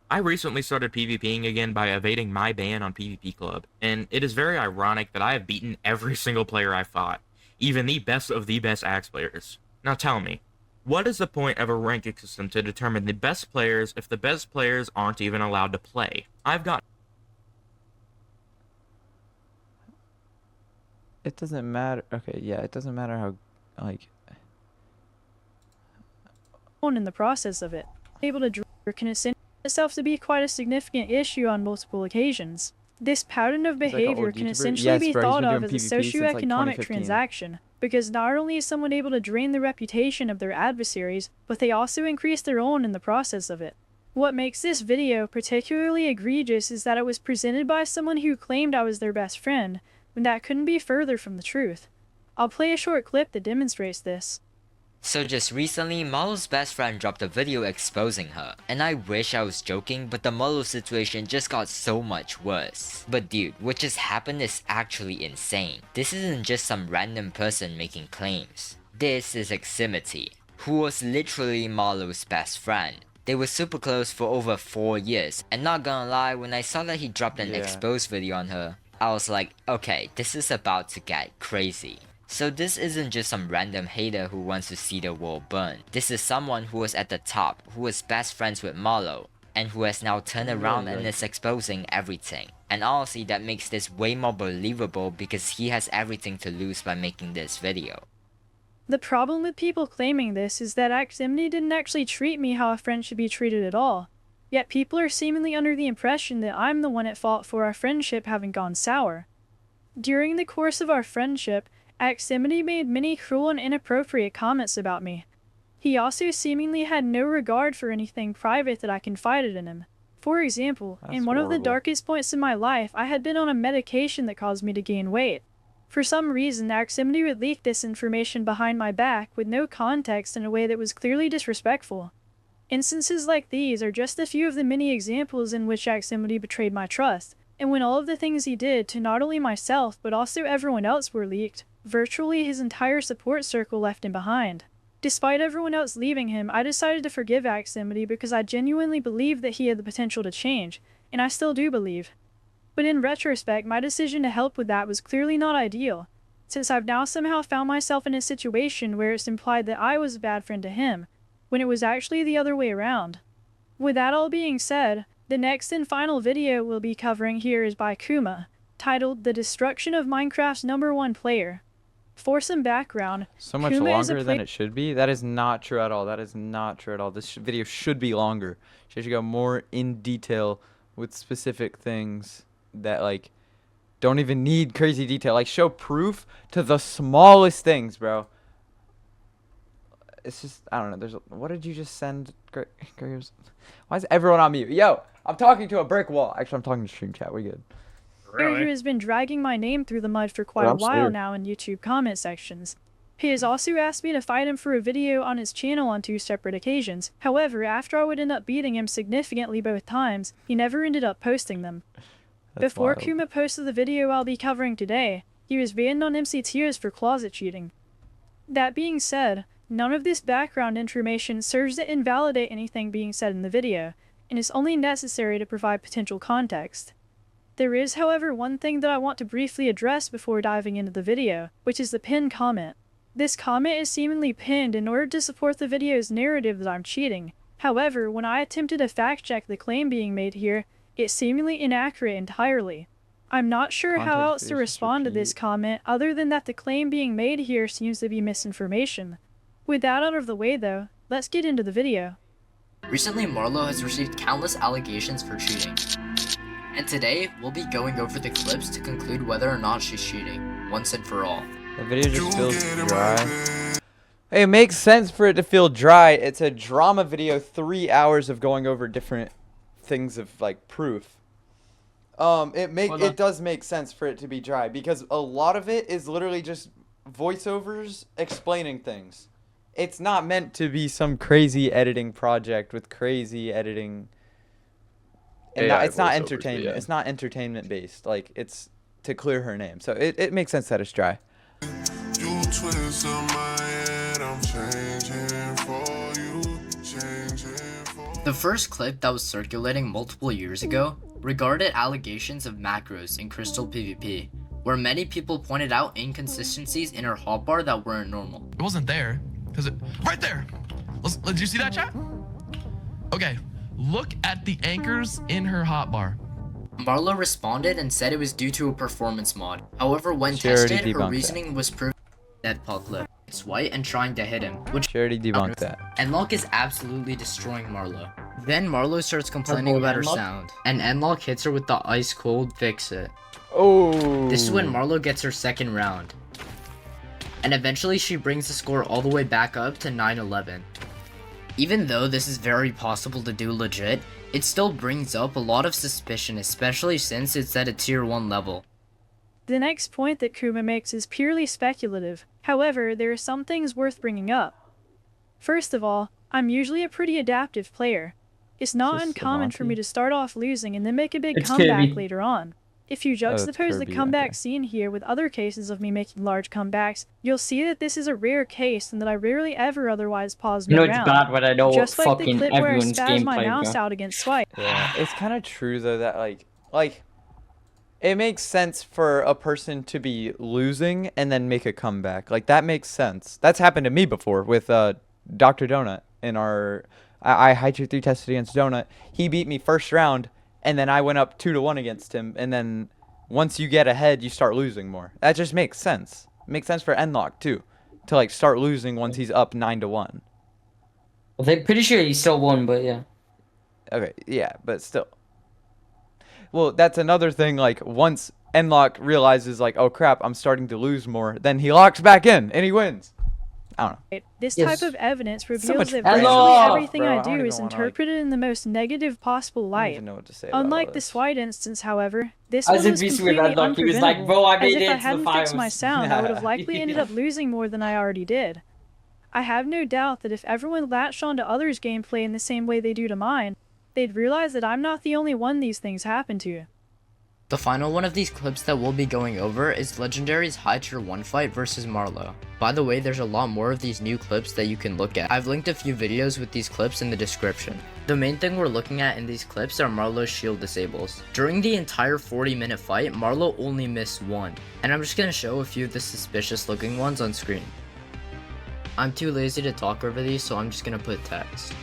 I recently started PvPing again by evading my ban on PvP Club, and it is very ironic that I have beaten every single player I fought, even the best of the best Axe players. Now tell me, what is the point of a ranking system to determine the best players if the best players aren't even allowed to play? I've got... It doesn't matter. Okay, yeah, it doesn't matter how like. In the process of it, able to draw can ascend itself to be quite a significant issue on multiple occasions. This pattern of behavior can essentially be thought of as a socioeconomic transaction, because not only is someone able to drain the reputation of their adversaries, but they also increase their own in the process of it. What makes this video particularly egregious is that it was presented by someone who claimed I was their best friend, when that couldn't be further from the truth. I'll play a short clip that demonstrates this. So just recently, Marlow's best friend dropped a video exposing her, and I wish I was joking, but the Marlow situation just got so much worse. But dude, what just happened is actually insane. This isn't just some random person making claims. This is Aximity, who was literally Marlow's best friend. They were super close for over 4 years, and not gonna lie, when I saw that he dropped an exposed video on her, I was like, okay, this is about to get crazy. So this isn't just some random hater who wants to see the world burn. This is someone who was at the top, who was best friends with Marlow, and who has now turned around and is exposing everything. And honestly, that makes this way more believable because he has everything to lose by making this video. The problem with people claiming this is that Aximity didn't actually treat me how a friend should be treated at all. Yet people are seemingly under the impression that I'm the one at fault for our friendship having gone sour. During the course of our friendship, Aximity made many cruel and inappropriate comments about me. He also seemingly had no regard for anything private that I confided in him. For example, in one of the darkest points in my life, I had been on a medication that caused me to gain weight. For some reason, Aximity would leak this information behind my back with no context in a way that was clearly disrespectful. Instances like these are just a few of the many examples in which Aximity betrayed my trust, and when all of the things he did to not only myself but also everyone else were leaked, virtually his entire support circle left him behind. Despite everyone else leaving him, I decided to forgive Aximity because I genuinely believed that he had the potential to change, and I still do believe. But in retrospect, my decision to help with that was clearly not ideal, since I've now somehow found myself in a situation where it's implied that I was a bad friend to him, when it was actually the other way around. With that all being said, the next and final video we'll be covering here is by Kuma, titled The Destruction of Minecraft's #1 Player. For some background, so much Kuma longer than it should be. That is not true at all. That is not true at all. This video should be longer. She should go more in detail with specific things that like don't even need crazy detail. Like show proof to the smallest things, bro. It's just I don't know. What did you just send, Graves? Why is everyone on mute? Yo, I'm talking to a brick wall. Actually, I'm talking to stream chat. We good. Really? Who has been dragging my name through the mud for quite a while now in YouTube comment sections. He has also asked me to fight him for a video on his channel on 2 separate occasions. However, after I would end up beating him significantly both times, he never ended up posting them. Before wild. Kuma posted the video I'll be covering today, he was banned on MC Tiers for closet cheating. That being said, none of this background information serves to invalidate anything being said in the video, and is only necessary to provide potential context. There is, however, one thing that I want to briefly address before diving into the video, which is the pinned comment. This comment is seemingly pinned in order to support the video's narrative that I'm cheating. However, when I attempted to fact-check the claim being made here, it's seemingly inaccurate entirely. I'm not sure how else to respond to this comment other than that the claim being made here seems to be misinformation. With that out of the way though, let's get into the video. Recently, Marlow has received countless allegations for cheating. And today, we'll be going over the clips to conclude whether or not she's cheating, once and for all. The video just feels dry. Hey, it makes sense for it to feel dry. It's a drama video, 3 hours of going over different things of like proof. It does make sense for it to be dry because a lot of it is literally just voiceovers explaining things. It's not meant to be some crazy editing project with crazy editing. And it's not entertainment. Yeah. It's not entertainment based. Like it's to clear her name. So it makes sense that it's dry. You twist on my head, I'm changing for you, The first clip that was circulating multiple years ago regarded allegations of macros in Crystal PvP, where many people pointed out inconsistencies in her hotbar that weren't normal. It wasn't there, because right there. Did you see that, chat? Okay. Look at the anchors in her hotbar. Marlow responded and said it was due to a performance mod. However, when tested, her reasoning was proven dead pod clip. White and trying to hit him, which she already debunked that. Enlock is absolutely destroying Marlow. Then Marlow starts complaining about her sound, and Enlock hits her with the ice cold fix it. Oh. This is when Marlow gets her second round. And eventually she brings the score all the way back up to 9-11. Even though this is very possible to do legit, it still brings up a lot of suspicion, especially since it's at a tier 1 level. The next point that Kuma makes is purely speculative. However, there are some things worth bringing up. First of all, I'm usually a pretty adaptive player. It's not uncommon for me to start off losing and then make a big comeback later on. If you juxtapose the comeback scene here with other cases of me making large comebacks, you'll see that this is a rare case and that I rarely ever otherwise pause You know mid-round. it's bad when I know Just like the fucking clip where I everyone's spaz my gameplay, mouse bro. out against Swipe. Yeah, it's kind of true though that like it makes sense for a person to be losing and then make a comeback. Like that makes sense. That's happened to me before with Dr. Donut in our I high tier 3 tested against Donut. He beat me first round and then I went up 2-1 against him, and then once you get ahead, you start losing more. That just makes sense. It makes sense for Enlock too, to like start losing once he's up 9-1. I'm pretty sure he still won, but yeah. Okay, yeah, but still. Well, that's another thing. Like once Enlock realizes, like, oh crap, I'm starting to lose more, then he locks back in and he wins. I don't know. This type of evidence reveals that Hello! virtually everything Bro, I I don't do even is wanna, interpreted in the most negative possible I don't light. even know what to say about Unlike all the this. Swide instance, however, this I one was in was peace with completely Enlock. He was like, unpreventable. bro, I As made if it I to the hadn't fixed my finals. sound, I would have likely ended up losing more than I already did. I have no doubt that if everyone latched onto others' gameplay in the same way they do to mine, they'd realize that I'm not the only one these things happen to. The final one of these clips that we'll be going over is Legendary's high tier 1 fight versus Marlow. By the way, there's a lot more of these new clips that you can look at. I've linked a few videos with these clips in the description. The main thing we're looking at in these clips are Marlow's shield disables. During the entire 40-minute fight, Marlow only missed one, and I'm just gonna show a few of the suspicious looking ones on screen. I'm too lazy to talk over these, so I'm just gonna put text.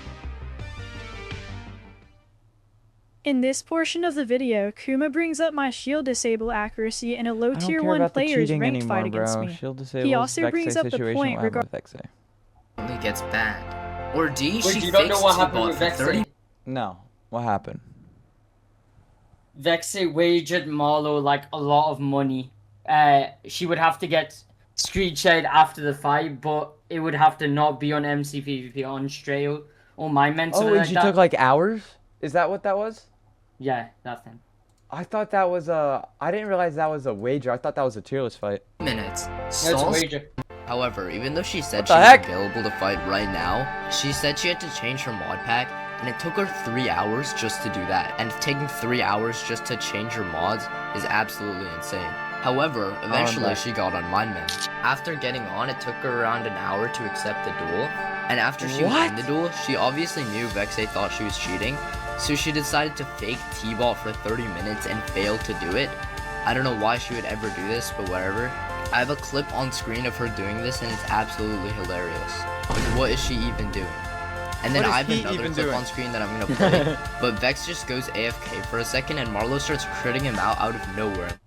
In this portion of the video, Kuma brings up my shield disable accuracy in a low tier 1 player's ranked fight against me. He also brings up the point regarding Only gets banned. Or D, Wait, she you don't know fakes what two happened bot with for Vexe? 30. No, what happened? Vexe wagered Marlow like a lot of money. She would have to get screen shared after the fight, but it would have to not be on MCPVP, on Strail or my mentor. Oh, and she took like hours? Is that what that was? Yeah, that's him. I thought that was a... I didn't realize that was a wager. I thought that was a tierless fight. Minutes. That's a wager. However, even though she said What she the was heck? available to fight right now, she said she had to change her mod pack, and it took her 3 hours just to do that. And taking 3 hours just to change her mods is absolutely insane. However, eventually she got on Mindman. After getting on, it took her around an hour to accept the duel, and after she was in the duel, she obviously knew Vexe thought she was cheating, so she decided to fake T-bot for 30 minutes and failed to do it. I don't know why she would ever do this, but whatever. I have a clip on screen of her doing this and it's absolutely hilarious. Like, what is she even doing? And then I have another clip on screen that I'm gonna play, but Vex just goes AFK for a second and Marlow starts critting him out of nowhere.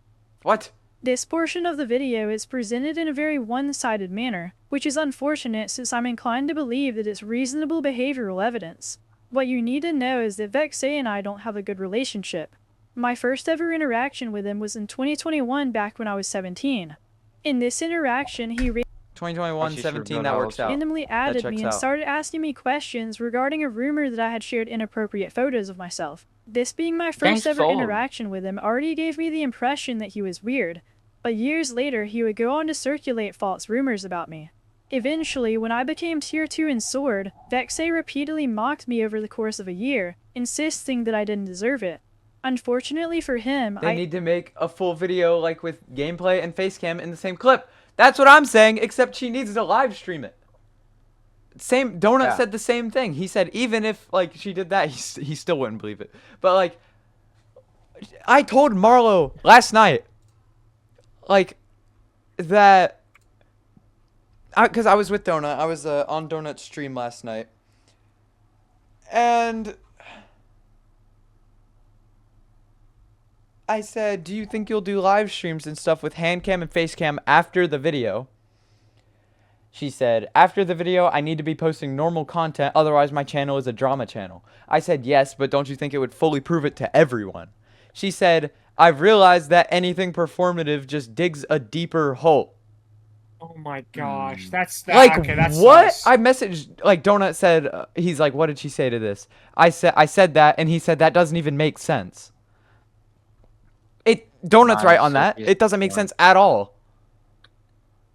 What? This portion of the video is presented in a very one-sided manner, which is unfortunate since I'm inclined to believe that it's reasonable behavioral evidence. What you need to know is that Vexe and I don't have a good relationship. My first ever interaction with him was in 2021 back when I was 17. In this interaction, he 2021, 17, that works out. randomly added me and started asking me questions regarding a rumor that I had shared inappropriate photos of myself. This being my first ever interaction with him already gave me the impression that he was weird, but years later he would go on to circulate false rumors about me. Eventually, when I became tier 2 in Sword, Vexe repeatedly mocked me over the course of a year, insisting that I didn't deserve it. Unfortunately for him, They need to make a full video like with gameplay and facecam in the same clip. That's what I'm saying, except she needs to live stream it. Same Donut said the same thing. He said even if like she did that, he still wouldn't believe it. But like I told Marlow last night like that because I was with Donut. I was on Donut's stream last night. And I said, do you think you'll do live streams and stuff with hand cam and face cam after the video? She said, after the video, I need to be posting normal content, otherwise my channel is a drama channel. I said, yes, but don't you think it would fully prove it to everyone? She said, I've realized that anything performative just digs a deeper hole. Oh my gosh, that's like okay, that's what? sus. I messaged like Donut said. He's like, what did she say to this? I said that, and he said that doesn't even make sense. Donut's right on that. It doesn't make sense at all.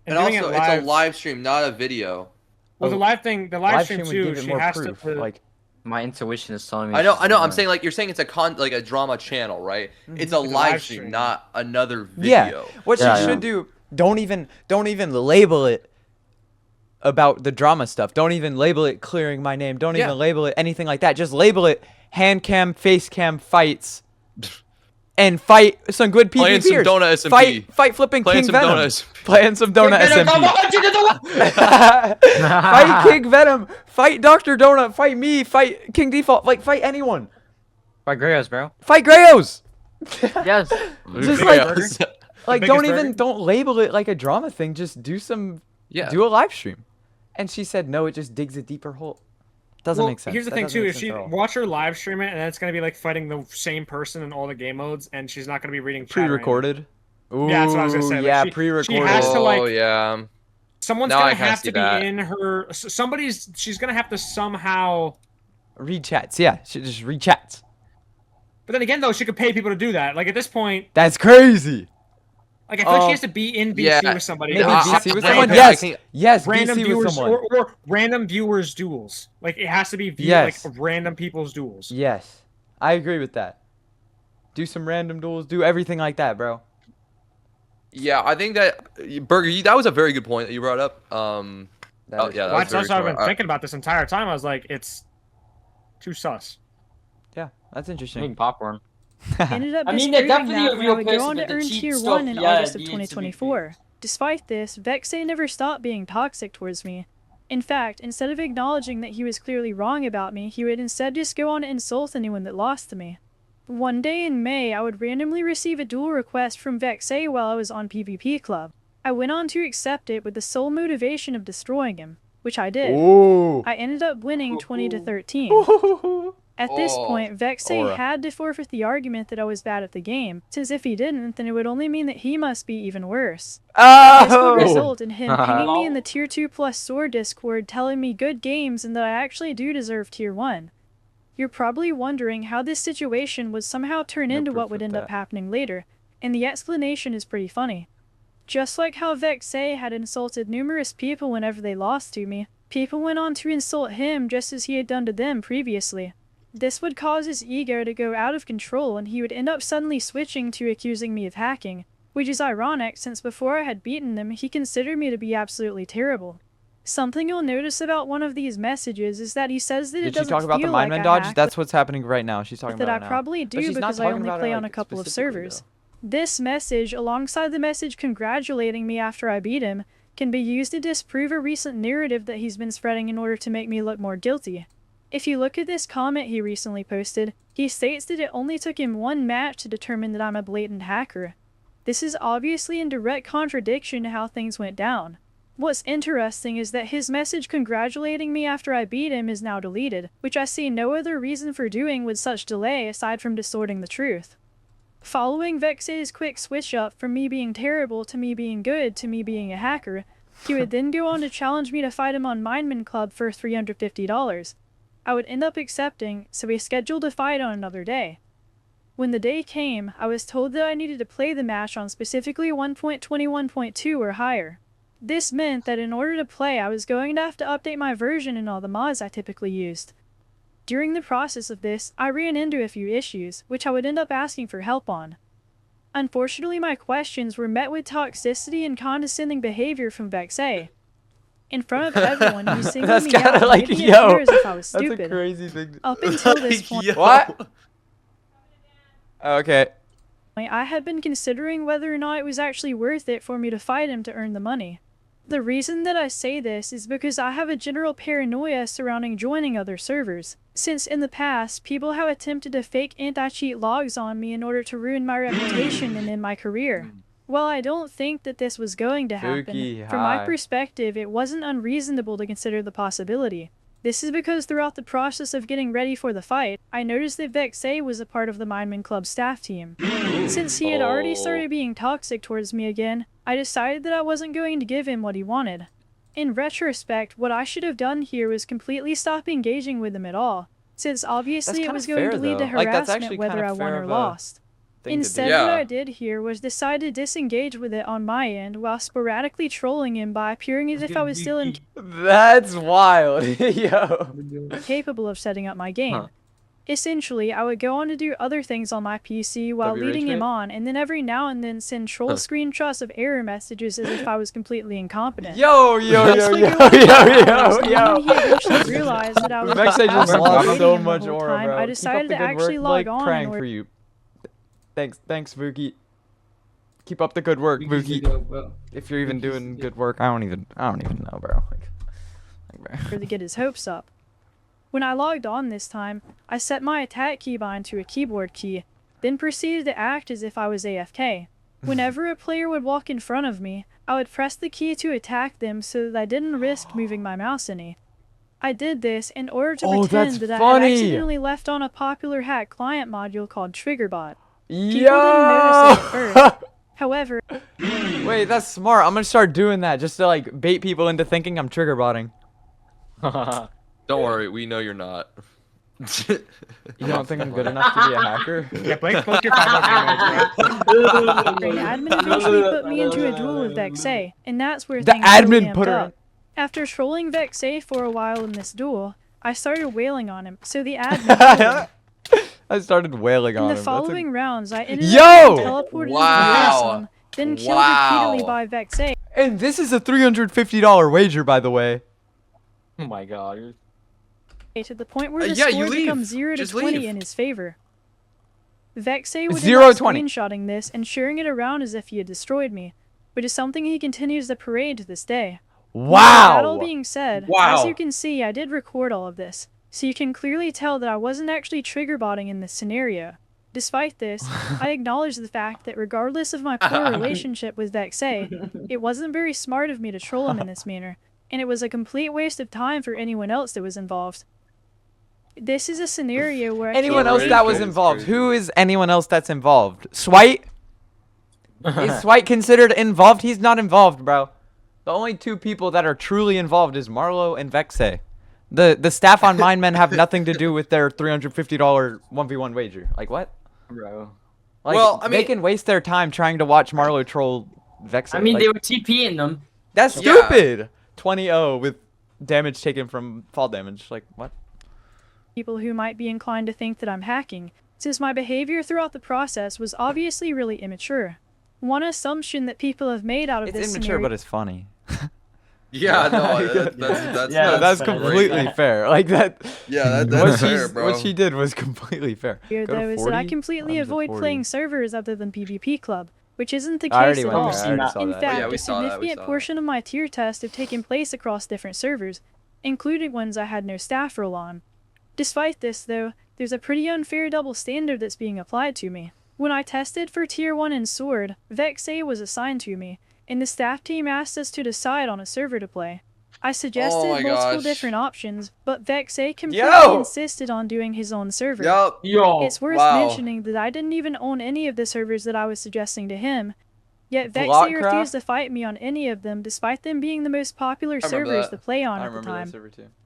And also, it's a live stream, not a video. Well, the live stream too. She has to like. My intuition is telling me. I know. I'm saying like you're saying it's like a drama channel, right? It's a live stream, not another video. Yeah. What she should do. Don't even label it about the drama stuff. Don't even label it clearing my name. Don't even label it anything like that. Just label it hand cam, face cam fights. And fight some good PvPers. Playing some Donut SMP. Fight flipping Playing King some Venom. Donut. Playing some Donut SMP. Fight King Venom. Fight Dr. Donut. Fight me. Fight King Default. Like, fight anyone. Fight Grayos, bro. Fight Grayos. Yes. Just like don't label it like a drama thing. Just do do a live stream. And she said, no, it just digs a deeper hole. Doesn't make sense. Here's the thing too: if she watch her live stream it, and then it's gonna be like fighting the same person in all the game modes, and she's not gonna be reading pre-recorded. Yeah, that's what I was gonna say. Yeah, like pre-recorded. She has to like. Yeah. Someone's gonna have to be in her. She's gonna have to somehow. Read chats. Yeah, she just read chats. But then again, though, she could pay people to do that. Like at this point. That's crazy. Like I feel like she has to be in VC with somebody. Maybe VC with someone. Yes, random VC viewers with someone. Or random viewers duels. Like it has to be like random people's duels. Yes, I agree with that. Do some random duels. Do everything like that, bro. Yeah, I think that Burger, that was a very good point that you brought up. That's also I've been thinking about this entire time. I was like, it's too sus. Yeah, that's interesting. Eating popcorn. Ended up they're definitely a when real I would go person, on to but the earn cheap tier stuff, 1 in yeah, August of needs to be 2024. Despite this, Vexay never stopped being toxic towards me. In fact, instead of acknowledging that he was clearly wrong about me, he would instead just go on to insult anyone that lost to me. One day in May, I would randomly receive a duel request from Vexay while I was on PvP Club. I went on to accept it with the sole motivation of destroying him, which I did. Ooh. I ended up winning 20-13. At this point, Vexay had to forfeit the argument that I was bad at the game, since if he didn't, then it would only mean that he must be even worse. This would result in him pinging me in the Tier 2 plus Sword Discord telling me good games and that I actually do deserve Tier 1. You're probably wondering how this situation would somehow turn into what would end up happening later, and the explanation is pretty funny. Just like how Vexay had insulted numerous people whenever they lost to me, people went on to insult him just as he had done to them previously. This would cause his ego to go out of control and he would end up suddenly switching to accusing me of hacking, which is ironic since before I had beaten him he considered me to be absolutely terrible. Something you'll notice about one of these messages is that he says that it doesn't feel like I hacked. Did she talk about the Mindman dodge? That's what's happening right now. She's talking about it now. That I probably do because I only play on a couple of servers. This message, alongside the message congratulating me after I beat him, can be used to disprove a recent narrative that he's been spreading in order to make me look more guilty. If you look at this comment he recently posted, he states that it only took him one match to determine that I'm a blatant hacker. This is obviously in direct contradiction to how things went down. What's interesting is that his message congratulating me after I beat him is now deleted, which I see no other reason for doing with such delay aside from distorting the truth. Following Vexay's quick switch up from me being terrible to me being good to me being a hacker, he would then go on to challenge me to fight him on Mindman Club for $350. I would end up accepting, so we scheduled a fight on another day. When the day came, I was told that I needed to play the match on specifically 1.21.2 or higher. This meant that in order to play, I was going to have to update my version and all the mods I typically used. During the process of this, I ran into a few issues, which I would end up asking for help on. Unfortunately, my questions were met with toxicity and condescending behavior from Vexay. In front of everyone, he singled me out and made me appear as if I was stupid. That's a crazy thing. Up until this point, what? Okay. I had been considering whether or not it was actually worth it for me to fight him to earn the money. The reason that I say this is because I have a general paranoia surrounding joining other servers, since in the past, people have attempted to fake anti-cheat logs on me in order to ruin my reputation and end my career. While I don't think that this was going to happen, from my perspective, it wasn't unreasonable to consider the possibility. This is because throughout the process of getting ready for the fight, I noticed that Vexay was a part of the Mindman Club staff team. Since he had already started being toxic towards me again, I decided that I wasn't going to give him what he wanted. In retrospect, what I should have done here was completely stop engaging with him at all, since obviously it was going to lead to harassment whether I won or lost. Instead, what I did here was decide to disengage with it on my end while sporadically trolling him by appearing as if I was still That's wild, yo. capable of setting up my game. Essentially, I would go on to do other things on my PC while leading him on, and then every now and then send troll screenshots of error messages as if I was completely incompetent. Yo. He eventually realized that I was Vexay just lost so much aura, bro. I decided to actually log on in order. For you. Thanks, Vuki. Keep up the good work, Vuki. If you're even doing good work, I don't even know, bro. To get his hopes up. When I logged on this time, I set my attack keybind to a keyboard key, then proceeded to act as if I was AFK. Whenever a player would walk in front of me, I would press the key to attack them so that I didn't risk moving my mouse any. I did this in order to pretend that I had accidentally left on a popular hack client module called TriggerBot. People didn't notice it at first. However... Wait, that's smart. I'm gonna start doing that just to like bait people into thinking I'm trigger botting. Don't worry, we know you're not. You don't think I'm good enough to be a hacker? Yeah, Blake, post your 5 The admin eventually put me into a duel with Vexay, and that's where things admin really put her up. After trolling Vexay for a while in this duel, I started wailing on him, so the admin I started wailing on him. In the following rounds, I ended up being teleported into the then killed repeatedly by Vexay. And this is a $350 wager, by the way. Oh my god. To the point where the score becomes 0 to 20 in his favor. Vexay would end up screenshotting this and sharing it around as if he had destroyed me, which is something he continues to parade to this day. Wow! That all being said, as you can see, I did record all of this, so you can clearly tell that I wasn't actually trigger botting in this scenario. Despite this, I acknowledge the fact that regardless of my poor relationship with Vexay, it wasn't very smart of me to troll him in this manner, and it was a complete waste of time for anyone else that was involved. This is a scenario where anyone else that was involved. Who is anyone else that's involved? Swite? Is Swite considered involved? He's not involved, bro. The only two people that are truly involved is Marlow and Vexay. The staff on Mindmen have nothing to do with their $350 1v1 wager. Like what? Bro. Like, well, I mean, they can waste their time trying to watch Marlow troll Vexay. I mean, they were TPing them. That's stupid. 20-0 with damage taken from fall damage. Like what? People who might be inclined to think that I'm hacking, since my behavior throughout the process was obviously really immature. One assumption that people have made out of this immature, scenario... but it's funny. Yeah, no, that's completely fair. Like that. Yeah, that's fair, bro. What she did was completely fair. Here, though, is that I completely avoid playing servers other than PvP Club, which isn't the case at all. In fact, a significant portion of my tier tests have taken place across different servers, including ones I had no staff role on. Despite this, though, there's a pretty unfair double standard that's being applied to me. When I tested for Tier 1 in Sword, Vexay was assigned to me, and the staff team asked us to decide on a server to play. I suggested multiple different options, but Vexay completely insisted on doing his own server. It's worth mentioning that I didn't even own any of the servers that I was suggesting to him, yet Vexay refused to fight me on any of them despite them being the most popular servers to play on at the time.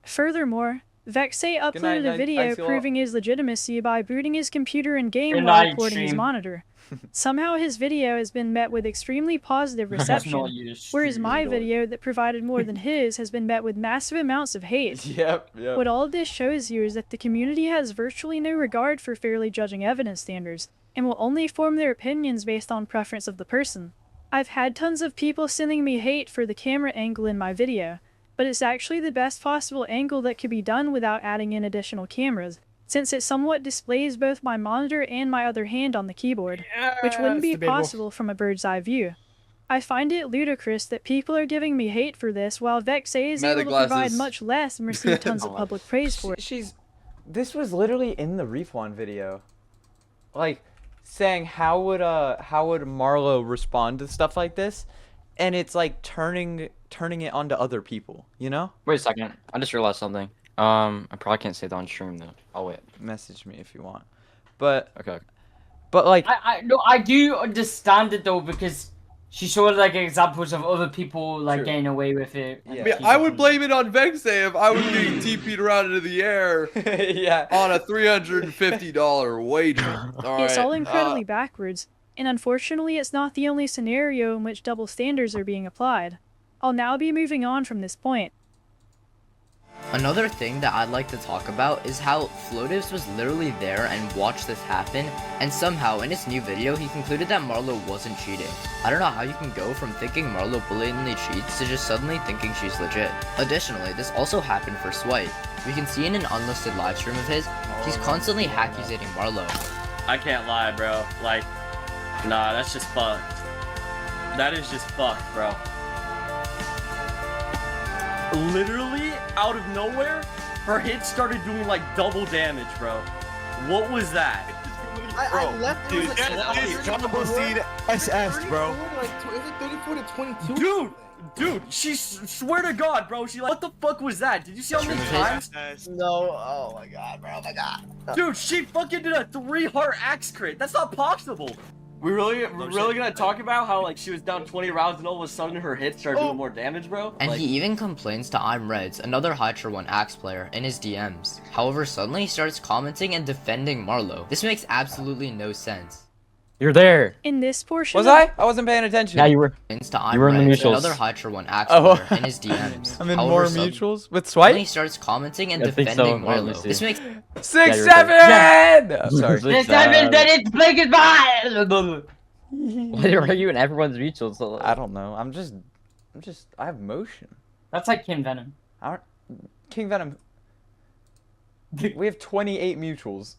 Furthermore, Vexay uploaded a video proving his legitimacy by booting his computer in-game while recording his monitor. Somehow his video has been met with extremely positive reception, whereas my video that provided more than his has been met with massive amounts of hate. What all of this shows you is that the community has virtually no regard for fairly judging evidence standards, and will only form their opinions based on preference of the person. I've had tons of people sending me hate for the camera angle in my video, but it's actually the best possible angle that could be done without adding in additional cameras, since it somewhat displays both my monitor and my other hand on the keyboard, which wouldn't be possible from a bird's eye view. I find it ludicrous that people are giving me hate for this, while Vexay is able to provide much less and receive tons of public praise for it. This was literally in the Refuting video. Like, saying how would Marlow respond to stuff like this, and it's like turning it onto other people, you know? Wait a second, I just realized something. I probably can't say that on stream though. I'll wait. Message me if you want. But okay. But like I do understand it though, because she showed like examples of other people like getting away with it. Yeah. I mean, I would blame it on Vexay if I was getting TP'd around into the air on a $350 wager. It's all incredibly backwards, and unfortunately it's not the only scenario in which double standards are being applied. I'll now be moving on from this point. Another thing that I'd like to talk about is how Floatives was literally there and watched this happen, and somehow in his new video he concluded that Marlow wasn't cheating. I don't know how you can go from thinking Marlow blatantly cheats to just suddenly thinking she's legit. Additionally, this also happened for Swipe. We can see in an unlisted livestream of his, he's constantly accusating Marlow. I can't lie, bro. Like, nah, that's just fucked. That is just fucked, bro. Literally, out of nowhere, her hit started doing like double damage, bro. What was that? I left dude, that is Jumbo Seed SS, bro. It's like 34 to 22. Dude, she swear to God, bro. She like, what the fuck was that? Did you see how many times? No, oh my god, bro, oh my god. Dude, she fucking did a 3-heart axe crit. That's not possible. We're really gonna talk about how like she was down 20 rounds and all of a sudden her hit started doing more damage, bro? And like, he even complains to I'm Reds, another High Tier 1 Axe player, in his DMs. However, suddenly he starts commenting and defending Marlow. This makes absolutely no sense. You're there. In this portion Was I? I wasn't paying attention. Yeah, you were. You were in the mutuals. Another High Tier 1 Axe player in his DMs. I'm in However, more mutuals with Swipe. Suddenly he starts commenting and defending Marlow. This makes 6, 7! I'm sorry. 6, 7, then it's play goodbye! Why are you in everyone's mutuals? So I don't know. I'm just. I have motion. That's like King Venom. King Venom. We have 28 mutuals.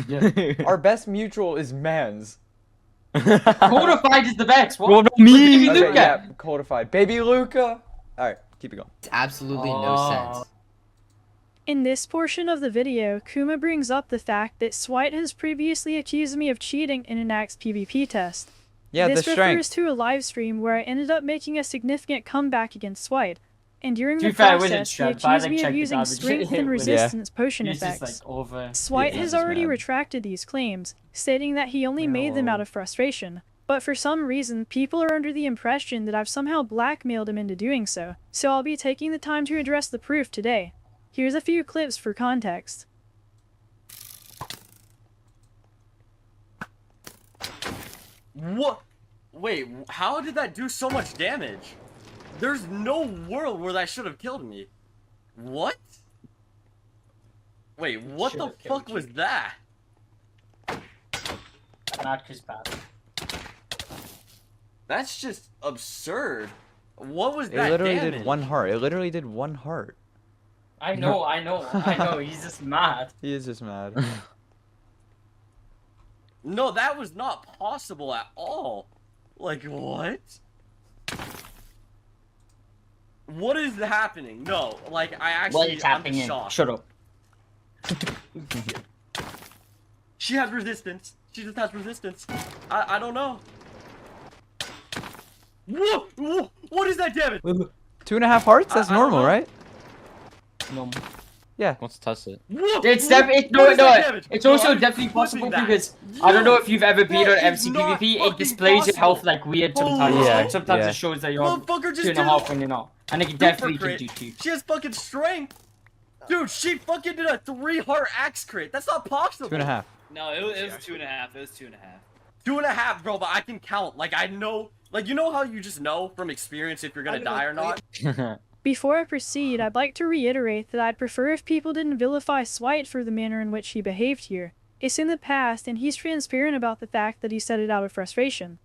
Yeah. Our best mutual is Mans. Codified is the best. What? Well, me. Okay, yeah, Codified. Baby Luca. All right, keep it going. It's absolutely no sense. In this portion of the video, Kuma brings up the fact that Swite has previously accused me of cheating in an Axe PvP test. Yeah, this the strength. refers to a live stream where I ended up making a significant comeback against Swite, and during the process he accused me of using strength and resistance potion effects. Swite has already retracted these claims, stating that he only made them out of frustration. But for some reason, people are under the impression that I've somehow blackmailed him into doing so, so I'll be taking the time to address the proof today. Here's a few clips for context. What? Wait, how did that do so much damage? There's no world where that should have killed me. What? Wait, what the fuck was that? Not Chris bad. That's just absurd. What was that? It literally damage? did 1 heart. It literally did 1 heart. I know. He's just mad. He is just mad. No, that was not possible at all. Like, what? What is happening? No, like, I actually, what is happening? I'm shocked. Shut up. She has resistance. She just has resistance. I don't know. Whoa! What is that damage? 2.5 hearts? That's normal, right? No. Yeah. Let's test it. It's also definitely possible because I don't know if you've ever been on MC PvP. It displays your health like weird sometimes. Like sometimes it shows that you're 2.5 when you're not, and it definitely can do 2. She has fucking strength, dude. She fucking did a 3-heart axe crit. That's not possible. 2.5. No, it was 2.5. It was 2.5. 2.5, bro. But I can count. Like I know. Like you know how you just know from experience if you're gonna die or not. Before I proceed, I'd like to reiterate that I'd prefer if people didn't vilify Swite for the manner in which he behaved here. It's in the past, and he's transparent about the fact that he said it out of frustration.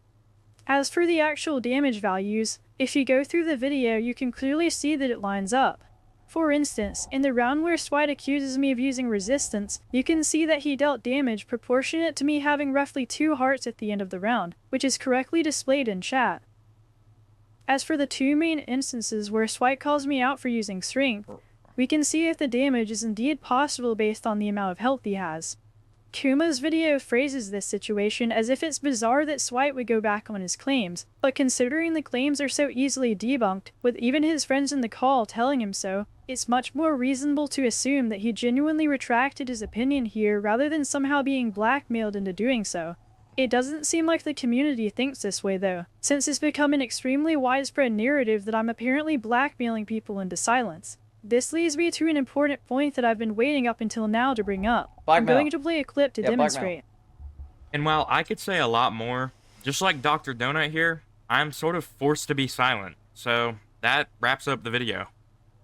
As for the actual damage values, if you go through the video, you can clearly see that it lines up. For instance, in the round where Swite accuses me of using resistance, you can see that he dealt damage proportionate to me having roughly 2 hearts at the end of the round, which is correctly displayed in chat. As for the 2 main instances where Swite calls me out for using strength, we can see if the damage is indeed possible based on the amount of health he has. Kuma's video phrases this situation as if it's bizarre that Swight would go back on his claims, but considering the claims are so easily debunked, with even his friends in the call telling him so, it's much more reasonable to assume that he genuinely retracted his opinion here rather than somehow being blackmailed into doing so. It doesn't seem like the community thinks this way though, since it's become an extremely widespread narrative that I'm apparently blackmailing people into silence. This leads me to an important point that I've been waiting up until now to bring up. I'm going to play a clip to demonstrate. And while I could say a lot more, just like Dr. Donut here, I'm sort of forced to be silent. So that wraps up the video.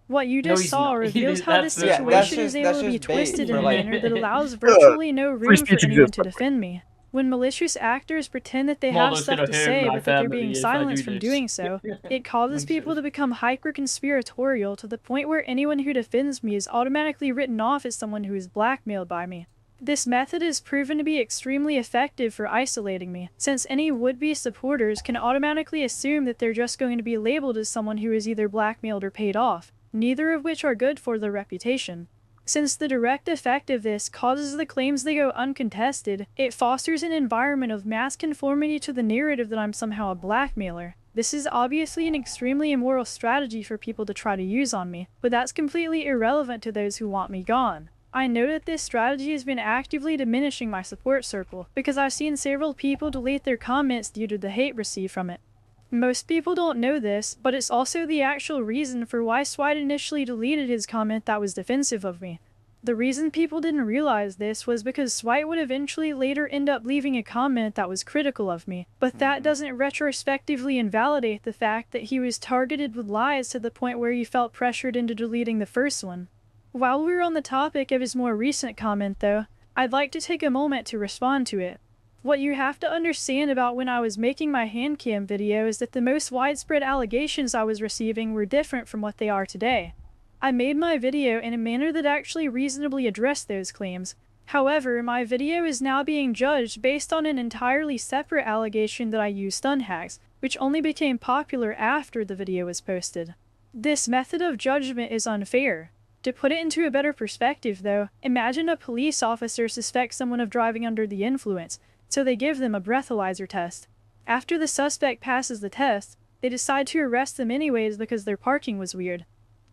What you just saw reveals how this situation is able to be twisted in a manner that allows virtually no room for anyone to defend me. When malicious actors pretend that they have stuff to say but that they're being silenced from doing so, it causes people to become hyper-conspiratorial to the point where anyone who defends me is automatically written off as someone who is blackmailed by me. This method is proven to be extremely effective for isolating me, since any would-be supporters can automatically assume that they're just going to be labeled as someone who is either blackmailed or paid off, neither of which are good for their reputation. Since the direct effect of this causes the claims to go uncontested, it fosters an environment of mass conformity to the narrative that I'm somehow a blackmailer. This is obviously an extremely immoral strategy for people to try to use on me, but that's completely irrelevant to those who want me gone. I know that this strategy has been actively diminishing my support circle, because I've seen several people delete their comments due to the hate received from it. Most people don't know this, but it's also the actual reason for why Swight initially deleted his comment that was defensive of me. The reason people didn't realize this was because Swight would eventually later end up leaving a comment that was critical of me, but that doesn't retrospectively invalidate the fact that he was targeted with lies to the point where he felt pressured into deleting the first one. While we're on the topic of his more recent comment though, I'd like to take a moment to respond to it. What you have to understand about when I was making my handcam video is that the most widespread allegations I was receiving were different from what they are today. I made my video in a manner that actually reasonably addressed those claims. However, my video is now being judged based on an entirely separate allegation that I used stun hacks, which only became popular after the video was posted. This method of judgment is unfair. To put it into a better perspective though, imagine a police officer suspects someone of driving under the influence, so they give them a breathalyzer test. After the suspect passes the test, they decide to arrest them anyways because their parking was weird.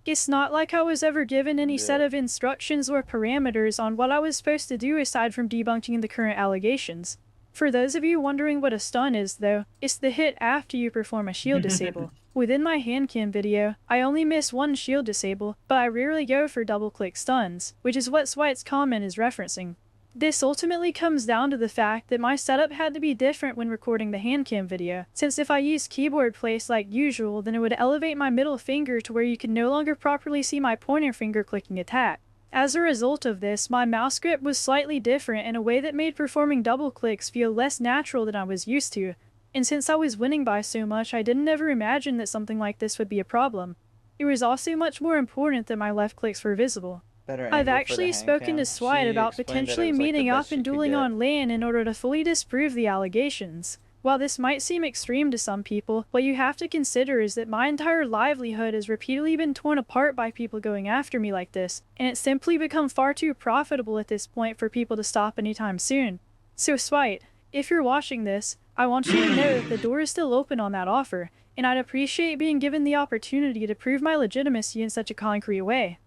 It's not like I was ever given any set of instructions or parameters on what I was supposed to do aside from debunking the current allegations. For those of you wondering what a stun is though, it's the hit after you perform a shield disable. Within my handcam video, I only miss one shield disable, but I rarely go for double-click stuns, which is what Swight's comment is referencing. This ultimately comes down to the fact that my setup had to be different when recording the handcam video, since if I used keyboard place like usual, then it would elevate my middle finger to where you could no longer properly see my pointer finger clicking attack. As a result of this, my mouse grip was slightly different in a way that made performing double clicks feel less natural than I was used to, and since I was winning by so much, I didn't ever imagine that something like this would be a problem. It was also much more important that my left clicks were visible. I've actually spoken to Swight about potentially meeting up and dueling on LAN in order to fully disprove the allegations. While this might seem extreme to some people, what you have to consider is that my entire livelihood has repeatedly been torn apart by people going after me like this, and it's simply become far too profitable at this point for people to stop anytime soon. So Swight, if you're watching this, I want you to know that the door is still open on that offer, and I'd appreciate being given the opportunity to prove my legitimacy in such a concrete way.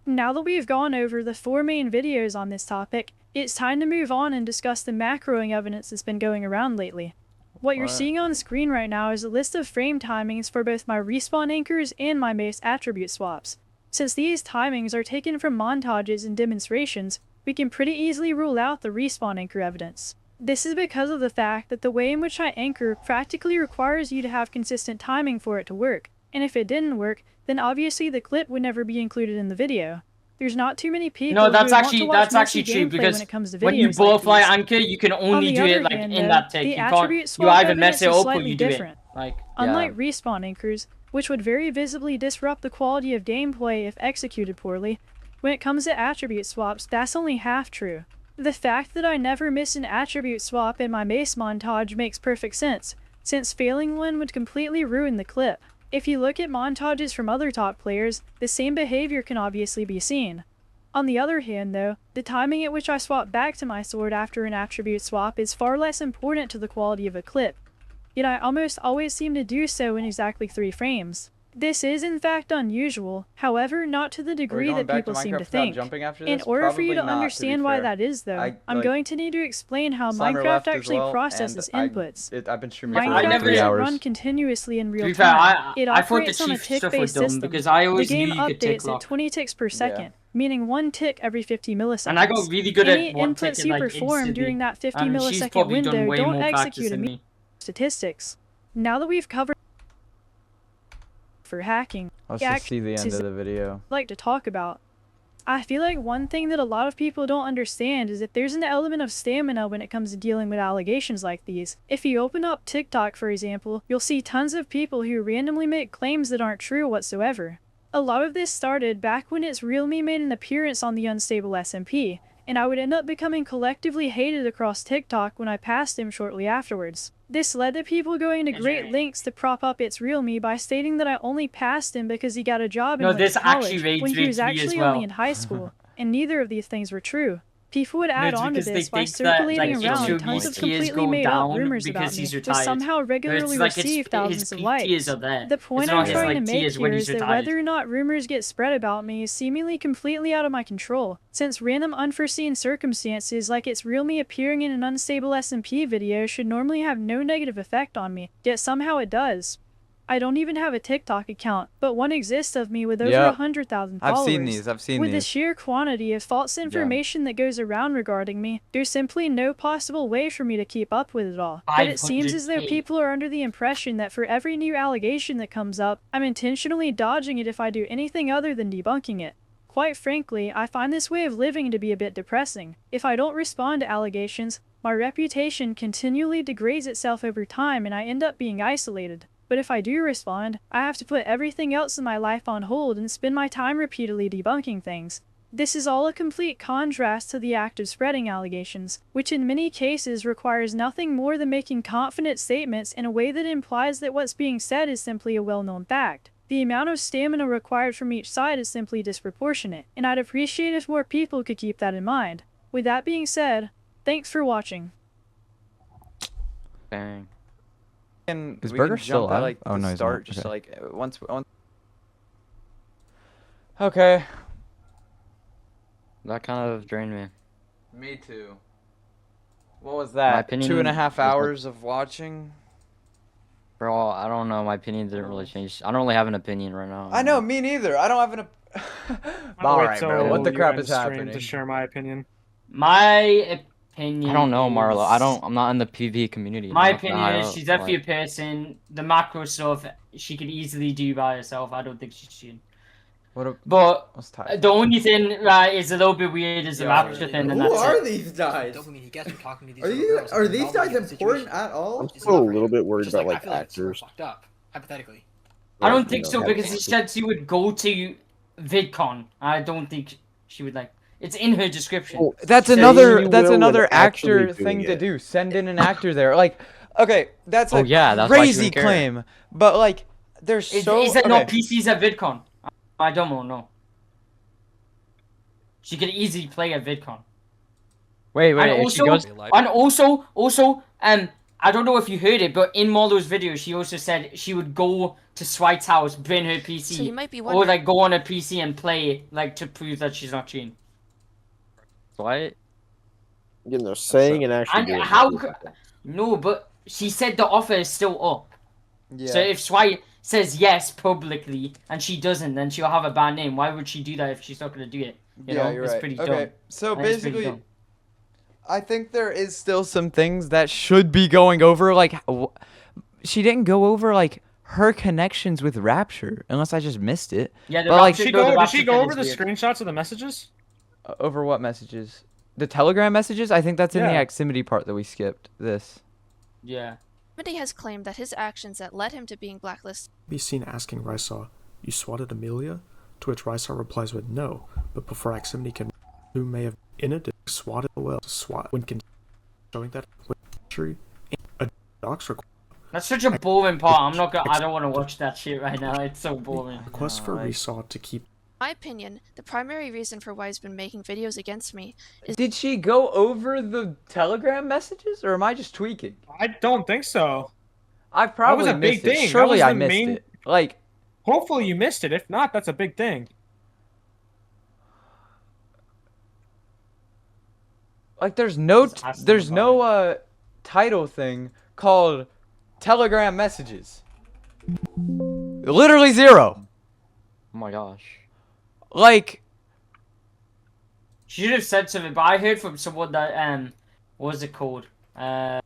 Now that we've gone over the 4 main videos on this topic, it's time to move on and discuss the macroing evidence that's been going around lately. What you're seeing on screen right now is a list of frame timings for both my respawn anchors and my base attribute swaps. Since these timings are taken from montages and demonstrations, we can pretty easily rule out the respawn anchor evidence. This is because of the fact that the way in which I anchor practically requires you to have consistent timing for it to work, and if it didn't work, then obviously the clip would never be included in the video. There's not too many people No, that's who actually want to watch true because when, it comes to when you videos like butterfly these. anchor, you can only do it like hand, in that take. The You attribute can't. swap You either evidence mess it is up or slightly you do different. it. Like Unlike respawn anchors, which would very visibly disrupt the quality of gameplay if executed poorly, when it comes to attribute swaps, that's only half true. The fact that I never miss an attribute swap in my base montage makes perfect sense, since failing one would completely ruin the clip. If you look at montages from other top players, the same behavior can obviously be seen. On the other hand, though, the timing at which I swap back to my sword after an attribute swap is far less important to the quality of a clip, yet I almost always seem to do so in exactly 3 frames. This is in fact unusual, however not to the degree that people seem to think. In order for you to understand why that is though, I'm going to need to explain how Minecraft actually processes inputs. Minecraft doesn't run continuously in real time. It operates on a tick-based system. The game updates at 20 ticks per second, meaning 1 tick every 50 milliseconds. And I got really good Any at one inputs tick you like perform during that 50 and she's millisecond probably done window way don't more execute than me. immediately. Statistics. Now that we've covered for hacking, Let's just see the end of the video. I'd like to talk about. I feel like one thing that a lot of people don't understand is that there's an element of stamina when it comes to dealing with allegations like these. If you open up TikTok, for example, you'll see tons of people who randomly make claims that aren't true whatsoever. A lot of this started back when It's Real Me made an appearance on the Unstable SMP, and I would end up becoming collectively hated across TikTok when I passed him shortly afterwards. This led to people going to great lengths to prop up It's Real Me by stating that I only passed him because he got a job and went to college when he was actually only in high school, and neither of these things were true. People would add on to this by circulating around tons of completely made up rumors about me, which somehow regularly receive thousands of likes. The point I'm trying to make here is that whether or not rumors get spread about me is seemingly completely out of my control, since random unforeseen circumstances like It's Real Me appearing in an unstable SMP video should normally have no negative effect on me, yet somehow it does. I don't even have a TikTok account, but one exists of me with over 100,000 followers. I've seen these. With the sheer quantity of false information that goes around regarding me, there's simply no possible way for me to keep up with it all. But it seems as though people are under the impression that for every new allegation that comes up, I'm intentionally dodging it if I do anything other than debunking it. Quite frankly, I find this way of living to be a bit depressing. If I don't respond to allegations, my reputation continually degrades itself over time and I end up being isolated. But if I do respond, I have to put everything else in my life on hold and spend my time repeatedly debunking things. This is all a complete contrast to the act of spreading allegations, which in many cases requires nothing more than making confident statements in a way that implies that what's being said is simply a well-known fact. The amount of stamina required from each side is simply disproportionate, and I'd appreciate if more people could keep that in mind. With that being said, thanks for watching. Bang. Is Burger still alive? Like, oh no, he's start not. just Okay. like once. Okay. That kind of drained me. Me too. What was that? opinion 2.5 hours of watching? Bro, I don't know. My opinion didn't really change. I don't really have an opinion right now. I know, me neither. I don't have an. Alright, bro. What the crap is happening? To share my opinion. My opinion. I don't know, Marlo. I'm not in the PvP community. My opinion is she's definitely a person. The macro stuff she could easily do by herself. I don't think she's cheating. But the only thing is a little bit weird is the Rapture thing. Who are these guys? Are these guys important at all? I'm still a little bit worried about like actors. Hypothetically. I don't think so because she said she would go to VidCon. I don't think she would like. It's in her description. Well, that's another actor thing to do. Send in an actor there. Like, okay, that's a crazy claim. But like, there's so. Is that not PCs at VidCon? I don't know. She could easily play at VidCon. Wait. And also, I don't know if you heard it, but in Marlow's video, she also said she would go to Swite's house, bring her PC, So you might be or like go on a PC and play, like to prove that she's not cheating. What? You know, saying and actually doing. No, but she said the offer is still up. Yeah. So if Swite says yes publicly and she doesn't, then she'll have a bad name. Why would she do that if she's not going to do it? You know, you're it's right. pretty Okay, dumb. so basically, I think there is still some things that should be going over. Like, she didn't go over like her connections with Rapture, unless I just missed it. Yeah, but like, did she go over the screenshots of the messages? Over what messages? The Telegram messages? I think that's in the Aximity part that we skipped. This. Yeah. Aximity has claimed that his actions that led him to being blacklisted. Be seen asking Rysar, "You swatted Amelia?" To which Rysar replies with no, but before Aximity can, who may have in it swatted well to swat when showing that with tree a docs request. That's such a boring part. I don't want to watch that shit right now. It's so boring. Request for Rysar to keep my opinion, the primary reason for why he's been making videos against me is... Did she go over the Telegram messages, or am I just tweaking? I don't think so. I probably missed it. Surely I missed it. Like, hopefully you missed it. If not, that's a big thing. Like, there's no title thing called Telegram messages. Literally zero. Oh my gosh. Like, she should have said something, but I heard from someone that what was it called? That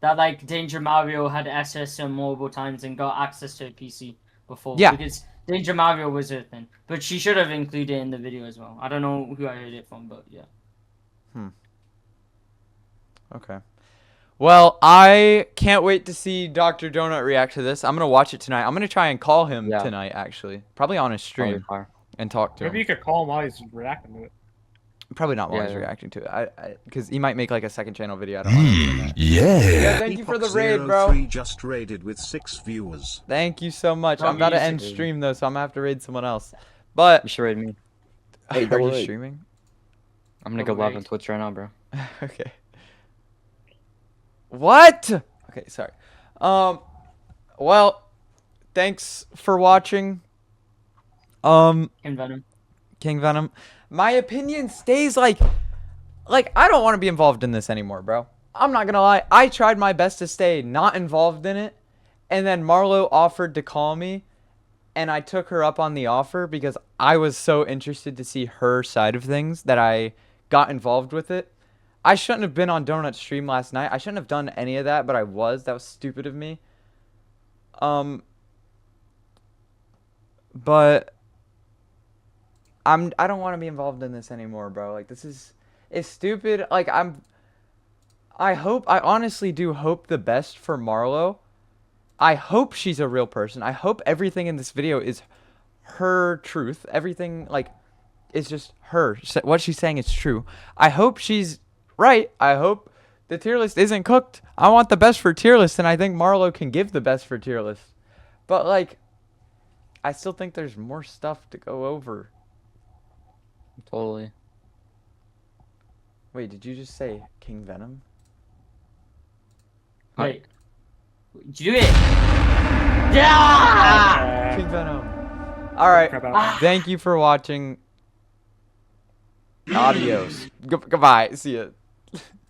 like Danger Mario had access to multiple times and got access to a PC before. Yeah. Because Danger Mario was her thing. But she should have included it in the video as well. I don't know who I heard it from, but yeah. Okay. Well, I can't wait to see Dr. Donut react to this. I'm going to watch it tonight. I'm going to try and call him tonight, actually. Probably on his stream and talk to him. Maybe you could call him while he's reacting to it. Probably not while he's reacting to it. Because he might make like a second channel video. I don't want to do that. Yeah. Thank you for the raid, bro. Just raided with 6 viewers. Thank you so much. I'm about to end stream, though, so I'm going to have to raid someone else. But... You should raid me. Hey, are you streaming? I'm going to go live on Twitch right now, bro. Okay. What? Okay, sorry. Well, thanks for watching. King Venom. King Venom. My opinion stays like I don't want to be involved in this anymore, bro. I'm not gonna lie. I tried my best to stay not involved in it, and then Marlow offered to call me, and I took her up on the offer because I was so interested to see her side of things that I got involved with it. I shouldn't have been on Donut's stream last night. I shouldn't have done any of that, but I was. That was stupid of me. But I don't want to be involved in this anymore, bro. Like, it's stupid. Like, I honestly do hope the best for Marlow. I hope she's a real person. I hope everything in this video is her truth. Everything, like, is just her. What she's saying is true. I hope she's right. I hope the tier list isn't cooked. I want the best for tier list, and I think Marlow can give the best for tier list. But, like, I still think there's more stuff to go over. Totally. Wait, did you just say King Venom? Wait. Did you do it? Yeah! King Venom. Alright. Thank you for watching. Adios. Goodbye. See ya.